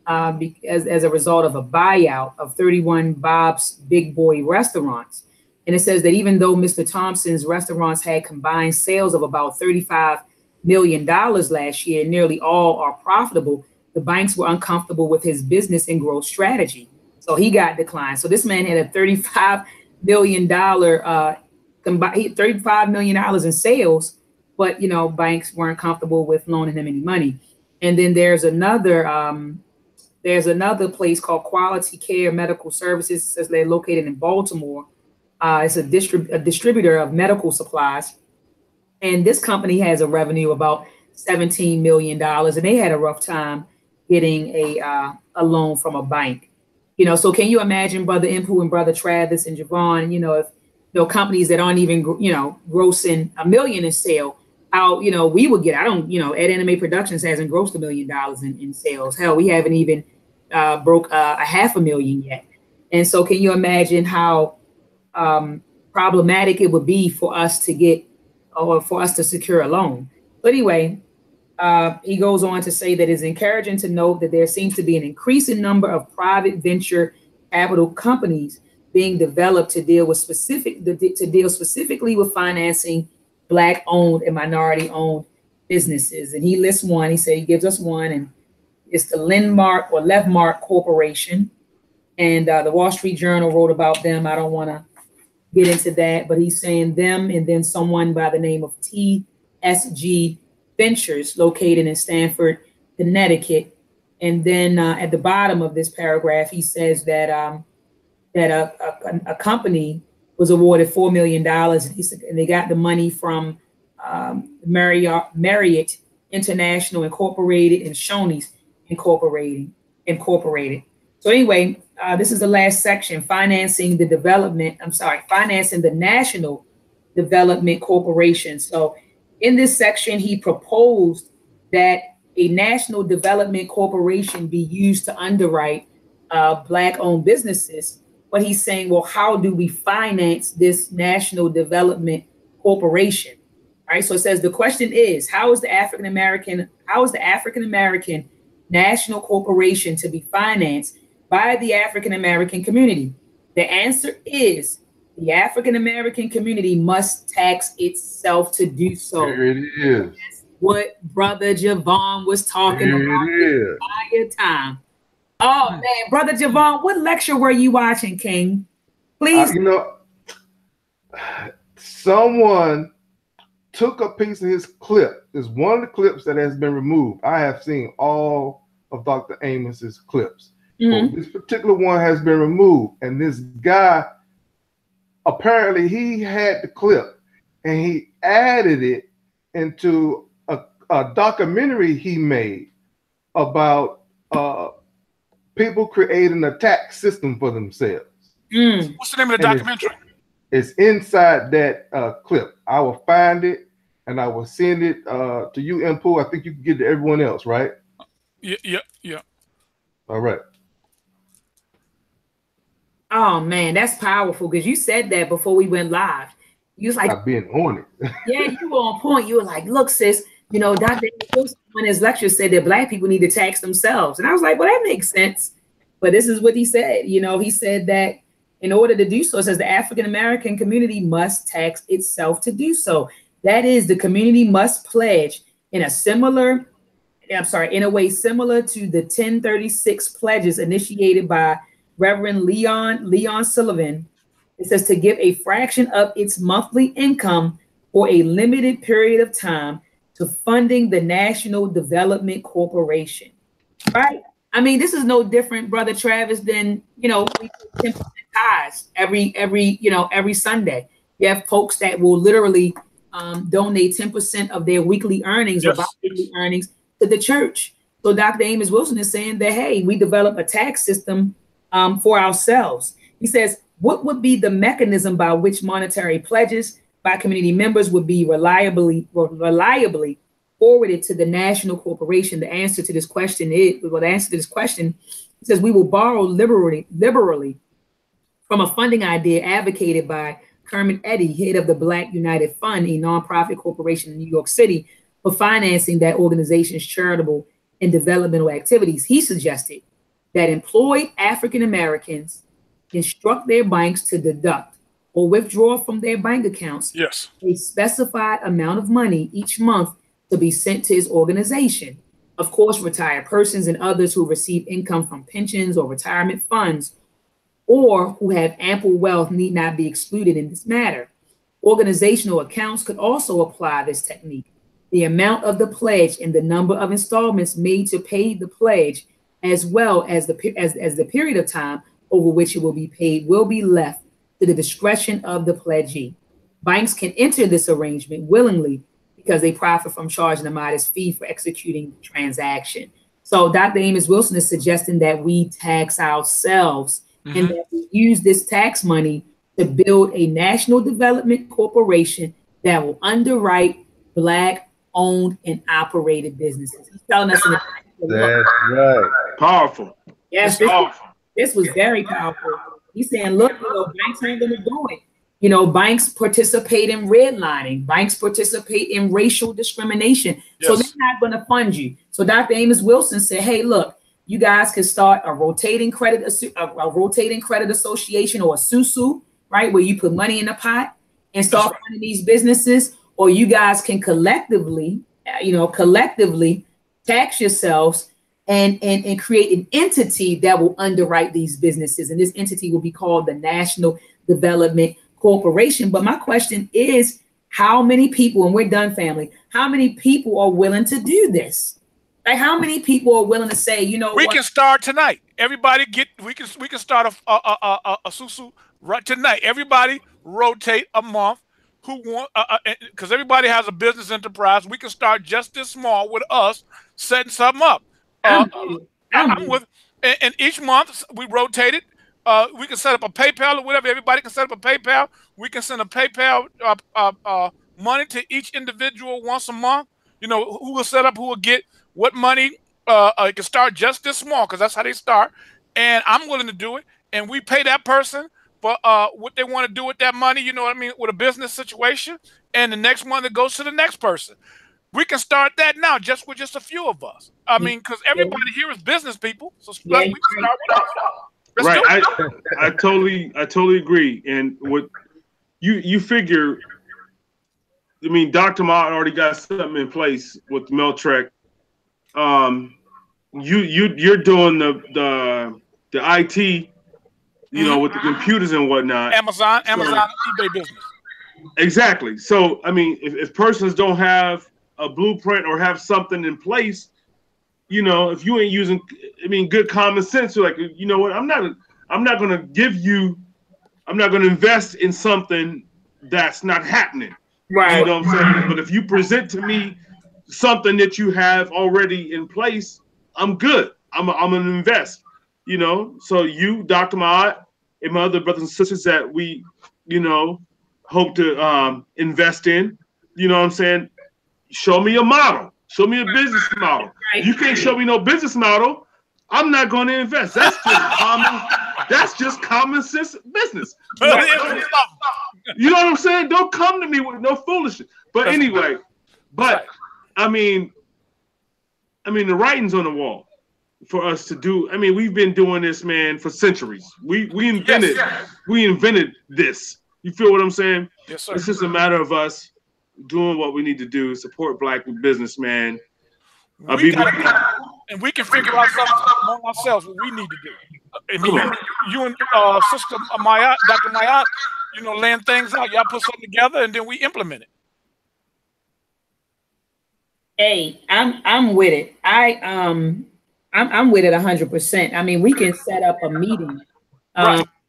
as a result of a buyout of 31 Bob's Big Boy restaurants. And it says that even though Mr. Thompson's restaurants had combined sales of about $35 million last year, nearly all are profitable, the banks were uncomfortable with his business and growth strategy. So he got declined. So this man had a $35 million $35 million in sales, but banks weren't comfortable with loaning him any money. And then there's another place called Quality Care Medical Services. It says they're located in Baltimore. It's a distributor of medical supplies. And this company has a revenue of about $17 million. And they had a rough time getting a loan from a bank. So can you imagine Brother Impu and Brother Travis and Javon, companies that aren't even, grossing $1 million in sale, how, we would get, Ed Anime Productions hasn't grossed $1 million in sales. Hell, we haven't even broke a $500,000 yet. And so can you imagine how problematic it would be for us to get, or for us to secure a loan? But anyway, he goes on to say that it's encouraging to note that there seems to be an increasing number of private venture capital companies being developed to deal specifically with financing Black-owned and minority-owned businesses. And he lists one. He said he gives us one, and it's the Levmark Corporation. And the Wall Street Journal wrote about them. I don't want to get into that, but he's saying them, and then someone by the name of TSG Ventures, located in Stamford, Connecticut. And then at the bottom of this paragraph, he says that a company was awarded $4 million, and they got the money from Marriott International Incorporated and Shoney's Incorporated. So anyway, this is the last section, financing the National Development Corporation. So in this section, he proposed that a National Development Corporation be used to underwrite Black-owned businesses. But he's saying, well, how do we finance this National Development Corporation? All right. So it says the question is, how is the African American National Corporation to be financed by the African American community? The answer is the African American community must tax itself to do so. There it is. That's what Brother Javon was talking about the entire time. Oh man, Brother Javon, what lecture were you watching, King? Please. Someone took a piece of his clip. It's one of the clips that has been removed. I have seen all of Dr. Amos's clips. But this particular one has been removed. And this guy, apparently he had the clip and he added it into a documentary he made about people creating a tax system for themselves. What's the name of the documentary? It's inside that clip. I will find it and I will send it to you, Impu. I think you can get it to everyone else, right? Yeah. All right. Oh man, that's powerful, because you said that before we went live. You was like, I've been on it. Yeah, you were on point. You were like, look, sis, Dr. Amos in his lecture said that Black people need to tax themselves. And I was like, well, that makes sense. But this is what he said. He said that in order to do so, it says the African American community must tax itself to do so. That is, the community must pledge in a way similar to the 1036 pledges initiated by Reverend Leon Sullivan. It says to give a fraction of its monthly income for a limited period of time to funding the National Development Corporation. Right? I mean, this is no different, Brother Travis, than, we do 10% tithes every Sunday. You have folks that will literally donate 10% of their weekly earnings or bi-weekly earnings to the church. So Dr. Amos Wilson is saying that, hey, we develop a tax system for ourselves. He says, what would be the mechanism by which monetary pledges by community members would be reliably forwarded to the national corporation? The answer to this question is, it says we will borrow liberally from a funding idea advocated by Kermit Eddy, head of the Black United Fund, a nonprofit corporation in New York City, for financing that organization's charitable and developmental activities. He suggested that employed African Americans instruct their banks to deduct or withdraw from their bank accounts a specified amount of money each month to be sent to his organization. Of course, retired persons and others who receive income from pensions or retirement funds or who have ample wealth need not be excluded in this matter. Organizational accounts could also apply this technique. The amount of the pledge and the number of installments made to pay the pledge, as well as the period of time over which it will be paid, will be left to the discretion of the pledgee. Banks can enter this arrangement willingly because they profit from charging a modest fee for executing the transaction. So Dr. Amos Wilson is suggesting that we tax ourselves and that we use this tax money to build a national development corporation that will underwrite Black-owned and operated businesses. He's telling us in That's right. Powerful. Yes, this was very powerful. He's saying, look, banks ain't going to do it. Banks participate in redlining. Banks participate in racial discrimination. Yes. So they're not going to fund you. So Dr. Amos Wilson said, hey, look, you guys can start a rotating credit association or a SUSU, right, where you put money in a pot and start funding these businesses, or you guys can collectively tax yourselves and create an entity that will underwrite these businesses. And this entity will be called the National Development Corporation. But my question is, how many people, and we're done, family, how many people are willing to do this? Like, how many people are willing to say, we can start tonight. Everybody we can start a SUSU right tonight. Everybody rotate a month. Who want? Because everybody has a business enterprise. We can start just this small with us setting something up. I'm with, and each month we rotate it. We can set up a PayPal or whatever. Everybody can set up a PayPal. We can send a PayPal money to each individual once a month. Who will set up, who will get what money. You can start just this small because that's how they start. And I'm willing to do it. And we pay that person for what they want to do with that money, with a business situation. And the next month it goes to the next person. We can start that now just with just a few of us. Because everybody here is business people. So we can start with us. Right. I totally agree. And what you figure, Dr. Maat already got something in place with Meltrek. You're doing the IT, with the computers and whatnot. Amazon, eBay business. Exactly. So if persons don't have a blueprint or have something in place, if you ain't using, good common sense, you're like, you know what, I'm not going to invest in something that's not happening. Right. You know what I'm saying? But if you present to me something that you have already in place, I'm good. I'm going to invest, So you, Dr. Maat, and my other brothers and sisters that we, hope to invest in, what I'm saying? Show me a model. Show me a business model. Right. You can't show me no business model, I'm not going to invest. That's just common sense business. You know what I'm saying? Don't come to me with no foolishness. But anyway, the writing's on the wall for us to do. We've been doing this, man, for centuries. We invented this. You feel what I'm saying? Yes, sir. It's just a matter of us doing what we need to do, support Black businessmen. And we can figure out something among ourselves what we need to do. You and Sister Maat, Dr. Maat, laying things out. Y'all put something together and then we implement it. Hey, I'm with it. I'm with it 100%. We can set up a meeting.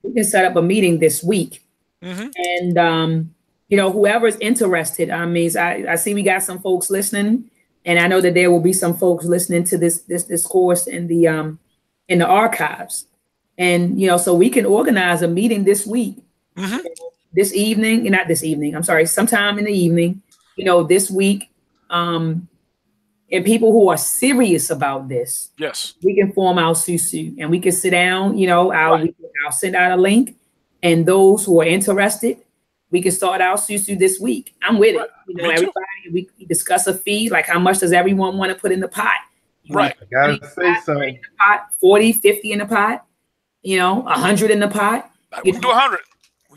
We can set up a meeting this week, and whoever's interested. I see we got some folks listening, and I know that there will be some folks listening to this course in the archives, and so we can organize a meeting this week, this evening, not this evening. I'm sorry, sometime in the evening, this week. And people who are serious about this, yes, we can form our SUSU and we can sit down. I'll send out a link, and those who are interested, we can start our SUSU this week. I'm with it. Everybody, we discuss a fee, like how much does everyone want to put in the pot? I gotta say something. 40, 50 in the pot, 100 in the pot. We can do 100.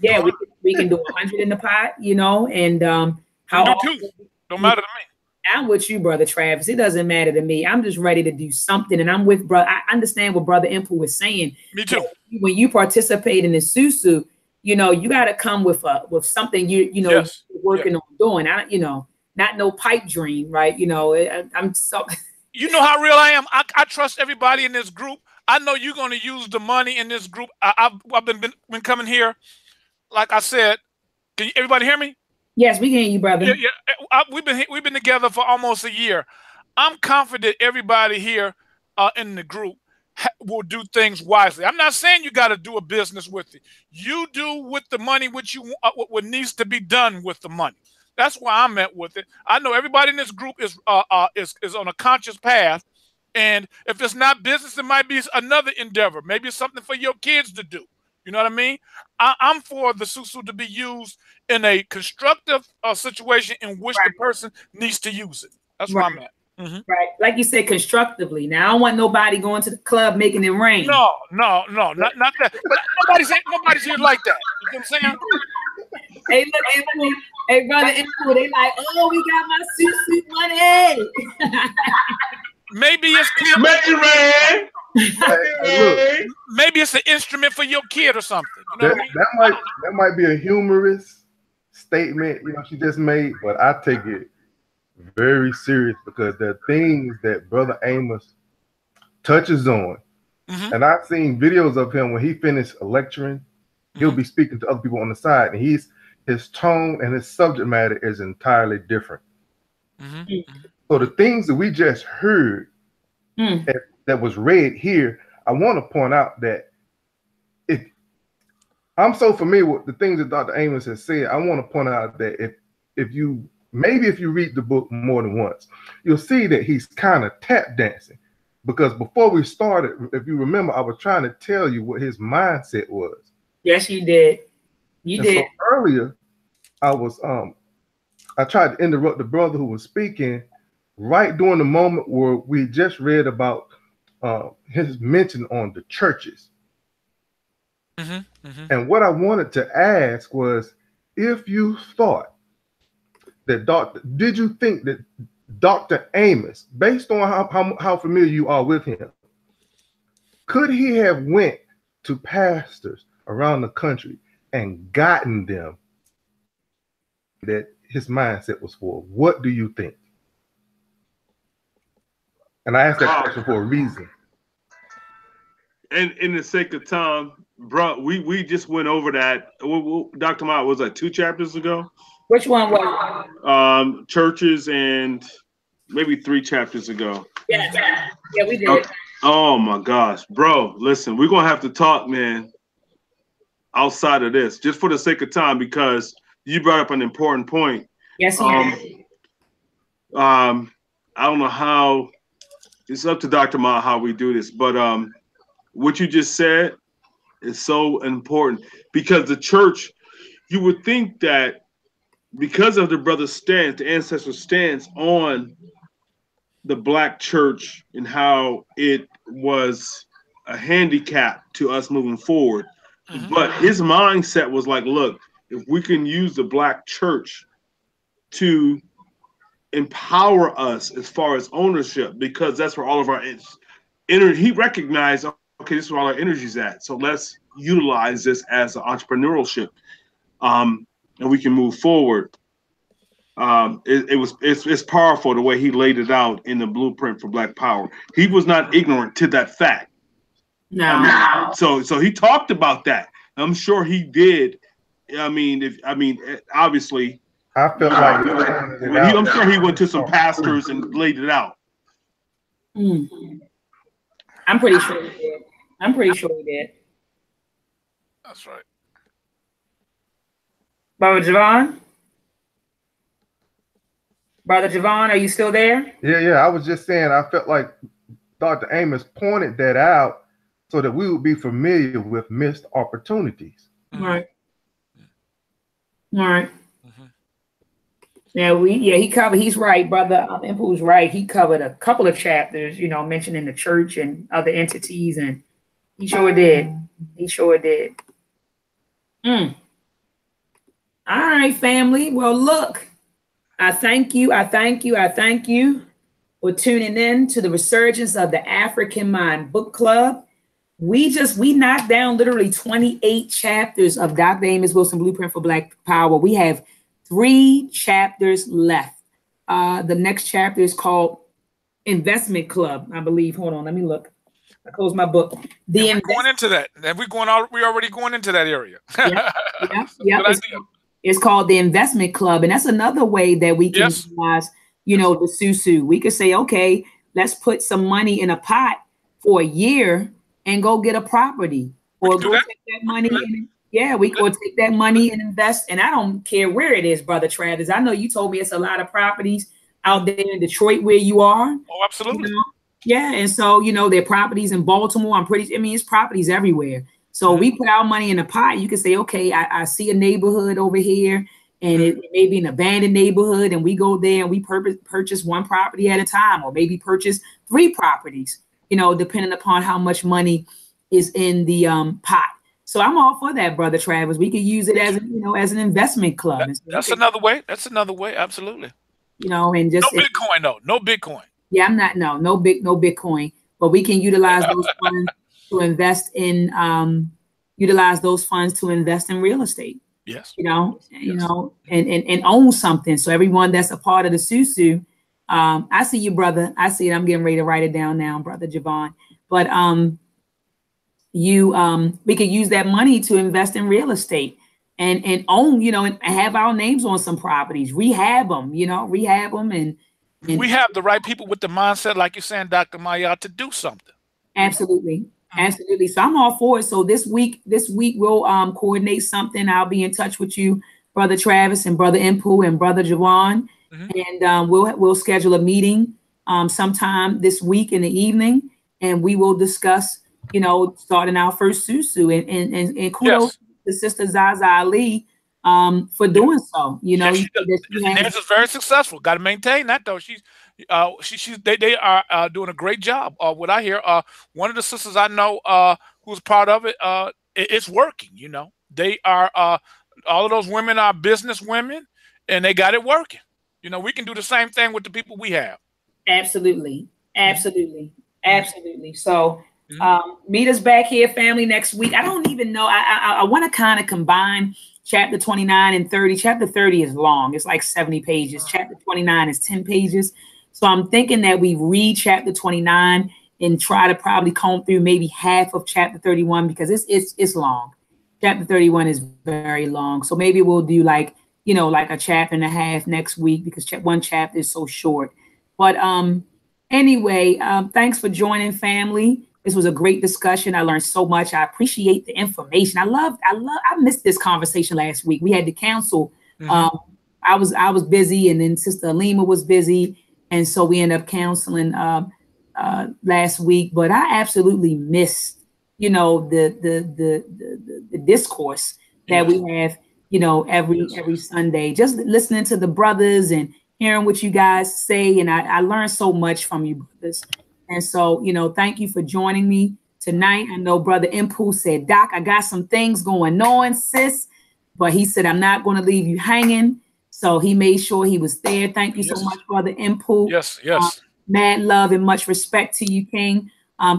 Yeah, we can do 100 in the pot, and how do two. Don't matter to me. I'm with you, Brother Travis. It doesn't matter to me. I'm just ready to do something. And I'm with brother. I understand what Brother Impu was saying. Me too. When you participate in the SUSU, you got to come with something yes. working on doing. Not no pipe dream, right? I'm so. You know how real I am. I trust everybody in this group. I know you're going to use the money in this group. I've been coming here, like I said. Can everybody hear me? Yes, we can hear you, brother. Yeah. We've been together for almost a year. I'm confident everybody here in the group will do things wisely. I'm not saying you got to do a business with it. You do with the money what needs to be done with the money. That's why I'm at with it. I know everybody in this group is on a conscious path, and if it's not business, it might be another endeavor. Maybe it's something for your kids to do. You know what I mean? I'm for the susu to be used in a constructive situation in which the person needs to use it. That's where I'm at. Right, like you said, constructively. Now I don't want nobody going to the club making it rain. No, not that. Nobody's here like that. You know what I'm saying? Hey, look, hey, brother, they like, oh, we got my susu money. Maybe it's maybe it's an instrument for your kid or something. You know that might be a humorous statement, you know, she just made, but I take it very serious because there are things that Brother Amos touches on. And I've seen videos of him when he finished lecturing, he'll be speaking to other people on the side, and his tone and his subject matter is entirely different. So the things that we just heard that was read here, I want to point out that if I'm so familiar with the things that Dr. Amos has said, I want to point out that if you read the book more than once, you'll see that he's kind of tap dancing. Because before we started, if you remember, I was trying to tell you what his mindset was. Yes, you did. You did. So earlier, I tried to interrupt the brother who was speaking right during the moment where we just read about his mention on the churches. And what I wanted to ask was, if you thought that did you think that Dr. Amos, based on how familiar you are with him, could he have went to pastors around the country and gotten them that his mindset was for? What do you think? And I asked that question for a reason. And in the sake of time, bro, we just went over that. Dr. Maat, was that 2 chapters ago? Which one was? Churches, and maybe 3 chapters ago. Yeah, we did. Oh my gosh, bro! Listen, we're gonna have to talk, man. Outside of this, just for the sake of time, because you brought up an important point. Yes, I don't know how. It's up to Dr. Ma how we do this, but what you just said is so important, because the church, you would think that because of the brother's stance, the ancestor's stance on the black church and how it was a handicap to us moving forward. But his mindset was like, look, if we can use the black church to empower us as far as ownership, because that's where all of our energy, he recognized, okay, this is where all our energy's at. So let's utilize this as an entrepreneurship. And we can move forward. It's powerful the way he laid it out in the blueprint for Black Power. He was not ignorant to that fact. No. So he talked about that. I'm sure he did. Obviously, I felt like I'm sure he went to some pastors and laid it out. I'm pretty sure he did. That's right. Brother Javon, are you still there? Yeah. I was just saying, I felt like Dr. Amos pointed that out so that we would be familiar with missed opportunities. Right. Yeah, he's right, Brother Impu's right. He covered a couple of chapters, mentioning the church and other entities, and he sure did. All right, family. Well, look, I thank you for tuning in to the Resurgence of the African Mind Book Club. We knocked down literally 28 chapters of Dr. Amos Wilson Blueprint for Black Power. We have 3 chapters left. The next chapter is called Investment Club, I believe. Hold on, let me look. I closed my book. Going into that. We're already going into that area. Yeah. It's called the Investment Club, and that's another way that we can utilize, the susu. We could say, okay, let's put some money in a pot for a year and go get a property, or go take that money and we go take that money and invest. And I don't care where it is, Brother Travis. I know you told me it's a lot of properties out there in Detroit where you are. Oh, absolutely. You know? Yeah, and so there are properties in Baltimore. It's properties everywhere. So we put our money in a pot. You can say, okay, I see a neighborhood over here, and it may be an abandoned neighborhood, and we go there and we purchase one property at a time, or maybe purchase 3 properties, depending upon how much money is in the pot. So I'm all for that, Brother Travis. We could use it as as an investment club. That's another way. That's another way. Absolutely. And just no Bitcoin though. No Bitcoin. Yeah, I'm not. No Bitcoin. But we can utilize those funds to invest in. Utilize those funds to invest in real estate. Yes. And own something. So everyone that's a part of the SUSU, I see you, brother. I see it. I'm getting ready to write it down now, Brother Javon. But we could use that money to invest in real estate and own, and have our names on some properties, rehab them, and we have the right people with the mindset, like you're saying, Dr. Maat, to do something. Absolutely. Absolutely. So I'm all for it. So this week we'll coordinate something. I'll be in touch with you, Brother Travis and Brother Mpu and Brother Javon. And we'll schedule a meeting sometime this week in the evening, and we will discuss, starting our first SUSU, and kudos to Sister Zaza Ali for doing so. Nancy's very successful. Got to maintain that though. They are doing a great job. What I hear, one of the sisters I know who's part of it, it's working. They are all of those women are business women, and they got it working. We can do the same thing with the people we have. Absolutely. So meet us back here, family, next week. I don't even know. I want to kind of combine chapter 29 and 30. Chapter 30 is long. It's like 70 pages. Chapter 29 is 10 pages. So I'm thinking that we read chapter 29 and try to probably comb through maybe half of chapter 31, because it's long. Chapter 31 is very long. So maybe we'll do like a chapter and a half next week, because one chapter is so short. But anyway, thanks for joining, family. This was a great discussion. I learned so much. I appreciate the information. I missed this conversation last week. We had the council. I was busy, and then Sister Alima was busy. And so we ended up counseling last week, but I absolutely missed, the discourse that we have, every Sunday, just listening to the brothers and hearing what you guys say. And I learned so much from you brothers. And so, thank you for joining me tonight. I know Brother Mpu said, Doc, I got some things going on, sis, but he said, I'm not going to leave you hanging. So he made sure he was there. Thank you so much, Brother Mpu. Yes. Mad love and much respect to you, King.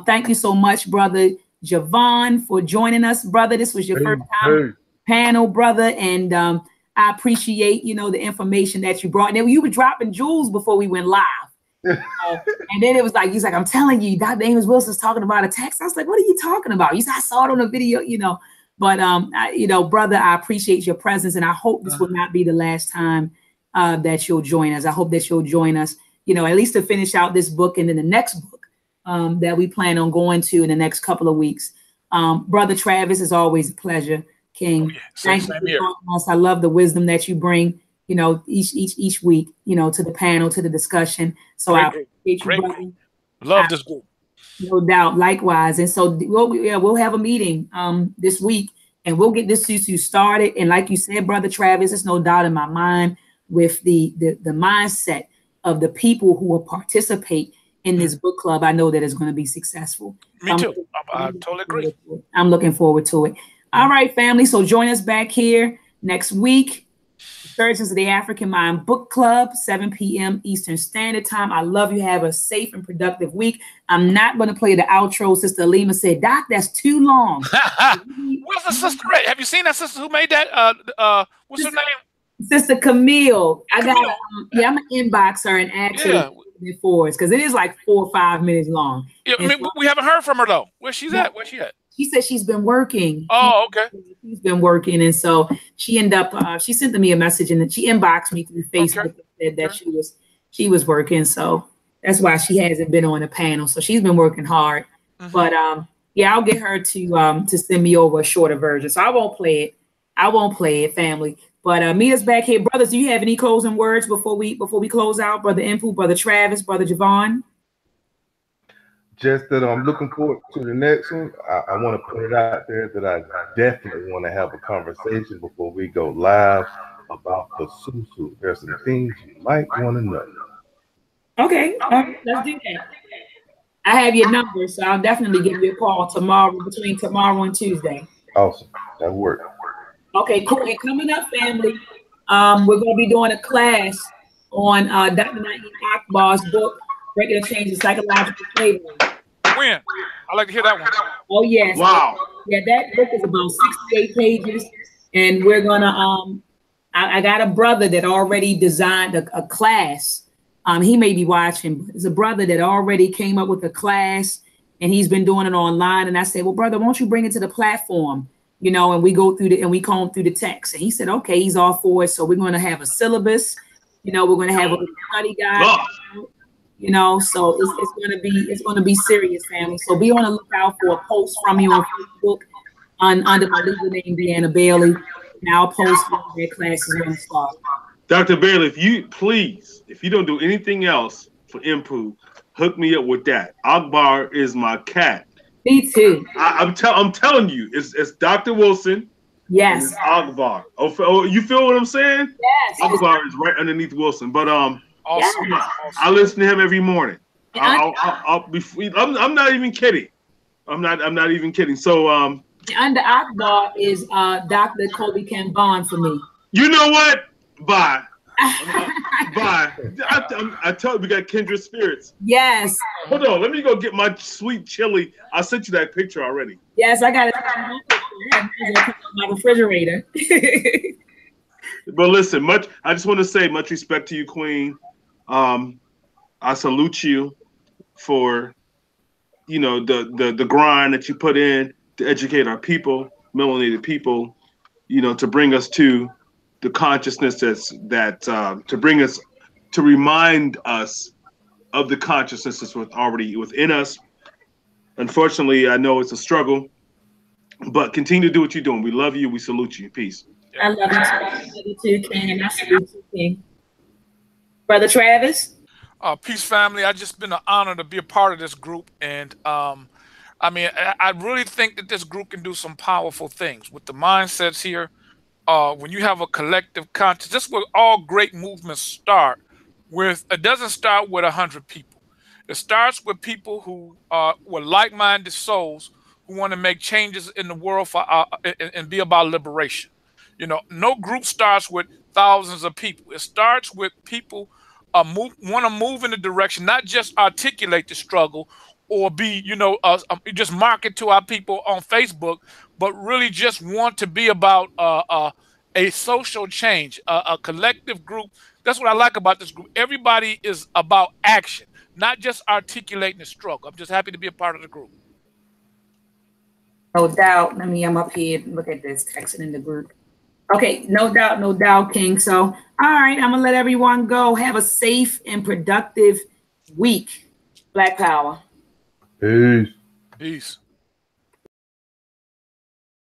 Thank you so much, Brother Javon, for joining us, brother. This was your first time panel, brother. And I appreciate, the information that you brought. And then you were dropping jewels before we went live. And then it was like, he's like, I'm telling you, Dr. Amos Wilson's talking about a text. I was like, what are you talking about? He said, I saw it on a video, But, brother, I appreciate your presence, and I hope this will not be the last time that you'll join us. I hope that you'll join us, at least to finish out this book, and then the next book that we plan on going to in the next couple of weeks. Brother Travis, is always a pleasure, King. Thank you for joining us. I love the wisdom that you bring, each week, to the panel, to the discussion. So I appreciate you, brother. Love this group. No doubt. Likewise. And so we'll have a meeting this week, and we'll get this SUSU started. And like you said, Brother Travis, there's no doubt in my mind with the mindset of the people who will participate in this book club. I know that it's going to be successful. Me too. I totally agree. I'm looking forward to it. All right, family. So join us back here next week. Surgeons of the African Mind Book Club, 7 p.m. Eastern Standard Time. I love you. Have a safe and productive week. I'm not going to play the outro. Sister Alima said, Doc, that's too long. Where's the sister? Have you seen that sister who made that? What's her name? Sister Camille. I'm going to inbox her and ask her before, because it is like 4 or 5 minutes long. Yeah, we haven't heard from her though. Where's she at? Where's she at? She said she's been working. Oh, okay. She's been working, and so she ended up. She sent me a message, and then she inboxed me through Facebook and said that she was working. So that's why she hasn't been on the panel. So she's been working hard But yeah, I'll get her to send me over a shorter version. So I won't play it. I won't play it, family. But meet us back here, brothers. Do you have any closing words before we close out, Brother Impu, Brother Travis, Brother Javon? Just that I'm looking forward to the next one. I want to put it out there that I definitely want to have a conversation before we go live about the susu. There's some things you might want to know. Okay, let's do that. I have your number, so I'll definitely give you a call tomorrow, between tomorrow and Tuesday. Awesome. That works. Okay, cool. And coming up, family, we're going to be doing a class on Dr. Akbar's book, Breaking the Change in Psychological Flavoring. When? I'd like to hear that one. Oh, yes. Wow. Yeah, that book is about 68 pages. And we're going to, I got a brother that already designed a class. He may be watching, but it's a brother that already came up with a class, and he's been doing it online. And I said, well, brother, won't you bring it to the platform? You know, and we go through we comb through the text. And he said, okay, he's all for it. So we're going to have a syllabus. You know, we're going to have a study guide. You know, so it's going to be serious, family. So be on the lookout for a post from me on Facebook under my legal name, Deanna Bailey. And I'll post when that class is going to start. Dr. Bailey, if you don't do anything else for Impu, hook me up with that. Akbar is my cat. Me too. I'm telling you, it's Dr. Wilson. Yes. It's Akbar. Oh, you feel what I'm saying? Yes. Akbar is right underneath Wilson. But awesome. I listen to him every morning. I'm not even kidding. I'm not even kidding. So under Akbar is Dr. Kobe Kambon for me. You know what? Bye. Bye. I tell you, we got kindred spirits. Yes. Hold on. Let me go get my sweet chili. I sent you that picture already. Yes, I got it on my refrigerator. But listen, I just want to say much respect to you, Queen. I salute you for, you know, the grind that you put in to educate our people, melanated people, you know, to bring us to the consciousness to remind us of the consciousness that's already within us. Unfortunately, I know it's a struggle, but continue to do what you're doing. We love you. We salute you. Peace. I love you too. I love you too, King, and I salute you, King. Brother Travis? Peace, family. I've just been an honor to be a part of this group. And I mean, I really think that this group can do some powerful things with the mindsets here. When you have a collective conscious, this is where all great movements start with. It doesn't start with 100 people. It starts with people who were like-minded souls who want to make changes in the world for and be about liberation. You know, no group starts with thousands of people. It starts with people want to move in the direction, not just articulate the struggle or be, you know, just market to our people on Facebook, but really just want to be about a social change, a collective group. That's what I like about this group. Everybody is about action, not just articulating the struggle. I'm just happy to be a part of the group. No doubt. I'm up here. Look at this, texting in the group. Okay, no doubt, King. So, all right, I'm going to let everyone go. Have a safe and productive week. Black Power. Peace. Peace.